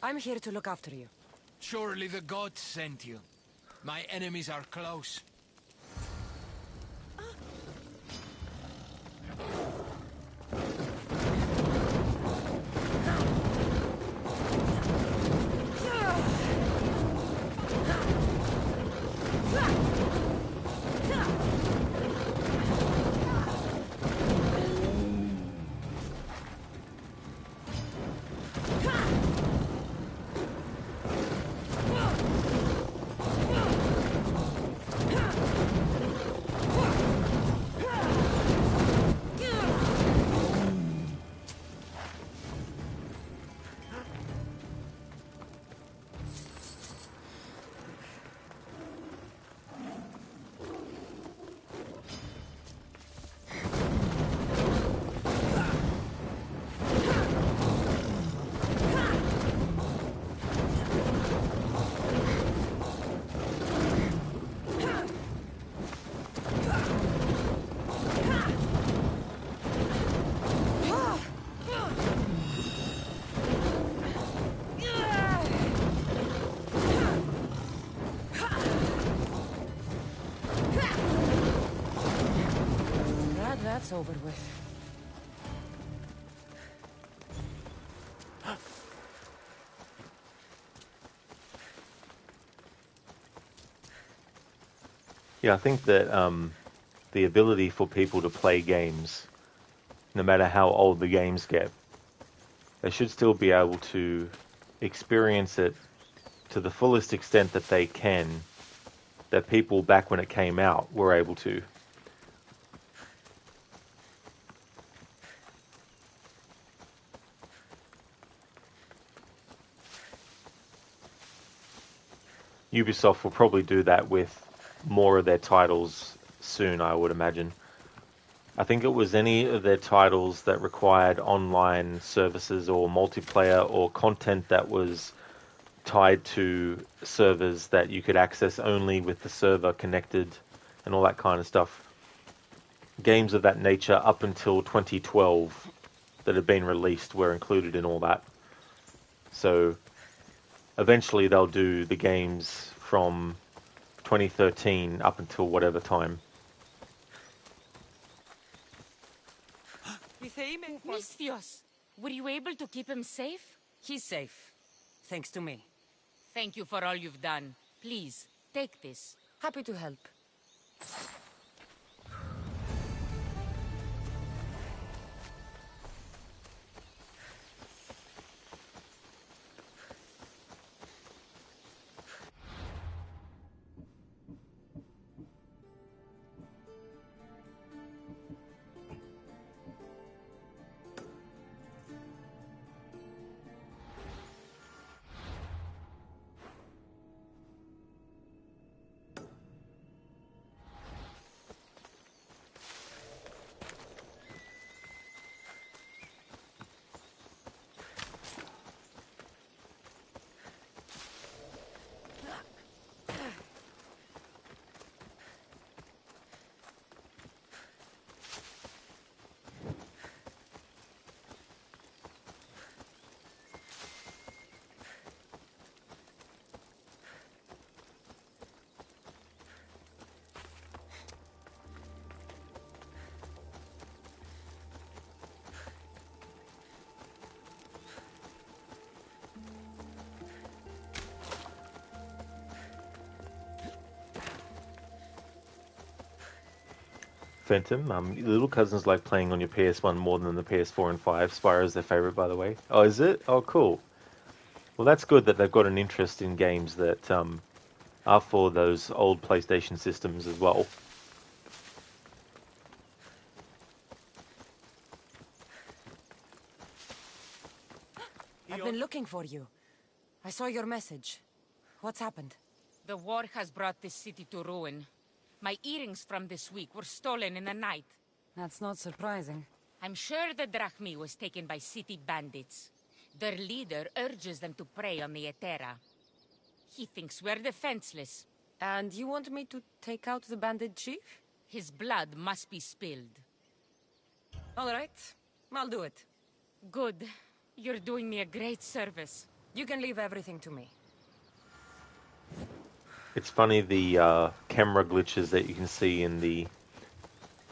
I'm here to look after you. Surely the gods sent you. My enemies are close. Glad that's over with. Yeah, I think that the ability for people to play games, no matter how old the games get, they should still be able to experience it to the fullest extent that they can, that people back when it came out were able to. Ubisoft will probably do that with more of their titles soon, I would imagine. I think it was any of their titles that required online services or multiplayer or content that was tied to servers that you could access only with the server connected and all that kind of stuff. Games of that nature up until 2012 that had been released were included in all that. So eventually they'll do the games from 2013 up until whatever time. Misthios, were you able to keep him safe? He's safe. Thanks to me. Thank you for all you've done. Please, take this. Happy to help. Phantom, your little cousins like playing on your PS1 more than the PS4 and 5. Spyro's their favorite, by the way. Oh, is it? Oh, cool. Well, that's good that they've got an interest in games that are for those old PlayStation systems as well. I've been looking for you. I saw your message. What's happened? The war has brought this city to ruin. My earrings from this week were stolen in the night. That's not surprising. I'm sure the drachmi was taken by city bandits. Their leader urges them to prey on the Etera. He thinks we're defenseless. And you want me to take out the bandit chief? His blood must be spilled. All right, I'll do it. Good. You're doing me a great service. You can leave everything to me. It's funny the camera glitches that you can see in the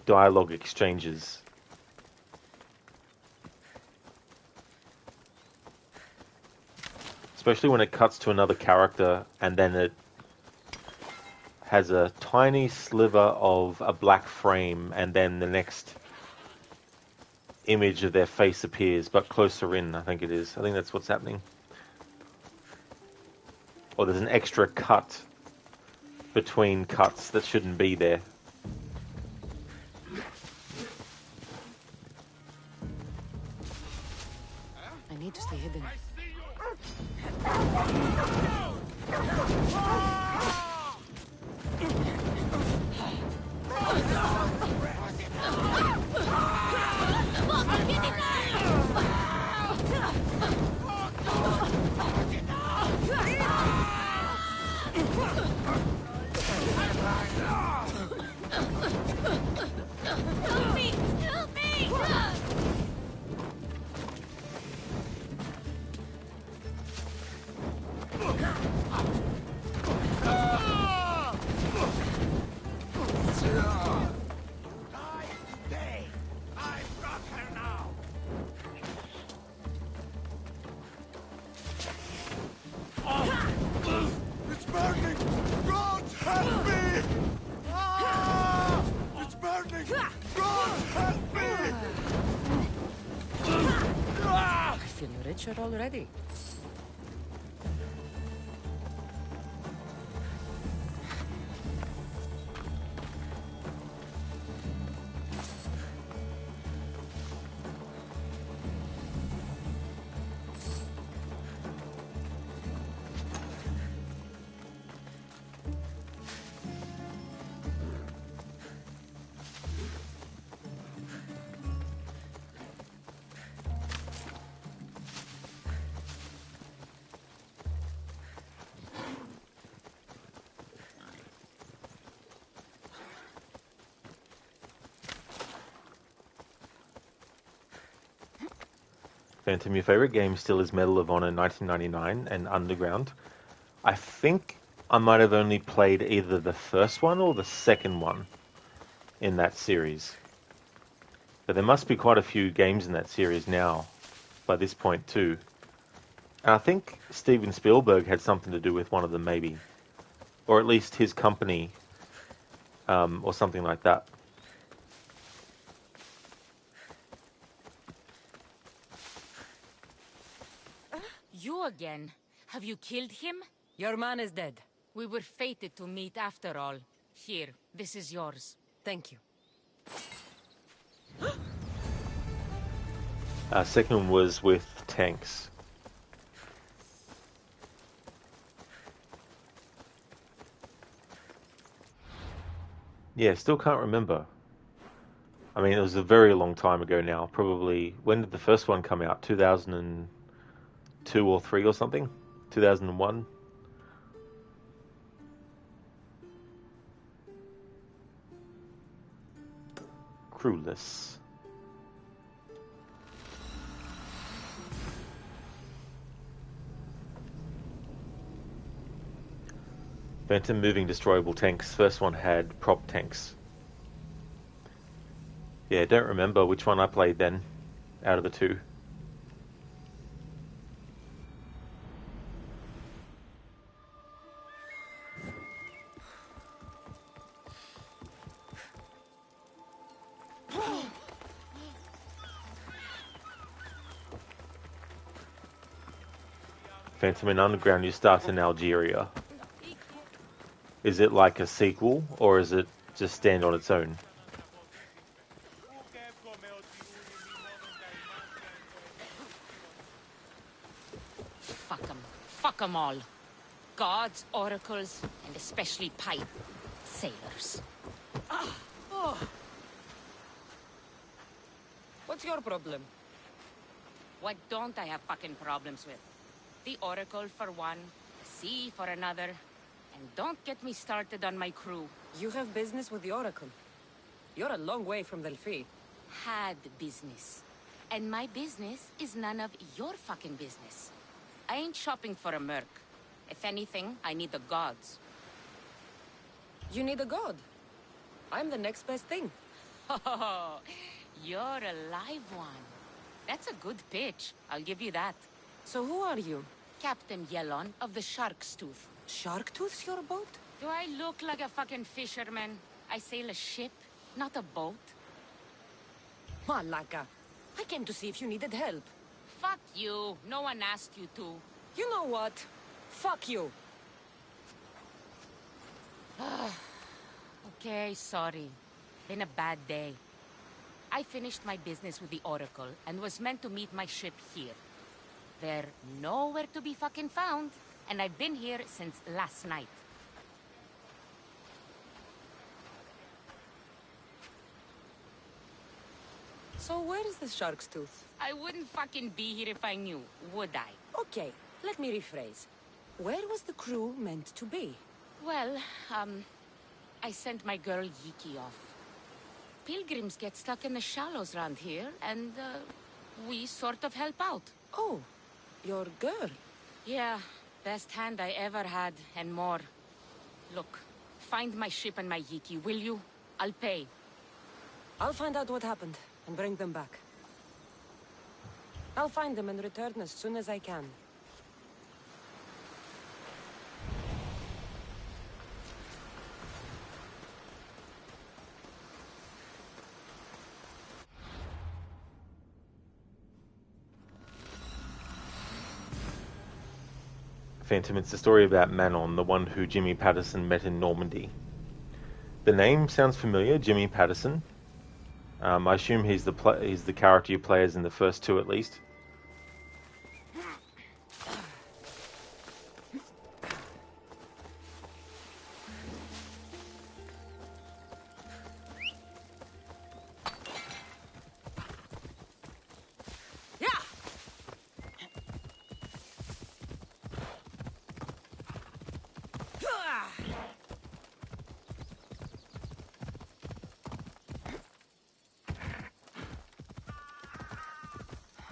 dialogue exchanges. Especially when it cuts to another character and then it has a tiny sliver of a black frame and then the next image of their face appears, but closer in, I think it is. I think that's what's happening. Or there's an extra cut between cuts that shouldn't be there. I need to stay hidden. Help me! Help me! I feel richer already. Phantom, your favorite game still is Medal of Honor 1999 and Underground. I think I might have only played either the first one or the second one in that series. But there must be quite a few games in that series now, by this point too. And I think Steven Spielberg had something to do with one of them maybe. Or at least his company, or something like that. You again. Have you killed him? Your man is dead. We were fated to meet after all. Here, this is yours. Thank you. Second one was with tanks. Yeah, still can't remember. I mean, it was a very long time ago now. Probably, when did the first one come out? 2002 or 3 or something? 2001? Crewless. Phantom moving destroyable tanks. First one had prop tanks. Yeah, don't remember which one I played then, out of the two. Phantom in Underground, you start in Algeria. Is it like a sequel, or is it just stand on its own? Fuck 'em. Fuck 'em all. Gods, oracles, and especially pipe sailors. What's your problem? What don't I have fucking problems with? The oracle for one, the sea for another, and don't get me started on my crew. You have business with the Oracle. You're a long way from Delphi. Had business. And my business is none of your fucking business. I ain't shopping for a merc. If anything, I need the gods. You need a god. I'm the next best thing. Oh, you're a live one. That's a good pitch. I'll give you that. So who are you? Captain Yellon of the Shark's Tooth. Shark Tooth's your boat? Do I look like a fucking fisherman? I sail a ship, not a boat. Malaka, I came to see if you needed help. Fuck you. No one asked you to. You know what? Fuck you. Okay, sorry. Been a bad day. I finished my business with the Oracle and was meant to meet my ship here. They're nowhere to be fucking found, and I've been here since last night. So where is the Shark's Tooth? I wouldn't fucking be here if I knew, would I? Okay, let me rephrase. Where was the crew meant to be? Well, I sent my girl Yiki off. Pilgrims get stuck in the shallows around here, and, we sort of help out. Oh, your girl? Yeah, best hand I ever had, and more. Look, find my ship and my Yiki, will you? I'll pay. I'll find out what happened, and bring them back. I'll find them and return as soon as I can. Phantom. It's the story about Manon, the one who Jimmy Patterson met in Normandy. The name sounds familiar, Jimmy Patterson. I assume he's the character you play as in the first two at least.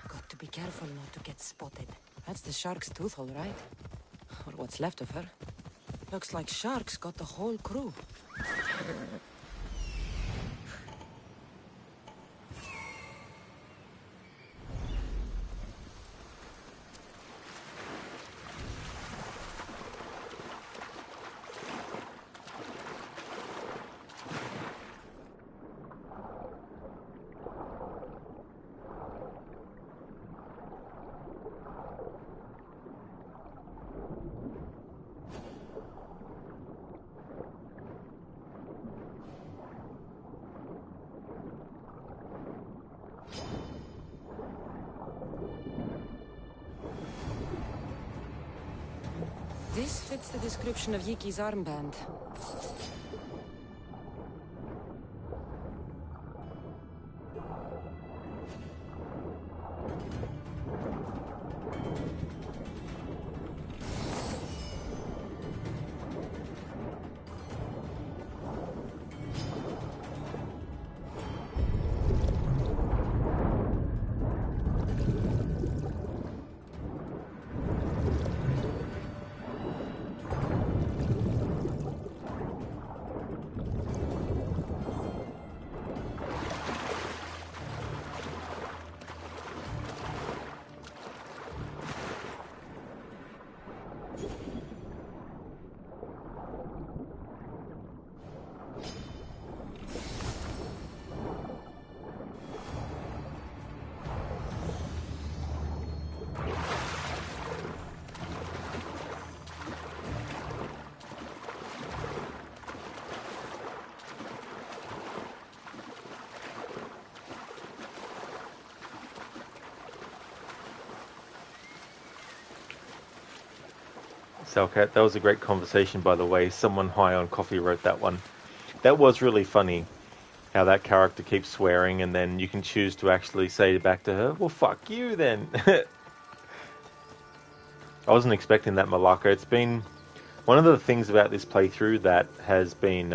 Got to be careful not to get spotted. That's the shark's tooth, all right. Or what's left of her. Looks like sharks got the whole crew. This fits the description of Yiki's armband. Salcat, that was a great conversation, by the way. Someone high on coffee wrote that one. That was really funny, how that character keeps swearing, and then you can choose to actually say back to her, well, fuck you, then. I wasn't expecting that, Malaka. It's been one of the things about this playthrough that has been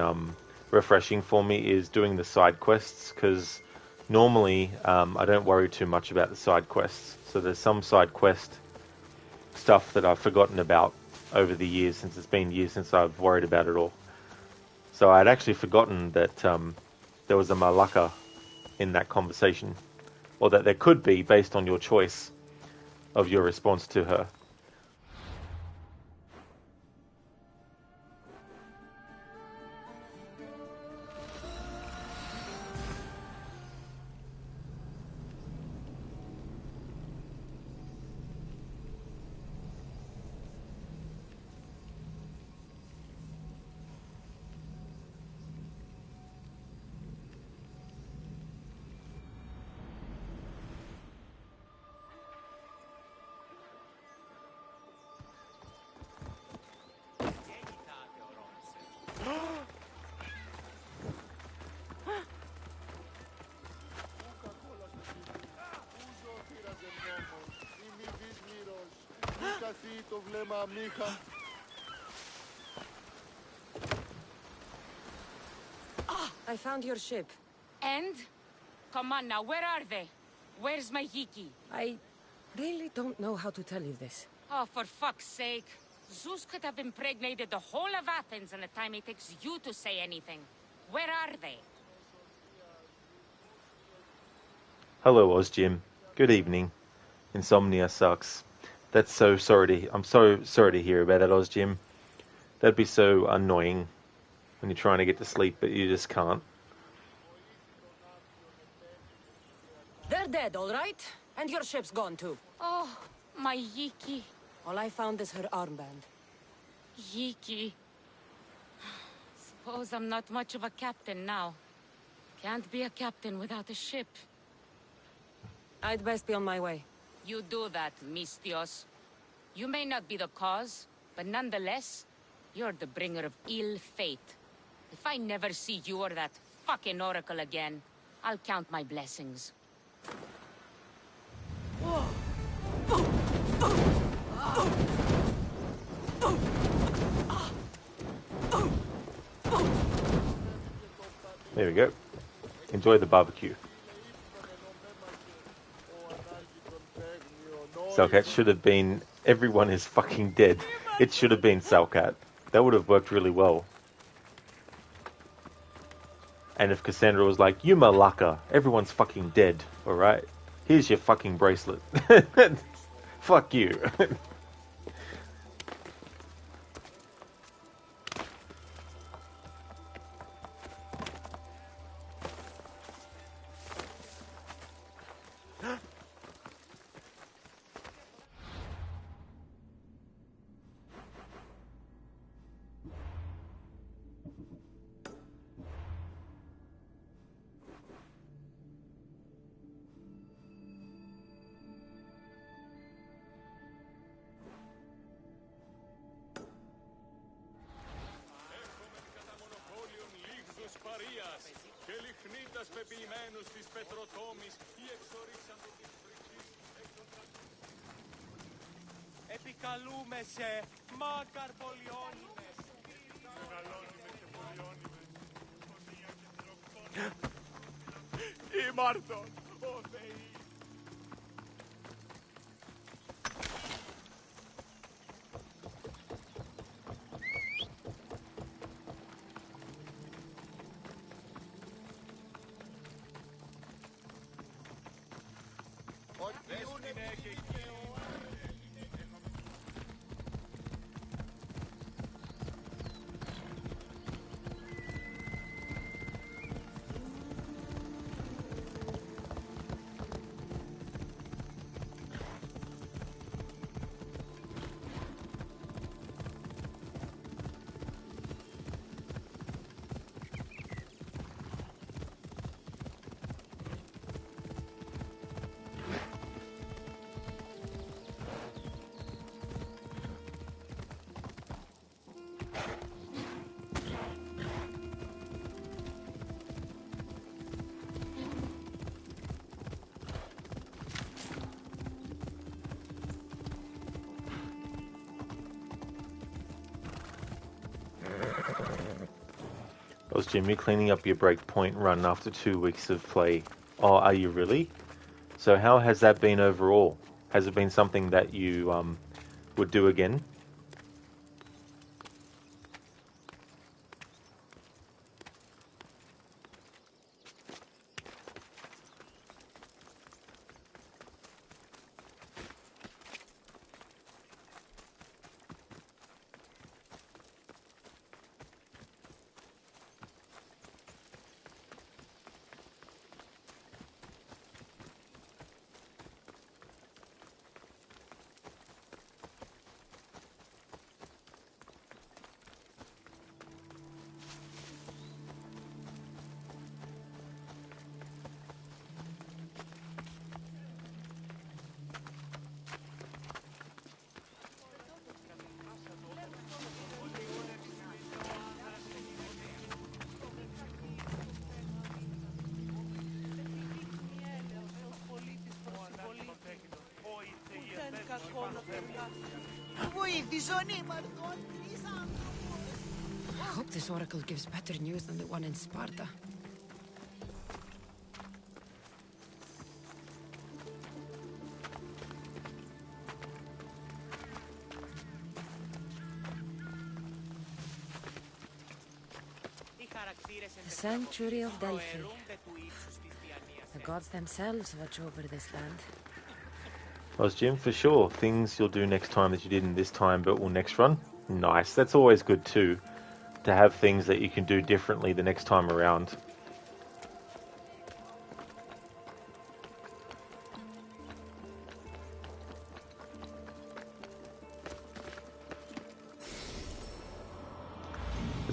refreshing for me is doing the side quests, because normally I don't worry too much about the side quests. So there's some side quest stuff that I've forgotten about over the years, since it's been years since I've worried about it all. So I'd actually forgotten that there was a Malaka in that conversation, or that there could be based on your choice of your response to her. I found your ship. And? Come on now, where are they? Where's my Yiki? I really don't know how to tell you this. Oh, for fuck's sake. Zeus could have impregnated the whole of Athens in the time it takes you to say anything. Where are they? Hello, Ozjim. Good evening. Insomnia sucks. I'm so sorry to hear about that, Ozjim. That'd be so annoying when you're trying to get to sleep, but you just can't. They're dead, all right? And your ship's gone too. Oh, my Yiki. All I found is her armband. Yiki. Suppose I'm not much of a captain now. Can't be a captain without a ship. I'd best be on my way. You do that, Mistios. You may not be the cause, but nonetheless, you're the bringer of ill fate. If I never see you or that fucking oracle again, I'll count my blessings. There we go. Enjoy the barbecue. Salcat should have been... Everyone is fucking dead. It should have been Salcat. That would have worked really well. And if Cassandra was like, you malaka, everyone's fucking dead, alright? Here's your fucking bracelet. Fuck you. Επικαλούμε σε μάκαρ πολιόνιμες. Μεγαλώνουμε και πολιόνιμες. Ήμαρτον, ο Θεοί. Was Jimmy cleaning up your breakpoint run after 2 weeks of play? Oh, are you really? So how has that been overall? Has it been something that you would do again? I hope this oracle gives better news than the one in Sparta. The Sanctuary of Delphi. The gods themselves watch over this land. Well, Jim, for sure. Things you'll do next time that you didn't this time but will next run. Nice. That's always good too, to have things that you can do differently the next time around.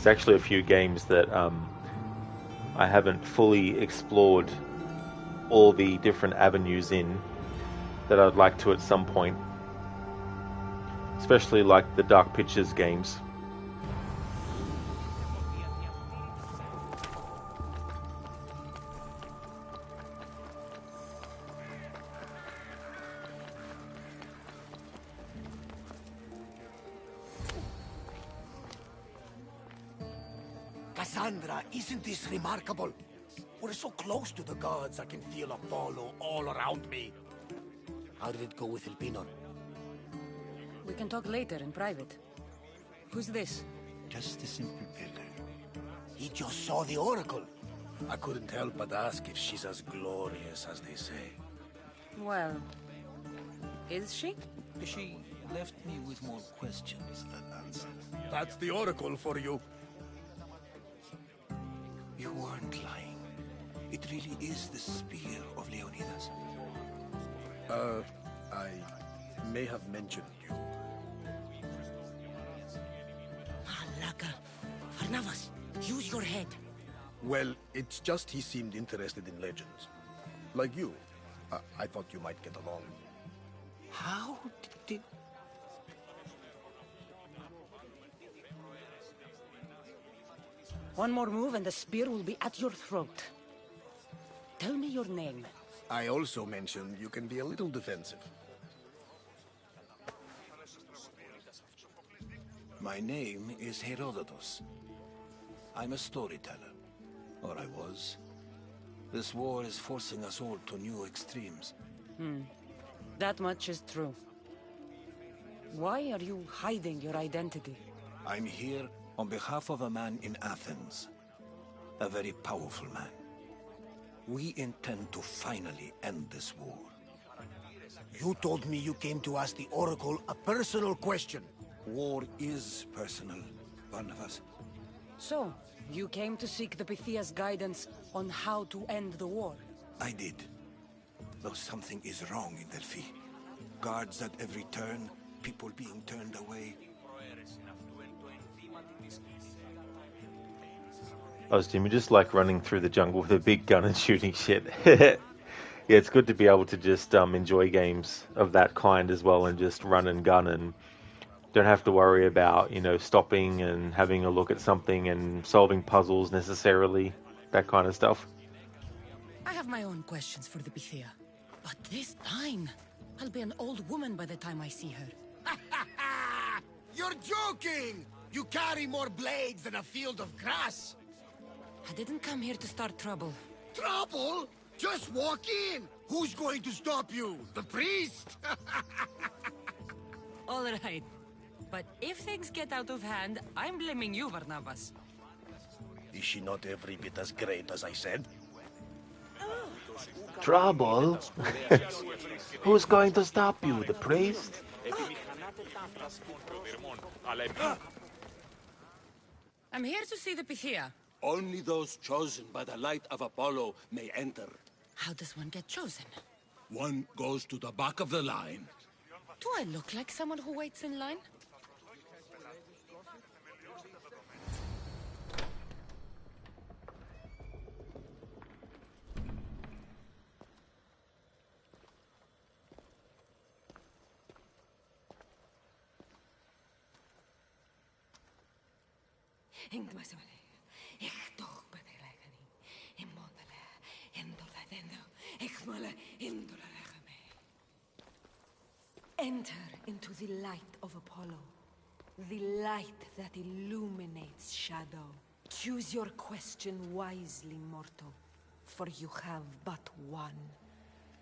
There's actually a few games that I haven't fully explored all the different avenues in that I'd like to at some point. Especially like the Dark Pictures games. Cassandra, isn't this remarkable? We're so close to the gods, I can feel Apollo all around me. How did it go with Elpinor? We can talk later in private. Who's this? Just a simple pilgrim. He just saw the oracle. I couldn't help but ask if she's as glorious as they say. Well, is she? She left me with more questions than answers. That's the oracle for you. You weren't lying. It really is the spear of Leonidas. I may have mentioned you. Malaka. Varnavas, use your head. Well, it's just he seemed interested in legends. Like you. I thought you might get along. How did... One more move and the spear will be at your throat. Tell me your name. I also mentioned you can be a little defensive. My name is Herodotus. I'm a storyteller. Or I was. This war is forcing us all to new extremes. That much is true. Why are you hiding your identity? I'm here on behalf of a man in Athens. A very powerful man. We intend to finally end this war. You told me you came to ask the Oracle a personal question. War is personal, Barnabas. So, you came to seek the Pythia's guidance on how to end the war? I did. Though something is wrong in Delphi. Guards at every turn, people being turned away. I was Jimmy, just like running through the jungle with a big gun and shooting shit. Yeah, it's good to be able to just enjoy games of that kind as well and just run and gun and don't have to worry about, stopping and having a look at something and solving puzzles necessarily, that kind of stuff. I have my own questions for the Pythia. But this line, I'll be an old woman by the time I see her. You're joking! You carry more blades than a field of grass! I didn't come here to start trouble. Trouble? Just walk in! Who's going to stop you? The priest? All right. But if things get out of hand, I'm blaming you, Barnabas. Is she not every bit as great as I said? Trouble? Who's going to stop you, the priest? I'm here to see the Pythia. Only those chosen by the light of Apollo may enter. How does one get chosen? One goes to the back of the line. Do I look like someone who waits in line? Enter into the light of Apollo, the light that illuminates shadow. Choose your question wisely, mortal, for you have but one.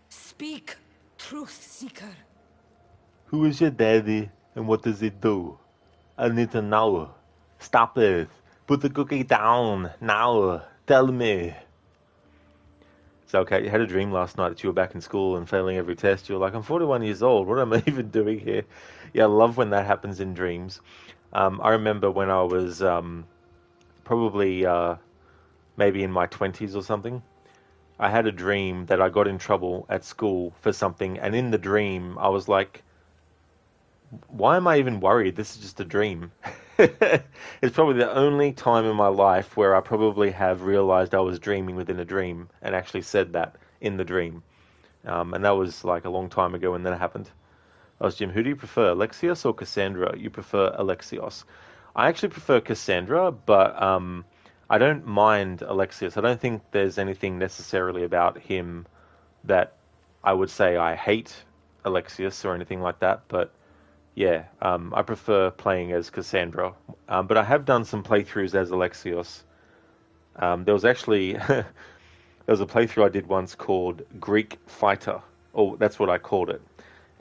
Speak, truth seeker. Who is your daddy and what does it do? I need to know. Stop it. Put the cookie down. Now. Tell me. So, okay, you had a dream last night that you were back in school and failing every test. You were like, I'm 41 years old. What am I even doing here? Yeah, I love when that happens in dreams. I remember when I was probably maybe in my 20s or something. I had a dream that I got in trouble at school for something. And in the dream, I was like, why am I even worried? This is just a dream. It's probably the only time in my life where I probably have realized I was dreaming within a dream and actually said that in the dream. And that was like a long time ago when that happened. I was Jim. Who do you prefer, Alexios or Cassandra? You prefer Alexios. I actually prefer Cassandra, but I don't mind Alexios. I don't think there's anything necessarily about him that I would say I hate Alexios or anything like that, but yeah, I prefer playing as Cassandra. But I have done some playthroughs as Alexios. There was actually there was a playthrough I did once called Greek Fighter, or that's what I called it.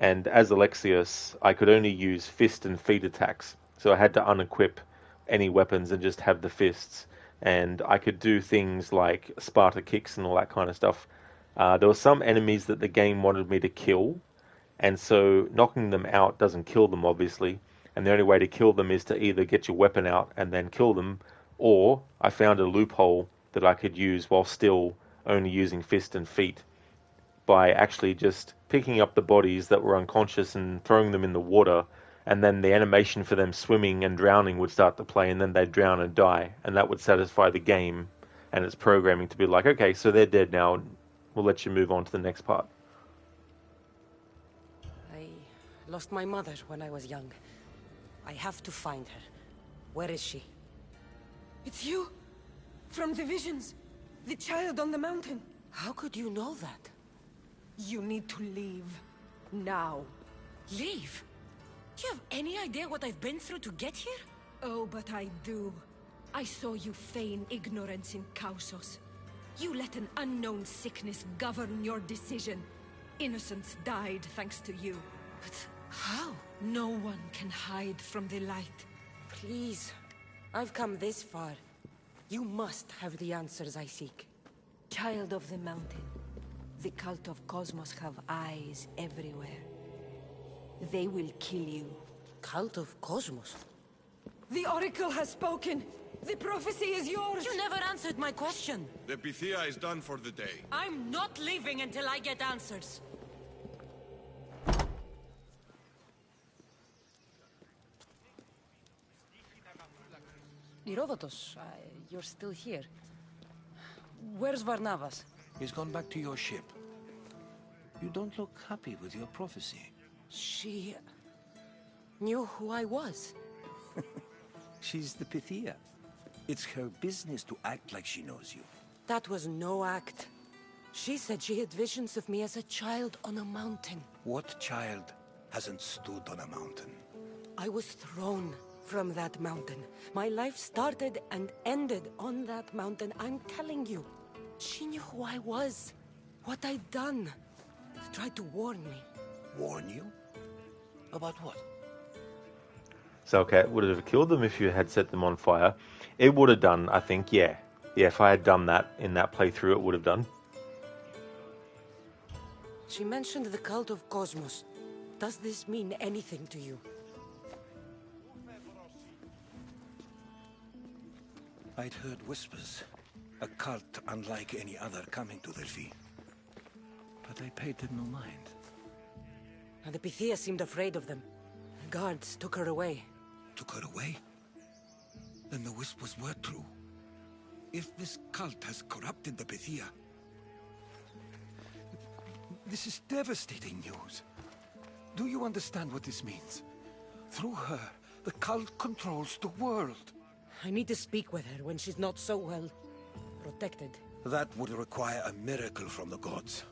And as Alexios, I could only use fist and feet attacks, so I had to unequip any weapons and just have the fists. And I could do things like Sparta kicks and all that kind of stuff. There were some enemies that the game wanted me to kill, and so knocking them out doesn't kill them, obviously. And the only way to kill them is to either get your weapon out and then kill them, or I found a loophole that I could use while still only using fist and feet by actually just picking up the bodies that were unconscious and throwing them in the water, and then the animation for them swimming and drowning would start to play, and then they'd drown and die, and that would satisfy the game and its programming to be like, okay, so they're dead now, we'll let you move on to the next part. I lost my mother when I was young. I have to find her. Where is she? It's you! From the visions! The child on the mountain! How could you know that? You need to leave. Now. Leave? Do you have any idea what I've been through to get here? Oh, but I do. I saw you feign ignorance in Kausos. You let an unknown sickness govern your decision. Innocents died thanks to you. But how? No one can hide from the light. Please. I've come this far. You must have the answers I seek. Child of the mountain. The cult of Cosmos have eyes everywhere. They will kill you. Cult of Cosmos? The Oracle has spoken! The prophecy is yours! You never answered my question! The Pythia is done for the day. I'm not leaving until I get answers! Herodotus, you're still here. Where's Varnavas? He's gone back to your ship. You don't look happy with your prophecy. She knew who I was. She's the Pythia. It's her business to act like she knows you. That was no act. She said she had visions of me as a child on a mountain. What child hasn't stood on a mountain? I was thrown from that mountain. My life started and ended on that mountain, I'm telling you. She knew who I was, what I'd done. She tried to warn me. Warn you? About what? So, okay, would it have killed them if you had set them on fire? It would have done, I think, yeah. Yeah, if I had done that in that playthrough, it would have done. She mentioned the cult of Cosmos. Does this mean anything to you? I'd heard whispers. A cult unlike any other coming to Delphi. But I paid them no mind. And the Pythia seemed afraid of them. The guards took her away. Took her away? Then the whispers were true. If this cult has corrupted the Pythia... This is devastating news. Do you understand what this means? Through her, the cult controls the world. I need to speak with her when she's not so well protected. That would require a miracle from the gods.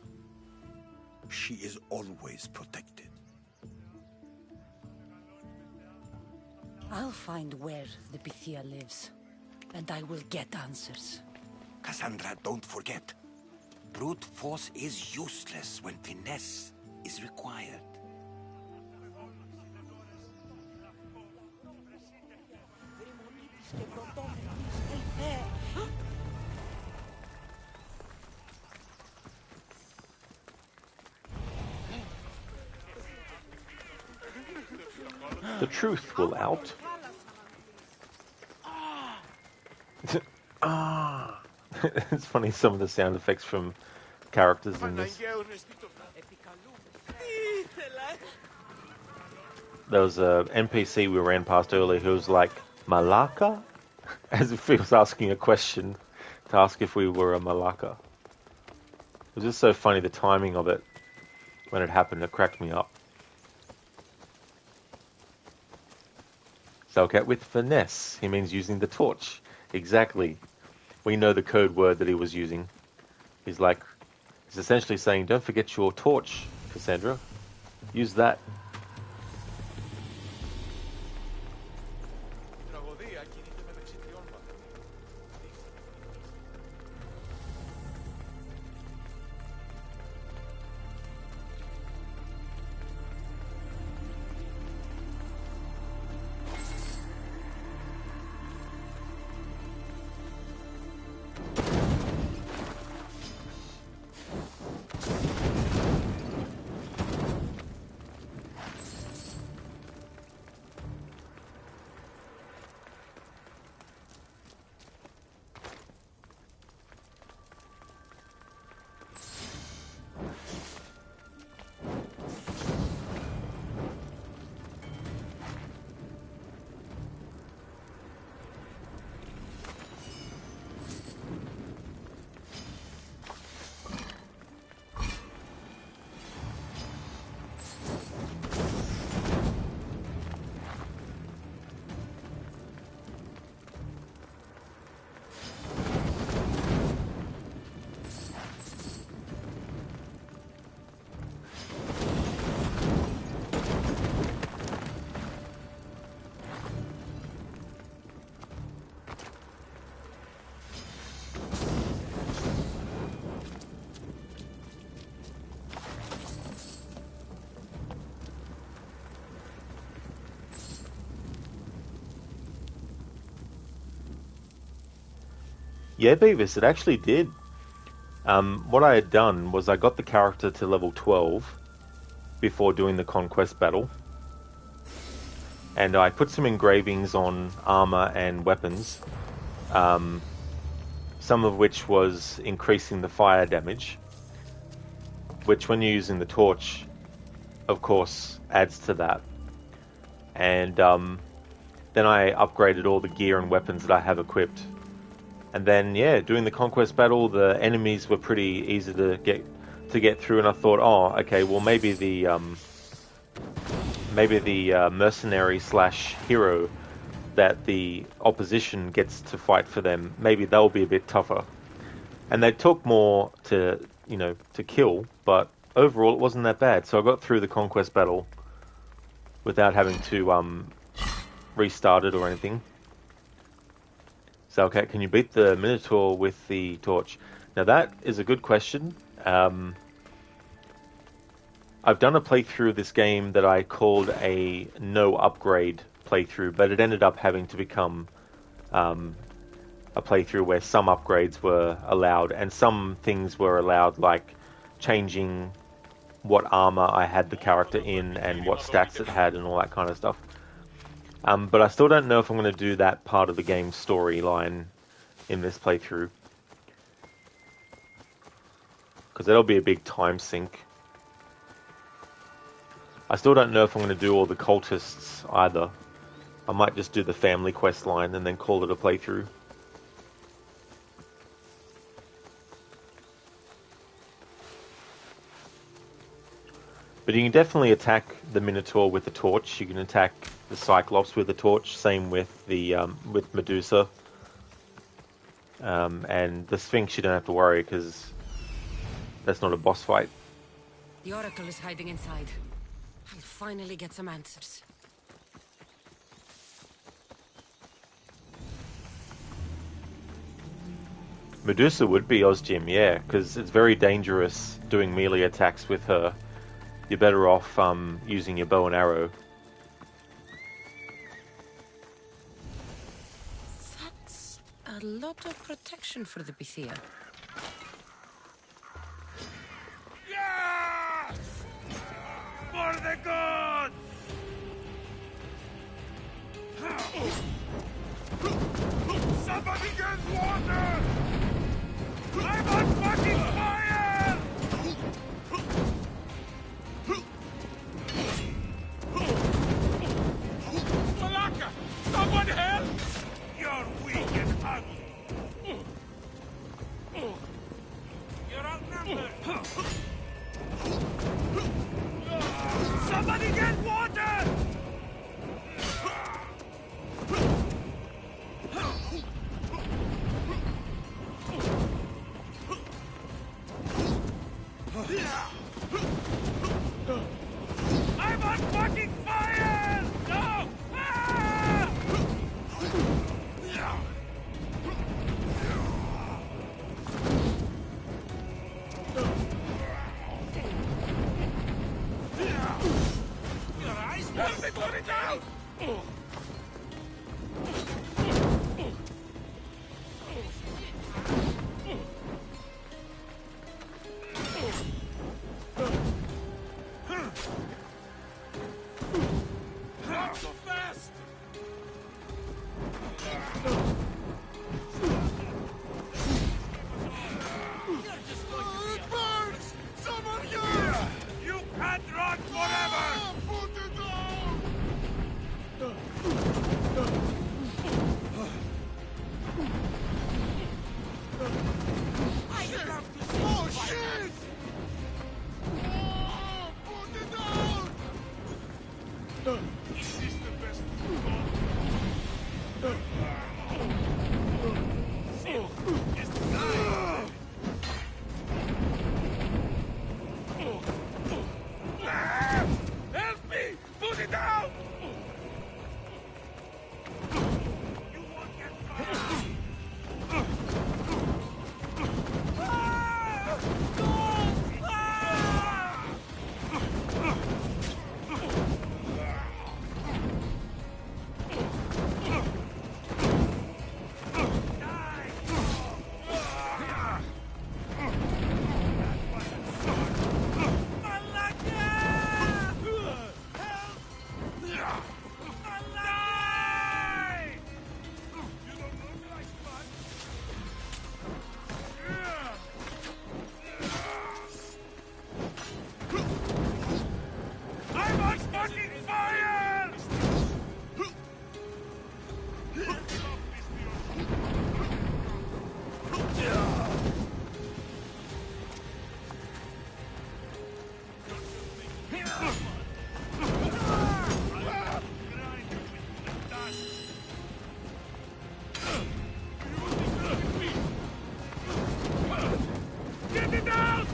She is always protected. I'll find where the Pythia lives, and I will get answers. Cassandra, don't forget. Brute force is useless when finesse is required. The truth will out. Ah. It's funny, some of the sound effects from characters in this. There was a NPC we ran past earlier who was like Malacca? As if he was asking a question to ask if we were a Malacca. It was just so funny, the timing of it when it happened. It cracked me up. So, with finesse, he means using the torch. Exactly. We know the code word that he was using. He's essentially saying, don't forget your torch, Cassandra. Use that. Yeah, Beavis, it actually did. What I had done was I got the character to level 12 before doing the conquest battle. And I put some engravings on armor and weapons. Some of which was increasing the fire damage. Which when you're using the torch, of course, adds to that. And then I upgraded all the gear and weapons that I have equipped. And then, doing the conquest battle, the enemies were pretty easy to get through. And I thought, oh, okay, well maybe the mercenary / hero that the opposition gets to fight for them, maybe they'll be a bit tougher. And they took more to kill, but overall it wasn't that bad. So I got through the conquest battle without having to restart it or anything. So, can you beat the Minotaur with the torch? Now that is a good question. I've done a playthrough of this game that I called a no upgrade playthrough, but it ended up having to become a playthrough where some upgrades were allowed and some things were allowed, like changing what armor I had the character in and what stats it had and all that kind of stuff. But I still don't know if I'm going to do that part of the game storyline in this playthrough. Because that'll be a big time sink. I still don't know if I'm going to do all the cultists either. I might just do the Family Questline and then call it a playthrough. But you can definitely attack the Minotaur with the torch. You can attack the Cyclops with the torch. Same with the with Medusa. And the Sphinx you don't have to worry because that's not a boss fight. The Oracle is hiding inside. I'll finally get some answers. Medusa would be Ozjim, yeah, because it's very dangerous doing melee attacks with her. You're better off using your bow and arrow. That's a lot of protection for the Bethia. Yes! For the gods! Somebody get water! I'm on fucking fire! Malacca! Someone help! I'm on fucking fire! No! Ah! Your eyes help me put it down! Not so fast! It burns! Someone here! You can't run forever! Put it down! I love to see oh, shit! Oh, put it down! Is this the best you've got? It's dying! Help me! Put it down! You won't get far! Ah! Don't! Ah! I'm on fucking fire! Get it out!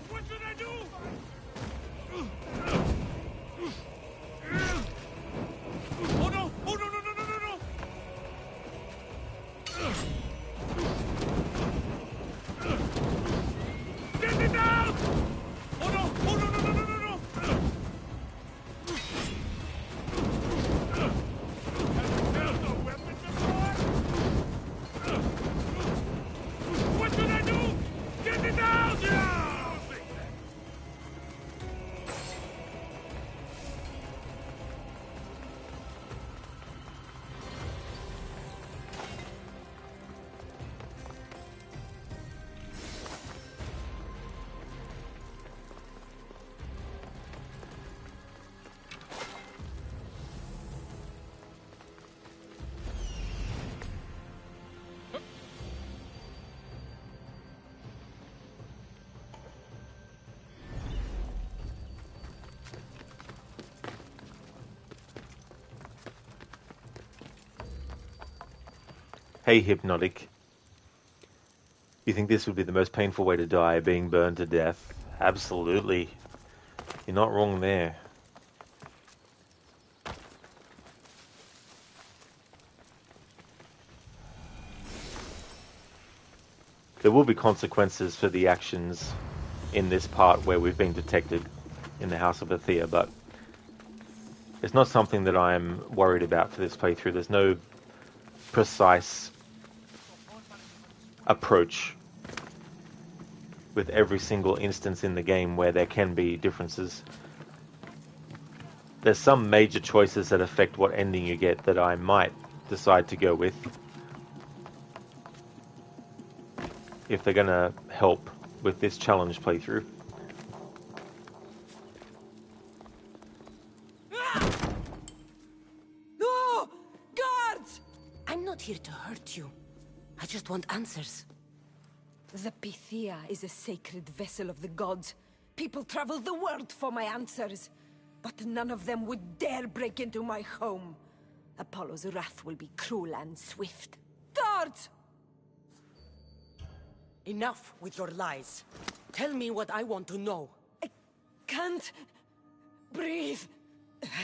What should I do? Oh no! Oh no! No! No! No! No! No! Get it out! Oh no! Oh no! No! No! No! No! No! Have you a weapon before? What should I do? Get it out! Yeah! Hey, Hypnotic. You think this would be the most painful way to die, being burned to death? Absolutely. You're not wrong there. There will be consequences for the actions in this part where we've been detected in the House of Athea, but it's not something that I'm worried about for this playthrough. There's no precise approach with every single instance in the game where there can be differences. There's some major choices that affect what ending you get that I might decide to go with if they're going to help with this challenge playthrough. No! Guards! I'm not here to hurt you. I just want answers. The Pythia is a sacred vessel of the gods. People travel the world for my answers. But none of them would dare break into my home. Apollo's wrath will be cruel and swift. Guards! Enough with your lies. Tell me what I want to know. I can't breathe.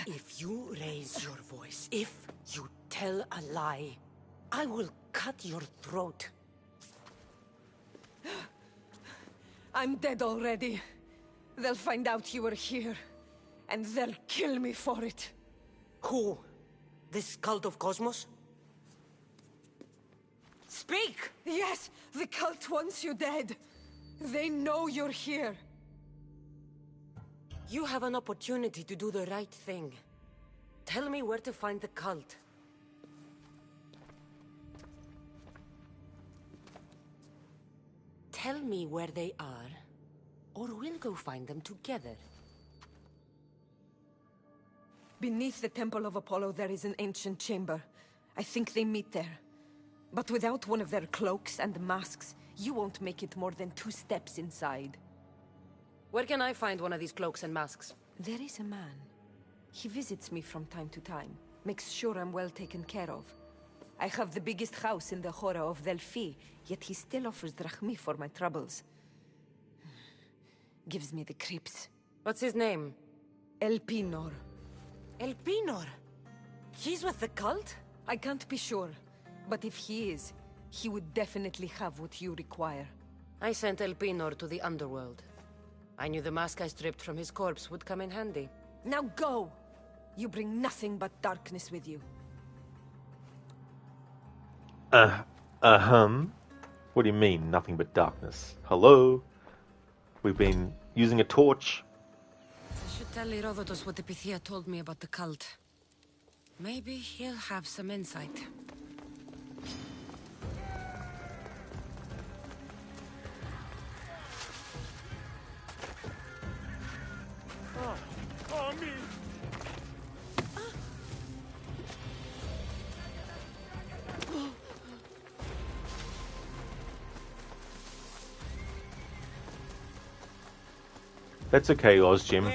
If you raise your voice, if you tell a lie, I will cut your throat. I'm dead already. They'll find out you were here, and they'll kill me for it. Who? This cult of Cosmos? Speak! Yes, the cult wants you dead. They know you're here. You have an opportunity to do the right thing. Tell me where to find the cult. Tell me where they are, or we'll go find them together. Beneath the Temple of Apollo, there is an ancient chamber. I think they meet there. But without one of their cloaks and masks, you won't make it more than 2 steps inside. Where can I find one of these cloaks and masks? There is a man. He visits me from time to time, makes sure I'm well taken care of. I have the biggest house in the Hora of Delphi, yet he still offers drachmi for my troubles. Gives me the creeps. What's his name? Elpinor. Elpinor? He's with the cult? I can't be sure, but if he is, he would definitely have what you require. I sent Elpinor to the underworld. I knew the mask I stripped from his corpse would come in handy. Now go! You bring nothing but darkness with you. What do you mean, nothing but darkness? Hello? We've been using a torch. I should tell Herodotus what the Pythia told me about the cult. Maybe he'll have some insight. Oh, me! That's okay, Oz Jim.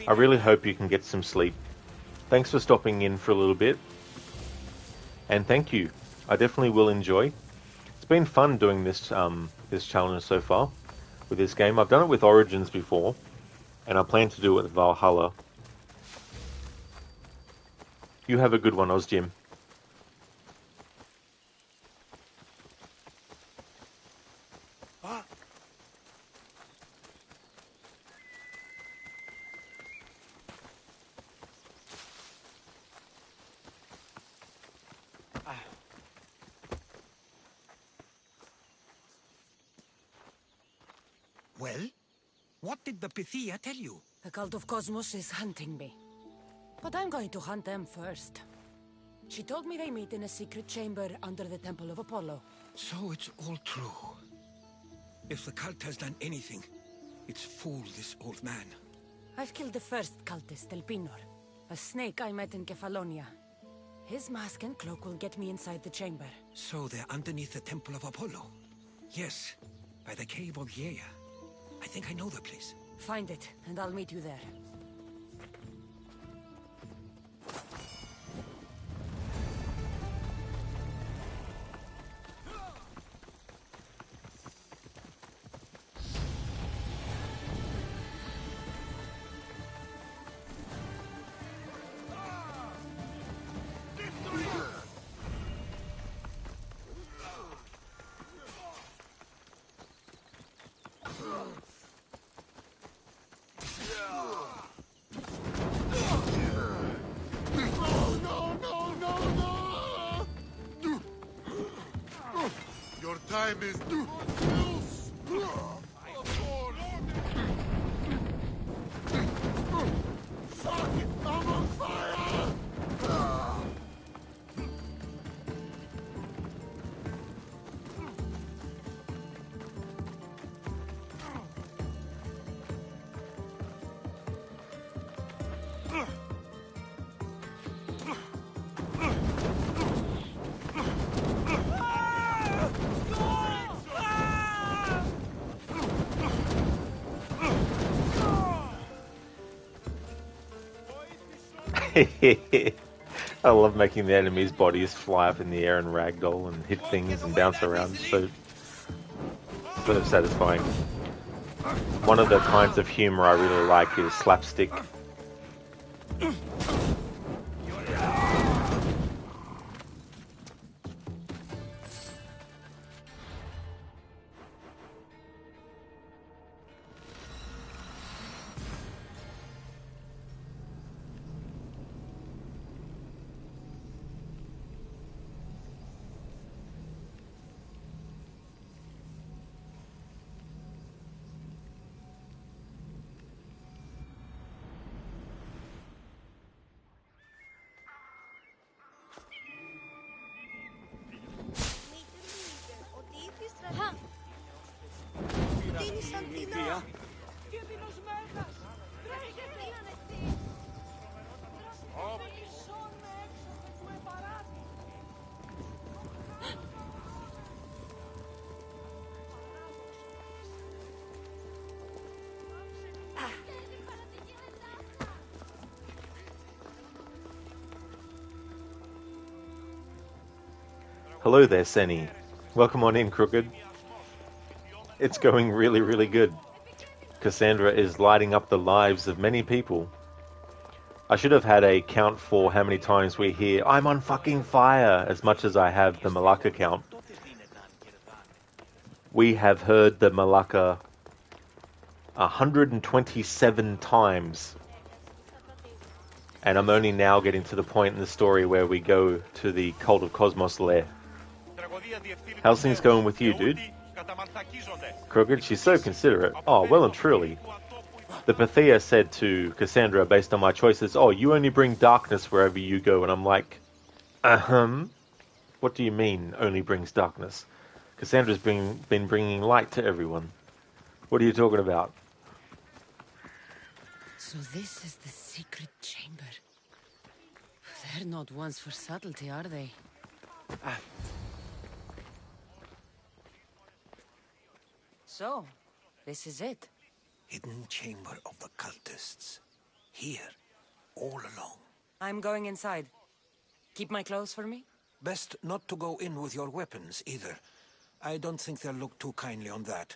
I really hope you can get some sleep. Thanks for stopping in for a little bit. And thank you. I definitely will enjoy. It's been fun doing this this challenge so far with this game. I've done it with Origins before, and I plan to do it with Valhalla. You have a good one, Oz Jim. Well? What did the Pythia tell you? The cult of Cosmos is hunting me. But I'm going to hunt them first. She told me they meet in a secret chamber under the Temple of Apollo. So it's all true. If the cult has done anything, it's fooled this old man. I've killed the first cultist, Elpinor, a snake I met in Kefalonia. His mask and cloak will get me inside the chamber. So they're underneath the Temple of Apollo? Yes, by the cave of Yea. I think I know the place. Find it, and I'll meet you there. Your time is due. I'm on fire! I love making the enemy's bodies fly up in the air and ragdoll and hit things and bounce around. So satisfying. One of the kinds of humor I really like is slapstick. Hello there, Senny. Welcome on in, Crooked. It's going really, really good. Cassandra is lighting up the lives of many people. I should have had a count for how many times we hear, "I'm on fucking fire," as much as I have the Malacca count. We have heard the Malacca 127 times. And I'm only now getting to the point in the story where we go to the Cult of Cosmos lair. How's things going with you, dude? Crooked, she's so considerate. Oh, well and truly. The Pathea said to Cassandra, based on my choices, "Oh, you only bring darkness wherever you go." And I'm like, what do you mean, only brings darkness? Cassandra's been bringing light to everyone. What are you talking about? So this is the secret chamber. They're not ones for subtlety, are they? So, this is it. Hidden chamber of the cultists. Here, all along. I'm going inside. Keep my clothes for me? Best not to go in with your weapons, either. I don't think they'll look too kindly on that.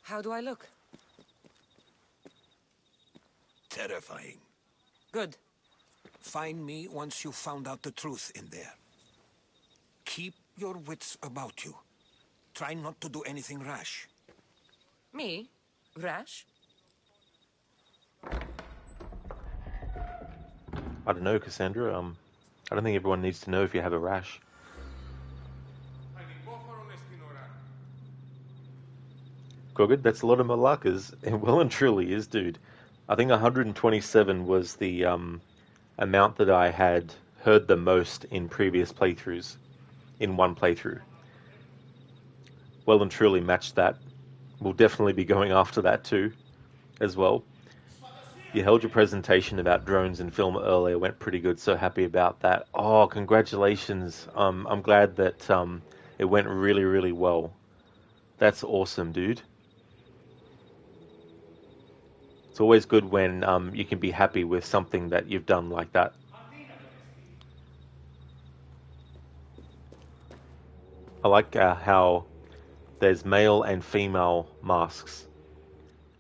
How do I look? Terrifying. Good. Find me once you've found out the truth in there. Keep your wits about you. Try not to do anything rash. Me? Rash? I don't know, Cassandra. I don't think everyone needs to know if you have a rash. Crooked, that's a lot of Malakas. It well and truly is, dude. I think 127 was the amount that I had heard the most in previous playthroughs, in one playthrough. Well and truly matched that. We'll definitely be going after that too, as well. You held your presentation about drones and film earlier, went pretty good, so happy about that. Oh, congratulations. I'm glad that it went really, really well. That's awesome, dude. It's always good when you can be happy with something that you've done like that. I like how there's male and female masks,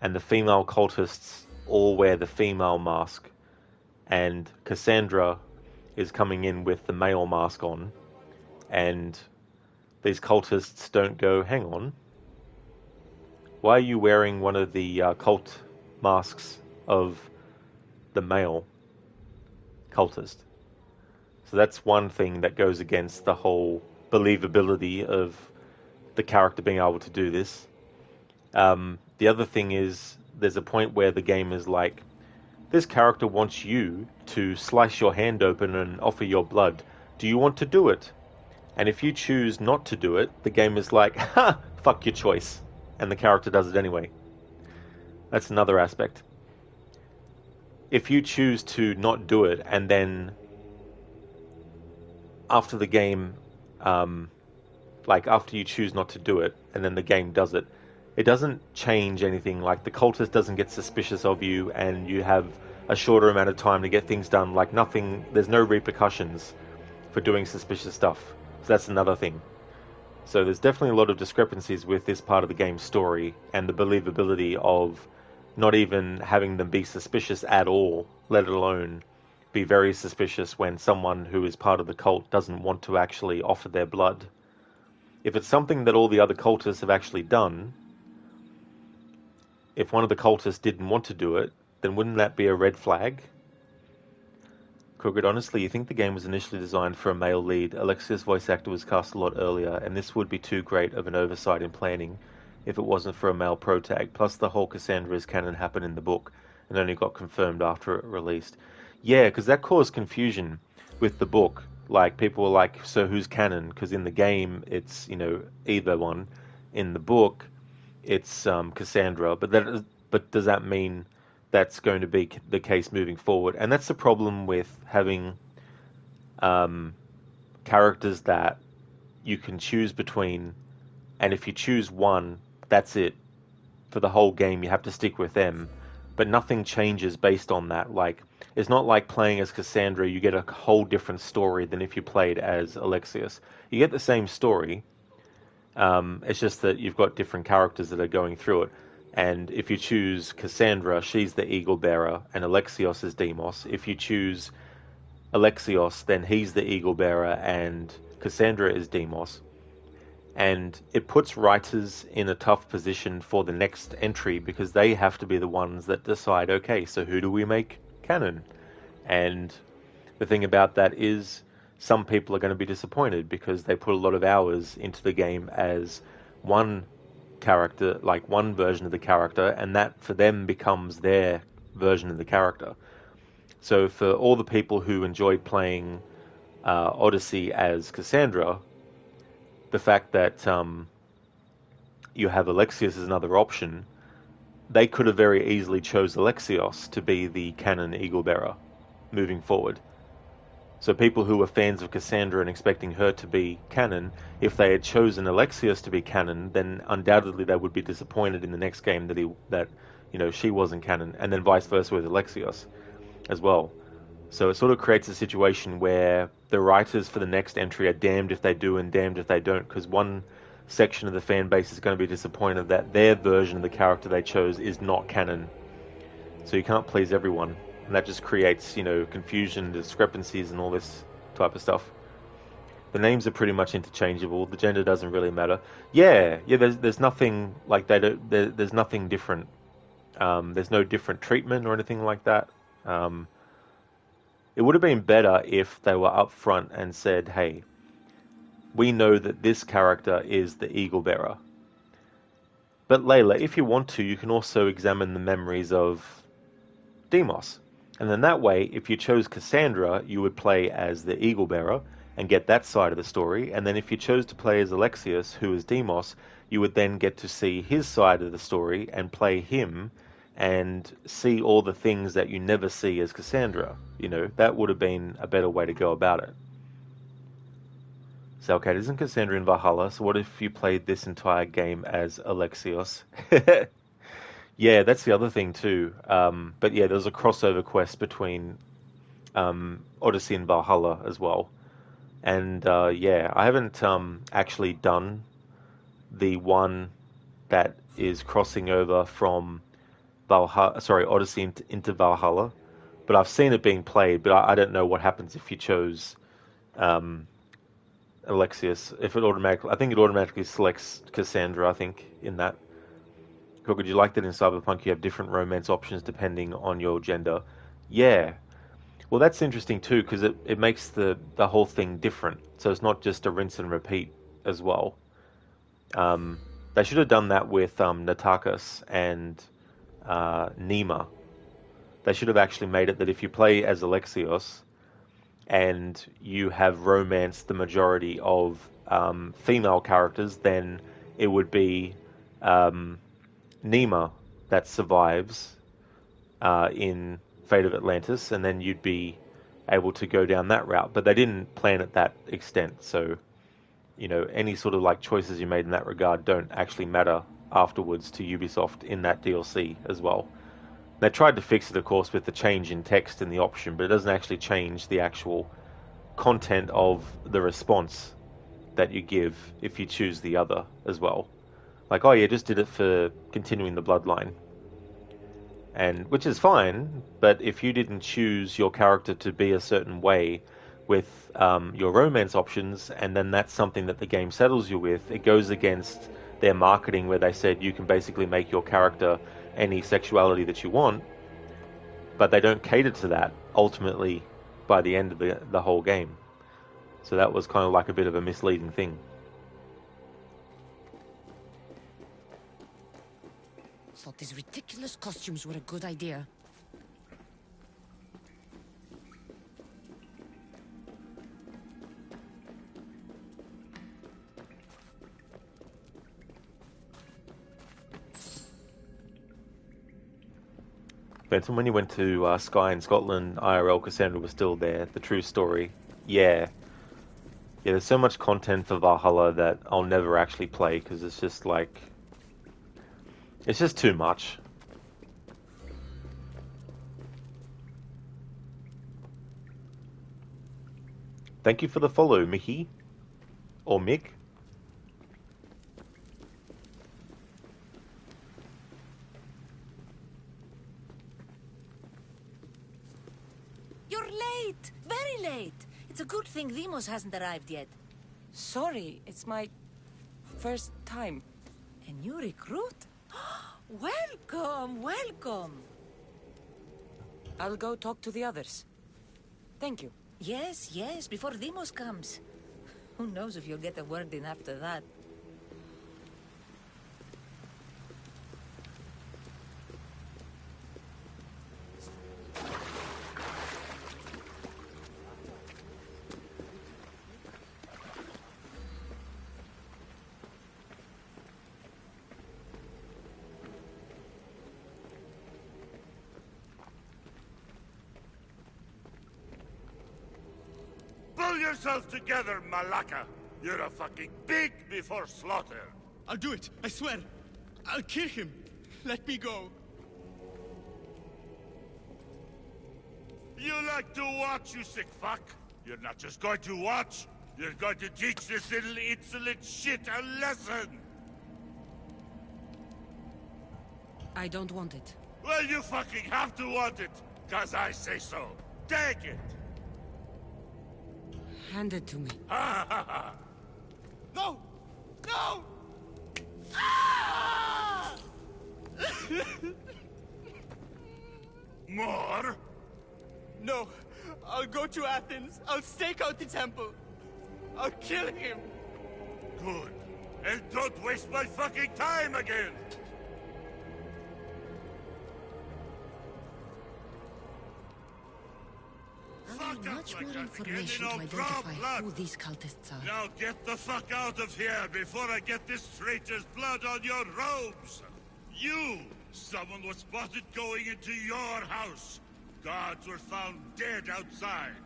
and the female cultists all wear the female mask, and Cassandra is coming in with the male mask on, and these cultists don't go, "Hang on, why are you wearing one of the cult masks of the male cultist?" So that's one thing that goes against the whole believability of the character being able to do this. The other thing is, there's a point where the game is like, this character wants you to slice your hand open and offer your blood. Do you want to do it? And if you choose not to do it, the game is like, ha, fuck your choice. And the character does it anyway. That's another aspect. If you choose to not do it, and then after the game, after you choose not to do it, and then the game does it, it doesn't change anything. Like, the cultist doesn't get suspicious of you, and you have a shorter amount of time to get things done. Like, nothing, there's no repercussions for doing suspicious stuff. So that's another thing. So there's definitely a lot of discrepancies with this part of the game's story, and the believability of not even having them be suspicious at all, let alone be very suspicious when someone who is part of the cult doesn't want to actually offer their blood. If it's something that all the other cultists have actually done, if one of the cultists didn't want to do it, then wouldn't that be a red flag? Crooked, honestly, you think the game was initially designed for a male lead? Alexia's voice actor was cast a lot earlier, and this would be too great of an oversight in planning if it wasn't for a male protag. Plus, the whole Cassandra is canon happened in the book and only got confirmed after it released. Yeah, because that caused confusion with the book. Like, people were like, so who's canon? Because in the game, it's, either one. In the book, it's Cassandra. But does that mean that's going to be the case moving forward? And that's the problem with having characters that you can choose between, and if you choose one, that's it. For the whole game, you have to stick with them. But nothing changes based on that. Like, it's not like playing as Cassandra, you get a whole different story than if you played as Alexius. You get the same story, it's just that you've got different characters that are going through it. And if you choose Cassandra, she's the Eagle Bearer, and Alexios is Demos. If you choose Alexios, then he's the Eagle Bearer, and Cassandra is Demos. And it puts writers in a tough position for the next entry, because they have to be the ones that decide, okay, so who do we make canon? And the thing about that is, some people are going to be disappointed because they put a lot of hours into the game as one character, like one version of the character, and that for them becomes their version of the character. So for all the people who enjoyed playing Odyssey as Cassandra, the fact that you have Alexios as another option, they could have very easily chose Alexios to be the canon Eagle Bearer moving forward. So people who were fans of Cassandra and expecting her to be canon, if they had chosen Alexios to be canon, then undoubtedly they would be disappointed in the next game that she wasn't canon, and then vice versa with Alexios as well. So it sort of creates a situation where the writers for the next entry are damned if they do and damned if they don't, because one section of the fan base is going to be disappointed that their version of the character they chose is not canon. So you can't please everyone. And that just creates, confusion, discrepancies, and all this type of stuff. The names are pretty much interchangeable. The gender doesn't really matter. Yeah. There's nothing like that. There's nothing different. There's no different treatment or anything like that. It would have been better if they were upfront and said, "Hey, we know that this character is the Eagle Bearer. But Layla, if you want to, you can also examine the memories of Demos." And then that way, if you chose Cassandra, you would play as the Eagle Bearer and get that side of the story. And then if you chose to play as Alexius, who is Demos, you would then get to see his side of the story and play him and see all the things that you never see as Cassandra. That would have been a better way to go about it. So, okay, isn't Cassandra in Valhalla? So what if you played this entire game as Alexios? Yeah, that's the other thing too. But yeah, there's a crossover quest between Odyssey and Valhalla as well. And yeah, I haven't actually done the one that is crossing over from Odyssey into Valhalla. But I've seen it being played, but I don't know what happens if you chose Alexius. I think it automatically selects Cassandra, I think, in that. Would you like that in Cyberpunk you have different romance options depending on your gender? Yeah. Well, that's interesting too, because it makes the whole thing different. So it's not just a rinse and repeat as well. They should have done that with Natakas and Nima. They should have actually made it that if you play as Alexios and you have romanced the majority of female characters, then it would be Nima that survives in Fate of Atlantis, and then you'd be able to go down that route. But they didn't plan it that extent, so any sort of like choices you made in that regard don't actually matter afterwards to Ubisoft in that DLC as well. They tried to fix it, of course, with the change in text in the option, but it doesn't actually change the actual content of the response that you give if you choose the other as well. Like, oh yeah, just did it for continuing the bloodline. And which is fine, but if you didn't choose your character to be a certain way with your romance options, and then that's something that the game settles you with, it goes against their marketing where they said you can basically make your character any sexuality that you want, but they don't cater to that ultimately by the end of the whole game. So that was kind of like a bit of a misleading thing. Thought these ridiculous costumes were a good idea. Benton, when you went to Skye in Scotland, IRL Cassandra was still there. The true story. Yeah. Yeah, there's so much content for Valhalla that I'll never actually play because it's just like... It's just too much. Thank you for the follow, Mickey. Or Mick. You're late! Very late! It's a good thing Demos hasn't arrived yet. Sorry, it's my first time. A new recruit? Welcome, welcome! I'll go talk to the others. Thank you. Yes, yes, before Demos comes. Who knows if you'll get a word in after that. Pull yourself together, Malaka! You're a fucking pig before slaughter! I'll do it, I swear! I'll kill him! Let me go! You like to watch, you sick fuck? You're not just going to watch, you're going to teach this little insolent shit a lesson! I don't want it. Well, you fucking have to want it, 'cause I say so. Take it! Hand it to me. Ha ha ha! No! No! More? No! I'll go to Athens. I'll stake out the temple. I'll kill him. Good. And don't waste my fucking time again! I'll need much more information to identify who these cultists are. Now get the fuck out of here before I get this traitor's blood on your robes! You! Someone was spotted going into your house. Guards were found dead outside.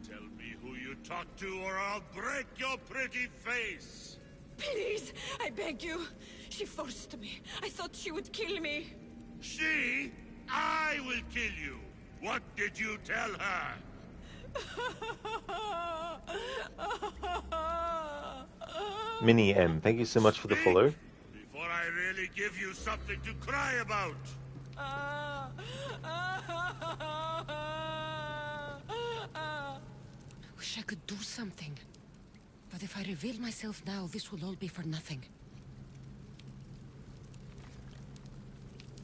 Tell me who you talked to or I'll break your pretty face! Please, I beg you. She forced me. I thought she would kill me. She? I will kill you! What did you tell her? Mini M, thank you so much for the follow. Before I really give you something to cry about! Wish I could do something. But if I reveal myself now, this will all be for nothing.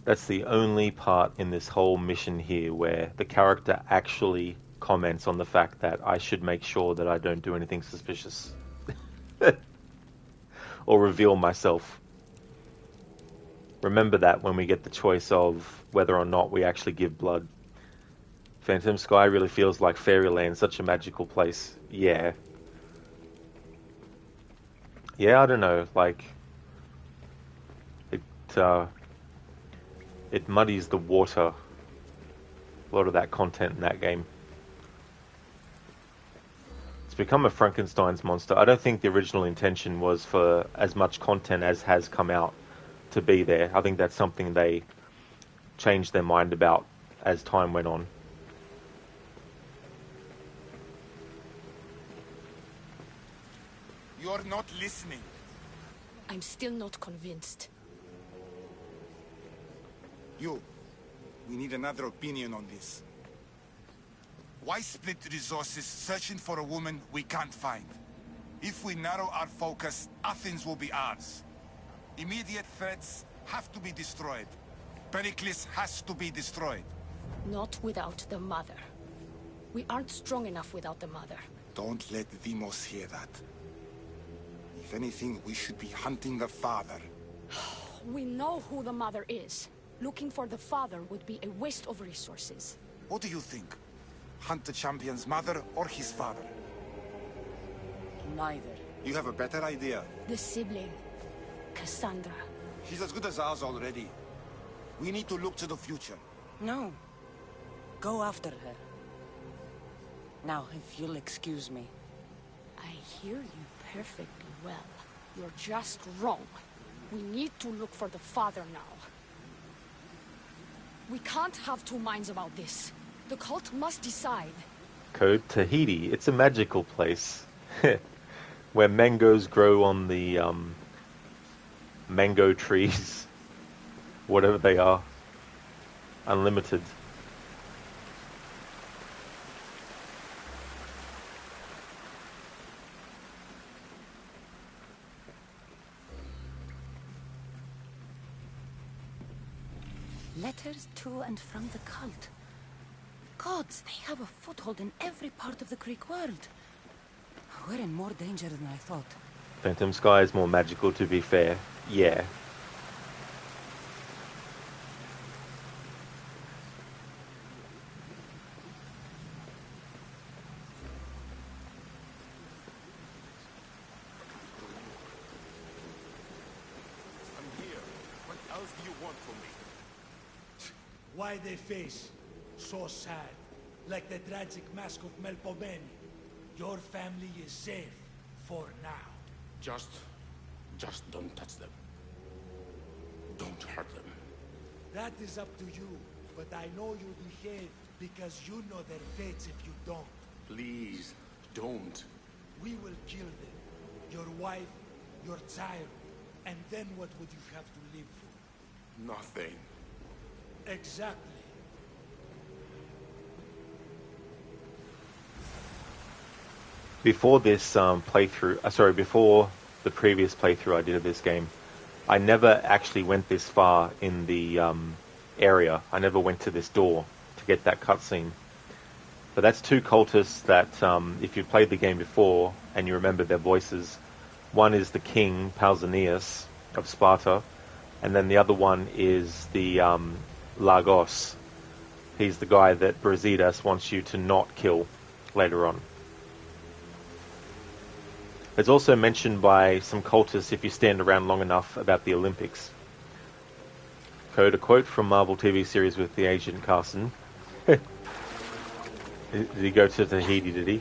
That's the only part in this whole mission here where the character actually comments on the fact that I should make sure that I don't do anything suspicious. Or reveal myself. Remember that when we get the choice of whether or not we actually give blood. Phantom Sky really feels like Fairyland, such a magical place. Yeah. Yeah, I don't know, like... It muddies the water. A lot of that content in that game. It's become a Frankenstein's monster. I don't think the original intention was for as much content as has come out to be there. I think that's something they changed their mind about as time went on. You're not listening. I'm still not convinced. You. We need another opinion on this. Why split resources searching for a woman we can't find? If we narrow our focus, Athens will be ours. Immediate threats have to be destroyed. Pericles has to be destroyed. Not without the mother. We aren't strong enough without the mother. Don't let Deimos hear that. If anything, we should be hunting the father. We know who the mother is. Looking for the father would be a waste of resources. What do you think? Hunt the champion's mother or his father? Neither. You have a better idea. The sibling, Cassandra. She's as good as ours already. We need to look to the future. No. Go after her. Now, if you'll excuse me. I hear you perfectly well. You're just wrong. We need to look for the father now. We can't have two minds about this. The cult must decide. Code Tahiti. It's a magical place where mangoes grow on the mango trees, whatever they are, unlimited. Letters to and from the cult. Gods, they have a foothold in every part of the Greek world. We're in more danger than I thought. Phantom Sky is more magical, to be fair. Yeah. I'm here. What else do you want from me? Why they face so sad, like the tragic mask of Melpomene. Your family is safe for now. Just don't touch them. Don't hurt them. That is up to you, but I know you'll behave because you know their fates if you don't. Please, don't. We will kill them. Your wife, your child, and then what would you have to live for? Nothing. Exactly. Before this before the previous playthrough I did of this game, I never actually went this far in the area. I never went to this door to get that cutscene. But that's two cultists that, if you've played the game before and you remember their voices, one is the king, Pausanias, of Sparta, and then the other one is the Lagos. He's the guy that Brasidas wants you to not kill later on. It's also mentioned by some cultists if you stand around long enough about the Olympics. Code, a quote from Marvel TV series with the agent Carson. Did he go to Tahiti, did he?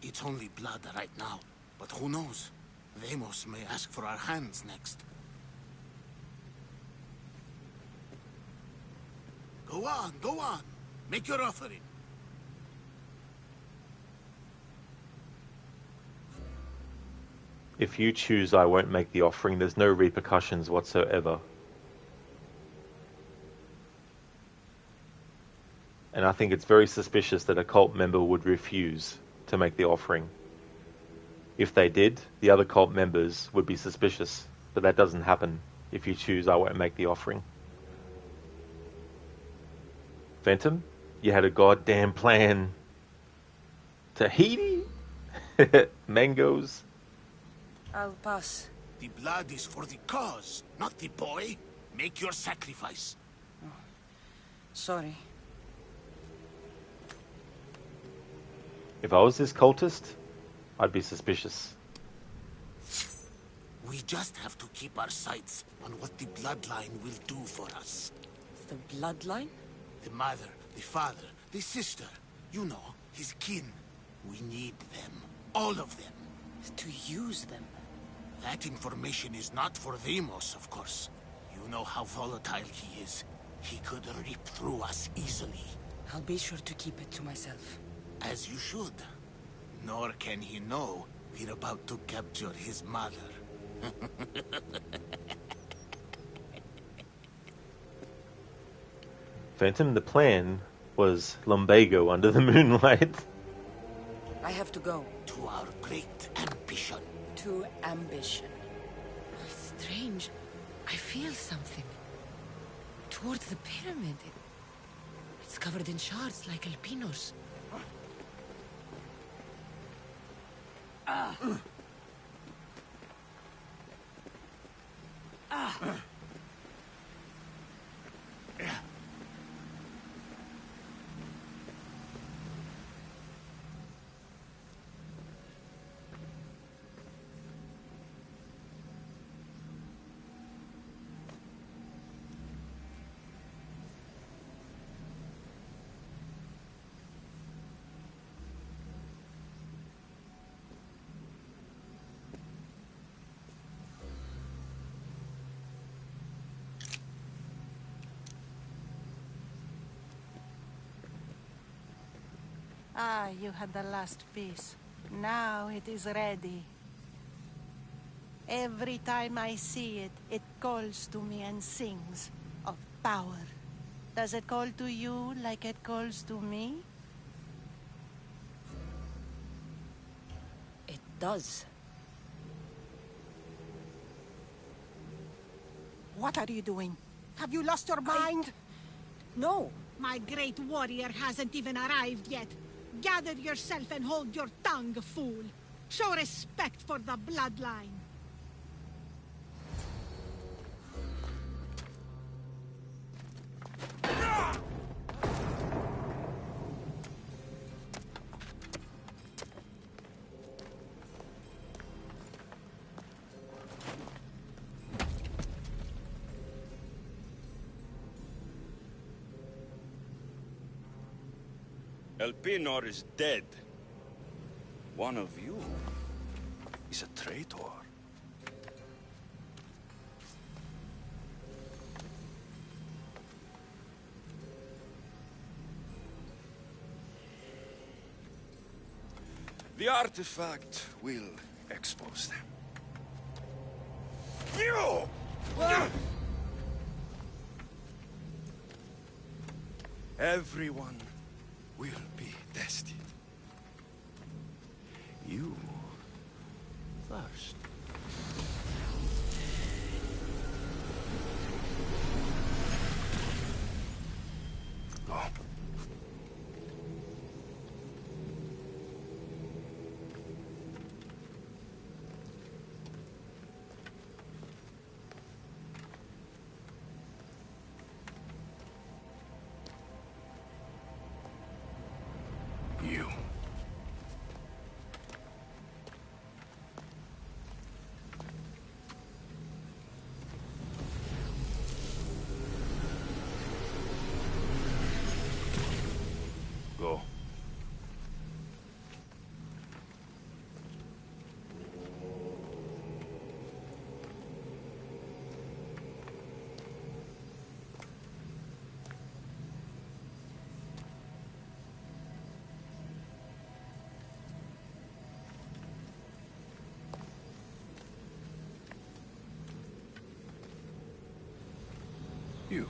It's only blood right now, but who knows? Deimos may ask for our hands next. Go on. Make your offering. If you choose I won't make the offering, there's no repercussions whatsoever. And I think it's very suspicious that a cult member would refuse to make the offering. If they did, the other cult members would be suspicious. But that doesn't happen. If you choose, I won't make the offering. Phantom, you had a goddamn plan. Tahiti? Mangoes? I'll pass. The blood is for the cause, not the boy. Make your sacrifice. Sorry. If I was this cultist, I'd be suspicious. We just have to keep our sights on what the bloodline will do for us. The bloodline? The mother, the father, the sister. You know, his kin. We need them. All of them. To use them? That information is not for Demos, of course. You know how volatile he is. He could rip through us easily. I'll be sure to keep it to myself. As you should. Nor can he know we're about to capture his mother. Phantom, the plan was lumbago under the moonlight. I have to go. To our great ambition. To ambition. Strange. I feel something. Towards the pyramid. It's covered in shards like El Pinos. Ah, you had the last piece. Now it is ready. Every time I see it, it calls to me and sings of power. Does it call to you like it calls to me? It does. What are you doing? Have you lost your mind? No. My great warrior hasn't even arrived yet. Gather yourself and hold your tongue, fool. Show respect for the bloodline. Elpinor is dead. One of you is a traitor. The artifact will expose them. You! Everyone will be tested. You first. Go. You. Go. You.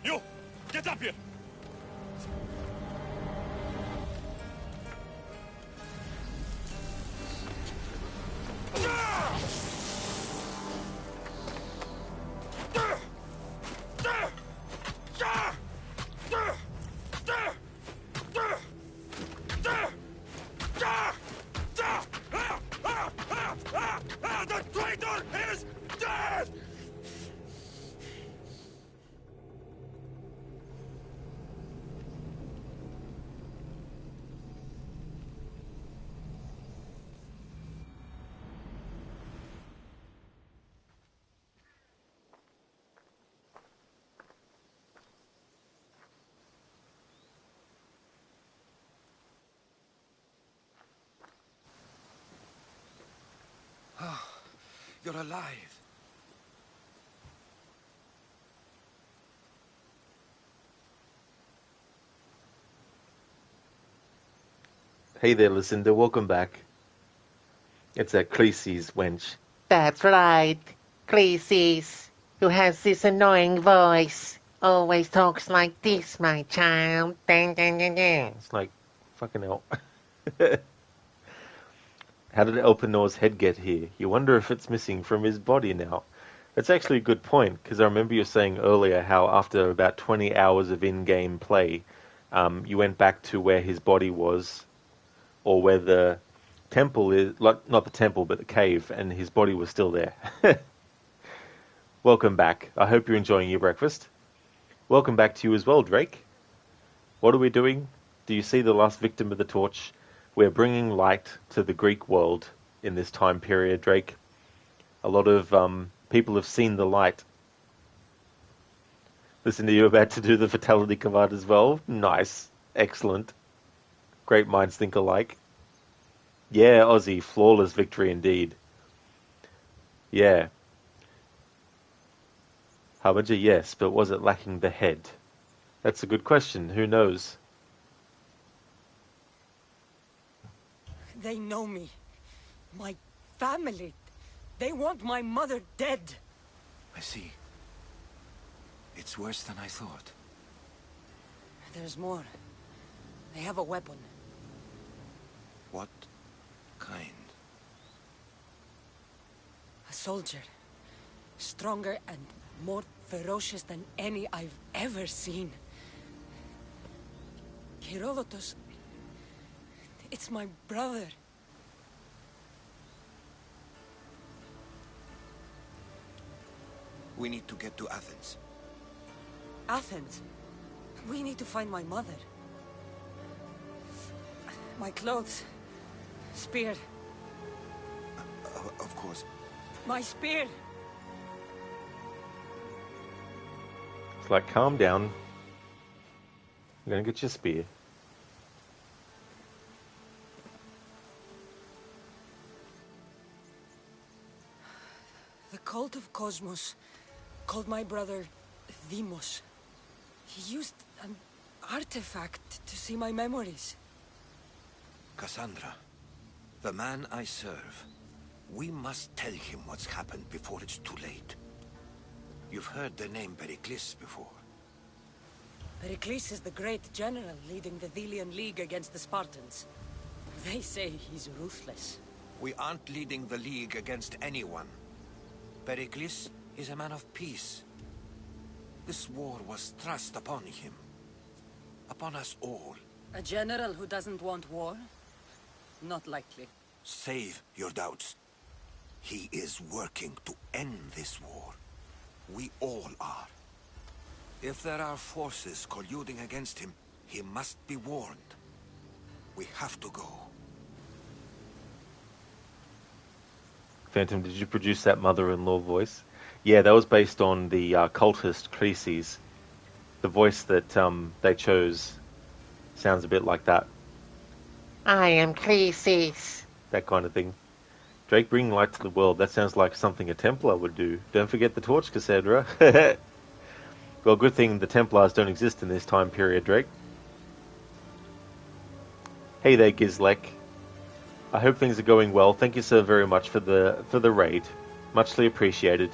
You! Get up here! The traitor is dead! You're alive. Hey there, Lucinda. Welcome back. It's that Khaleesi's wench. That's right. Khaleesi's, who has this annoying voice, always talks like this, my child. Dun, dun, dun, dun. It's like, fucking hell. How did Elpenor's head get here? You wonder if it's missing from his body now. That's actually a good point, because I remember you saying earlier how after about 20 hours of in-game play, you went back to where his body was, or where the temple is, like, not the temple, but the cave, and his body was still there. Welcome back. I hope you're enjoying your breakfast. Welcome back to you as well, Drake. What are we doing? Do you see the last victim of the torch? We're bringing light to the Greek world in this time period, Drake. A lot of people have seen the light. Listen, are you about to do the fatality command as well? Nice. Excellent. Great minds think alike. Yeah, Aussie. Flawless victory indeed. Yeah. Harbinger, yes, but was it lacking the head? That's a good question. Who knows? They know me. My family. They want my mother dead. I see. It's worse than I thought. There's more. They have a weapon. What kind? A soldier. Stronger and more ferocious than any I've ever seen. Herodotus. It's my brother. We need to get to Athens. Athens? We need to find my mother. My clothes. Spear. Of course. My spear! It's like, calm down. I'm gonna get your spear. The cult of Cosmos called my brother Deimos. He used an artifact to see my memories. Cassandra, the man I serve, we must tell him what's happened before it's too late. You've heard the name Pericles before. Pericles is the great general leading the Delian League against the Spartans. They say he's ruthless. We aren't leading the League against anyone. Pericles is a man of peace. This war was thrust upon him. Upon us all. A general who doesn't want war? Not likely. Save your doubts. He is working to end this war. We all are. If there are forces colluding against him, he must be warned. We have to go. Phantom, did you produce that mother-in-law voice? Yeah, that was based on the cultist Khaleesi's. The voice that they chose sounds a bit like that. I am Khaleesi's. That kind of thing. Drake bringing light to the world. That sounds like something a Templar would do. Don't forget the torch, Cassandra. Well, good thing the Templars don't exist in this time period, Drake. Hey there, Gizlek. I hope things are going well. Thank you so very much for the raid. Muchly appreciated.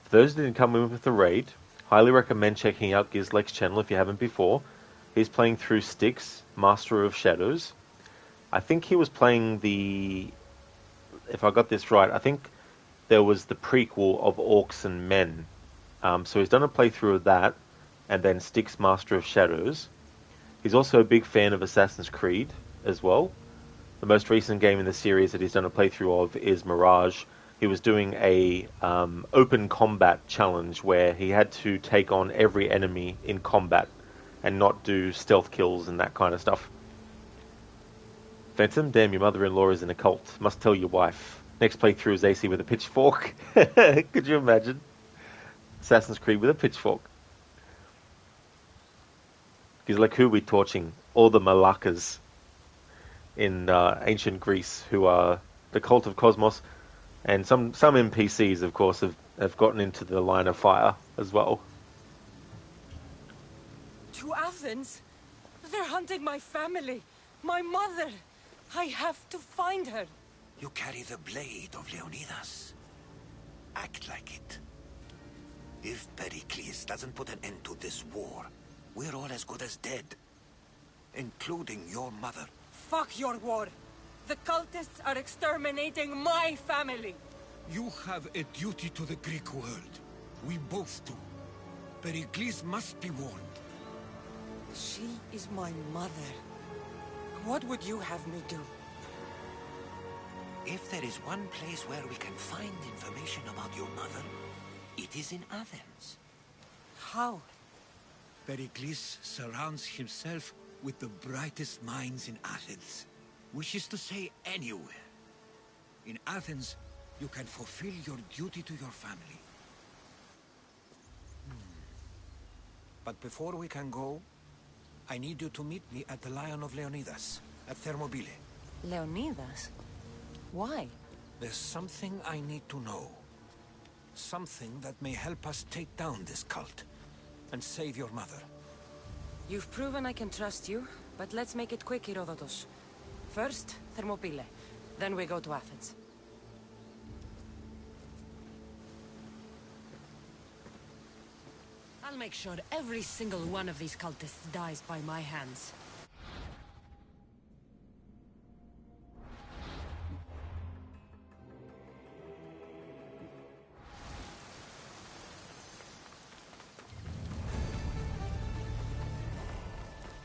For those that didn't come in with the raid, highly recommend checking out Gizlek's channel if you haven't before. He's playing through Styx, Master of Shadows. I think he was playing the... If I got this right, I think there was the prequel of Orcs and Men. So he's done a playthrough of that, and then Styx, Master of Shadows. He's also a big fan of Assassin's Creed as well. The most recent game in the series that he's done a playthrough of is Mirage. He was doing a open combat challenge where he had to take on every enemy in combat and not do stealth kills and that kind of stuff. Phantom, damn, your mother-in-law is in a cult. Must tell your wife. Next playthrough is AC with a pitchfork. Could you imagine? Assassin's Creed with a pitchfork. He's like, who are we torching? All the Malakas in ancient Greece, who are the cult of Cosmos, and some NPCs, of course, have gotten into the line of fire as well. To Athens? They're hunting my family, my mother. I have to find her. You carry the blade of Leonidas. Act like it. If Pericles doesn't put an end to this war, we're all as good as dead. Including your mother. Fuck your war. The cultists are exterminating my family. You have a duty to the Greek world. We both do. Pericles must be warned. She is my mother. What would you have me do? If there is one place where we can find information about your mother, it is in Athens. How? Pericles surrounds himself with the brightest minds in Athens. Which is to say, anywhere. In Athens, you can fulfill your duty to your family. But before we can go, I need you to meet me at the Lion of Leonidas, at Thermopylae. Leonidas? Why? There's something I need to know. Something that may help us take down this cult and save your mother. You've proven I can trust you, but let's make it quick, Herodotus. First, Thermopylae. Then we go to Athens. I'll make sure every single one of these cultists dies by my hands.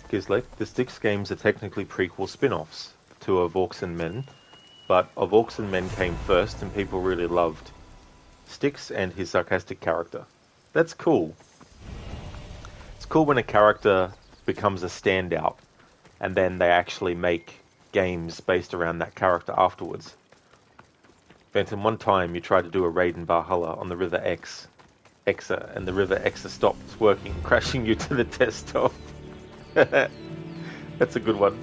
Gizlek, the Styx games are technically prequel spin-offs to Of Orcs and Men, but Of Orcs and Men came first and people really loved Styx and his sarcastic character. That's cool. It's cool when a character becomes a standout and then they actually make games based around that character afterwards. Benton, one time you tried to do a raid in Valhalla on the River Exa, and the River Exa stopped working, crashing you to the desktop. That's a good one.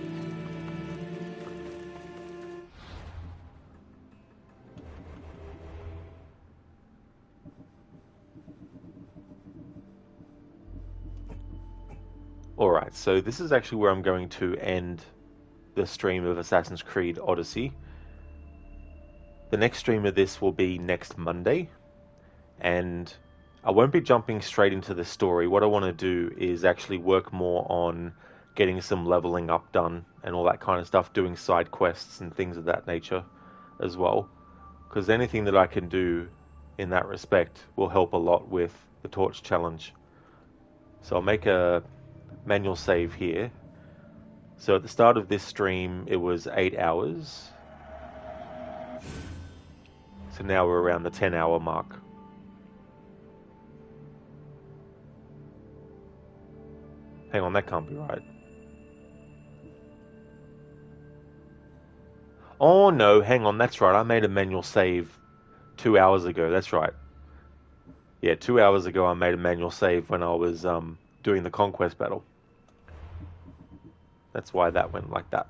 Alright, so this is actually where I'm going to end the stream of Assassin's Creed Odyssey. The next stream of this will be next Monday, and I won't be jumping straight into the story. What I want to do is actually work more on getting some leveling up done and all that kind of stuff, doing side quests and things of that nature as well. Because anything that I can do in that respect will help a lot with the Torch Challenge. So I'll make a manual save here. So at the start of this stream, it was 8 hours. So now we're around the 10-hour mark. Hang on, that can't be right. Oh no, hang on, that's right. I made a manual save 2 hours ago. That's right. Yeah, 2 hours ago I made a manual save when I was doing the conquest battle. That's why that went like that.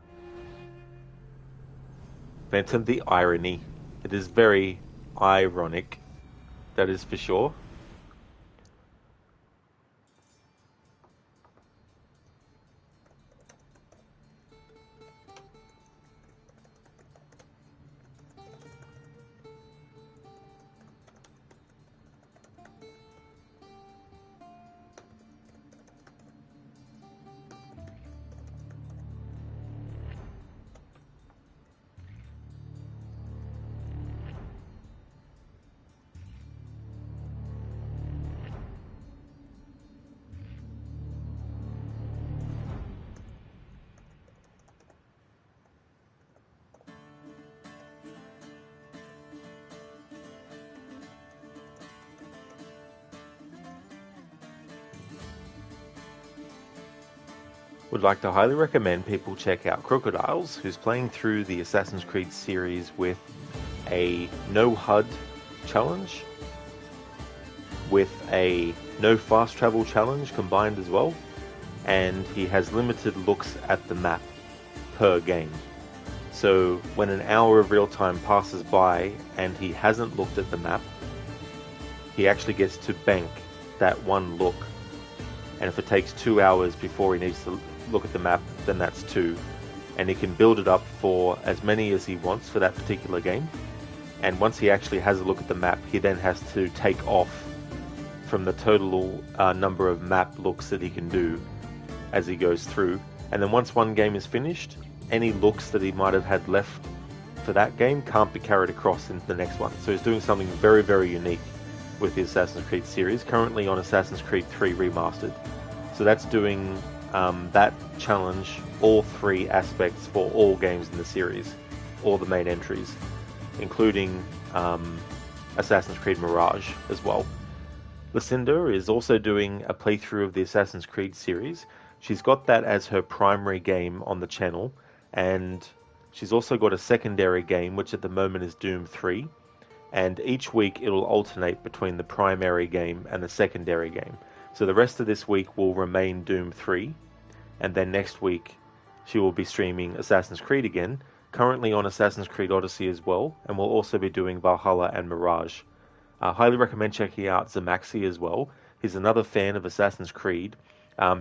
Phantom, the irony. It is very ironic. That is for sure. would like to highly recommend people check out Crocodiles, who's playing through the Assassin's Creed series with a no HUD challenge, with a no fast travel challenge combined as well, and he has limited looks at the map per game. So when an hour of real time passes by and he hasn't looked at the map, he actually gets to bank that one look. And if it takes 2 hours before he needs to look at the map, then that's 2. And he can build it up for as many as he wants for that particular game. And once he actually has a look at the map, he then has to take off from the total number of map looks that he can do as he goes through. And then once one game is finished, any looks that he might have had left for that game can't be carried across into the next one. So he's doing something very, very unique with the Assassin's Creed series, currently on Assassin's Creed 3 Remastered. So that's doing that challenge, all 3 aspects for all games in the series, all the main entries, including Assassin's Creed Mirage as well. Lucinda is also doing a playthrough of the Assassin's Creed series. She's got that as her primary game on the channel, and she's also got a secondary game, which at the moment is Doom 3. And each week it'll alternate between the primary game and the secondary game. So the rest of this week will remain Doom 3, and then next week she will be streaming Assassin's Creed again, currently on Assassin's Creed Odyssey as well, and we'll also be doing Valhalla and Mirage. I highly recommend checking out Zamaxi as well. He's another fan of Assassin's Creed.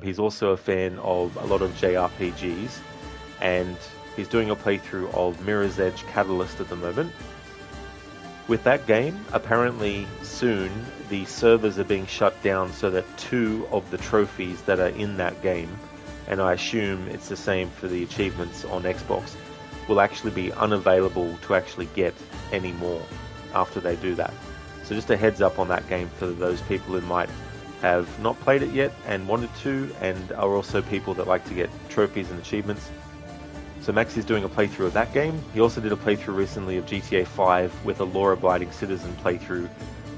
He's also a fan of a lot of JRPGs, and he's doing a playthrough of Mirror's Edge Catalyst at the moment. With that game, apparently soon the servers are being shut down so that 2 of the trophies that are in that game, and I assume it's the same for the achievements on Xbox, will actually be unavailable to actually get anymore after they do that. So just a heads up on that game for those people who might have not played it yet and wanted to, and are also people that like to get trophies and achievements. So Max is doing a playthrough of that game. He also did a playthrough recently of GTA 5 with a law-abiding citizen playthrough,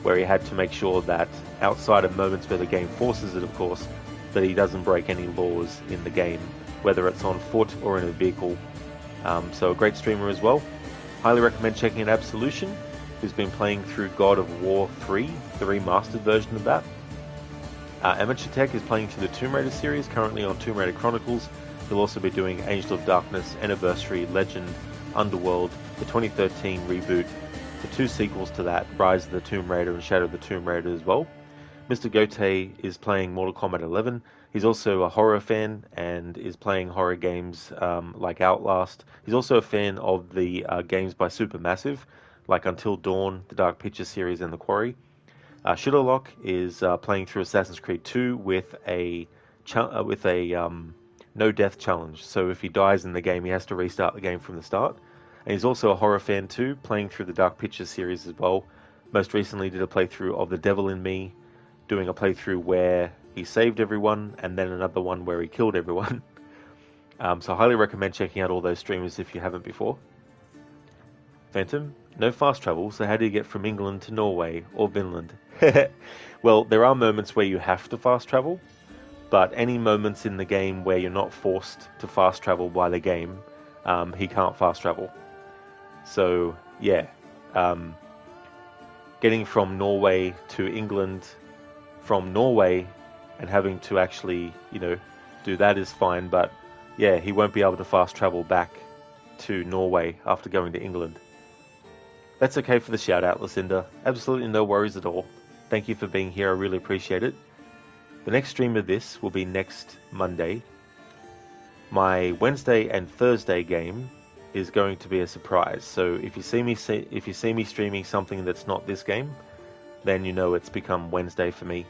where he had to make sure that, outside of moments where the game forces it of course, that he doesn't break any laws in the game, whether it's on foot or in a vehicle. So a great streamer as well. Highly recommend checking out Absolution, who's been playing through God of War 3, the remastered version of that. Amateur Tech is playing through the Tomb Raider series, currently on Tomb Raider Chronicles. He'll also be doing Angel of Darkness, Anniversary, Legend, Underworld, the 2013 reboot, the 2 sequels to that, Rise of the Tomb Raider and Shadow of the Tomb Raider as well. Mr. Gote is playing Mortal Kombat 11. He's also a horror fan and is playing horror games like Outlast. He's also a fan of the games by Supermassive, like Until Dawn, the Dark Pictures series, and The Quarry. Shitterlock is playing through Assassin's Creed 2 with a no death challenge. So if he dies in the game, he has to restart the game from the start. And he's also a horror fan too, playing through the Dark Pictures series as well. Most recently did a playthrough of The Devil in Me, doing a playthrough where he saved everyone, and then another one where he killed everyone. So I highly recommend checking out all those streamers if you haven't before. Phantom, no fast travel, so how do you get from England to Norway or Finland? Well, there are moments where you have to fast travel, but any moments in the game where you're not forced to fast travel by the game, he can't fast travel. So, yeah. Getting from Norway to England from Norway and having to actually, do that is fine, but yeah, he won't be able to fast travel back to Norway after going to England. That's okay for the shout out, Lucinda. Absolutely no worries at all. Thank you for being here, I really appreciate it. The next stream of this will be next Monday. My Wednesday and Thursday game is going to be a surprise. So if you see me streaming something that's not this game, then you know it's become Wednesday for me.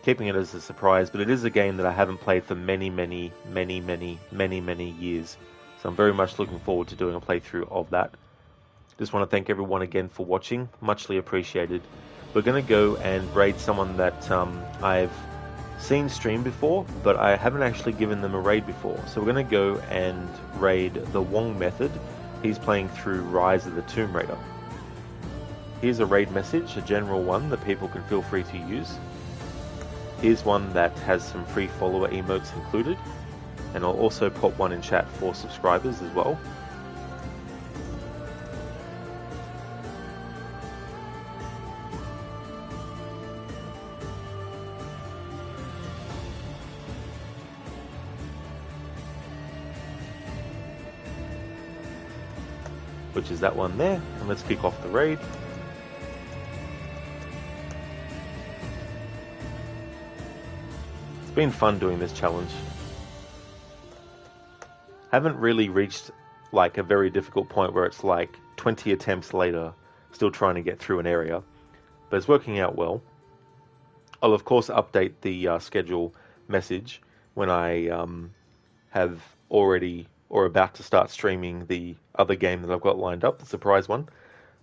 Keeping it as a surprise, but it is a game that I haven't played for many years. So I'm very much looking forward to doing a playthrough of that. Just want to thank everyone again for watching. Muchly appreciated. We're going to go and raid someone that I've seen stream before, but I haven't actually given them a raid before. So we're going to go and raid the Wong Method. He's playing through Rise of the Tomb Raider. Here's a raid message, a general one that people can feel free to use. Here's one that has some free follower emotes included. And I'll also pop one in chat for subscribers as well. Which is that one there. And let's kick off the raid. It's been fun doing this challenge. Haven't really reached like a very difficult point where it's like 20 attempts later, still trying to get through an area. But it's working out well. I'll of course update the schedule message when I have already or about to start streaming the other game that I've got lined up, the surprise one.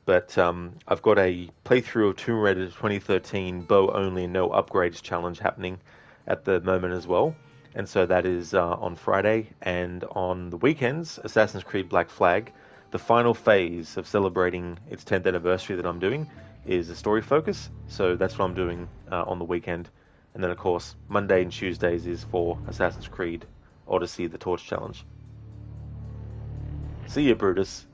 But I've got a playthrough of Tomb Raider 2013 bow only, no upgrades challenge happening at the moment as well. And so that is on Friday, and on the weekends, Assassin's Creed Black Flag, the final phase of celebrating its 10th anniversary that I'm doing is a story focus. So that's what I'm doing on the weekend. And then of course, Monday and Tuesdays is for Assassin's Creed Odyssey, the Torch Challenge. See ya, Brutus.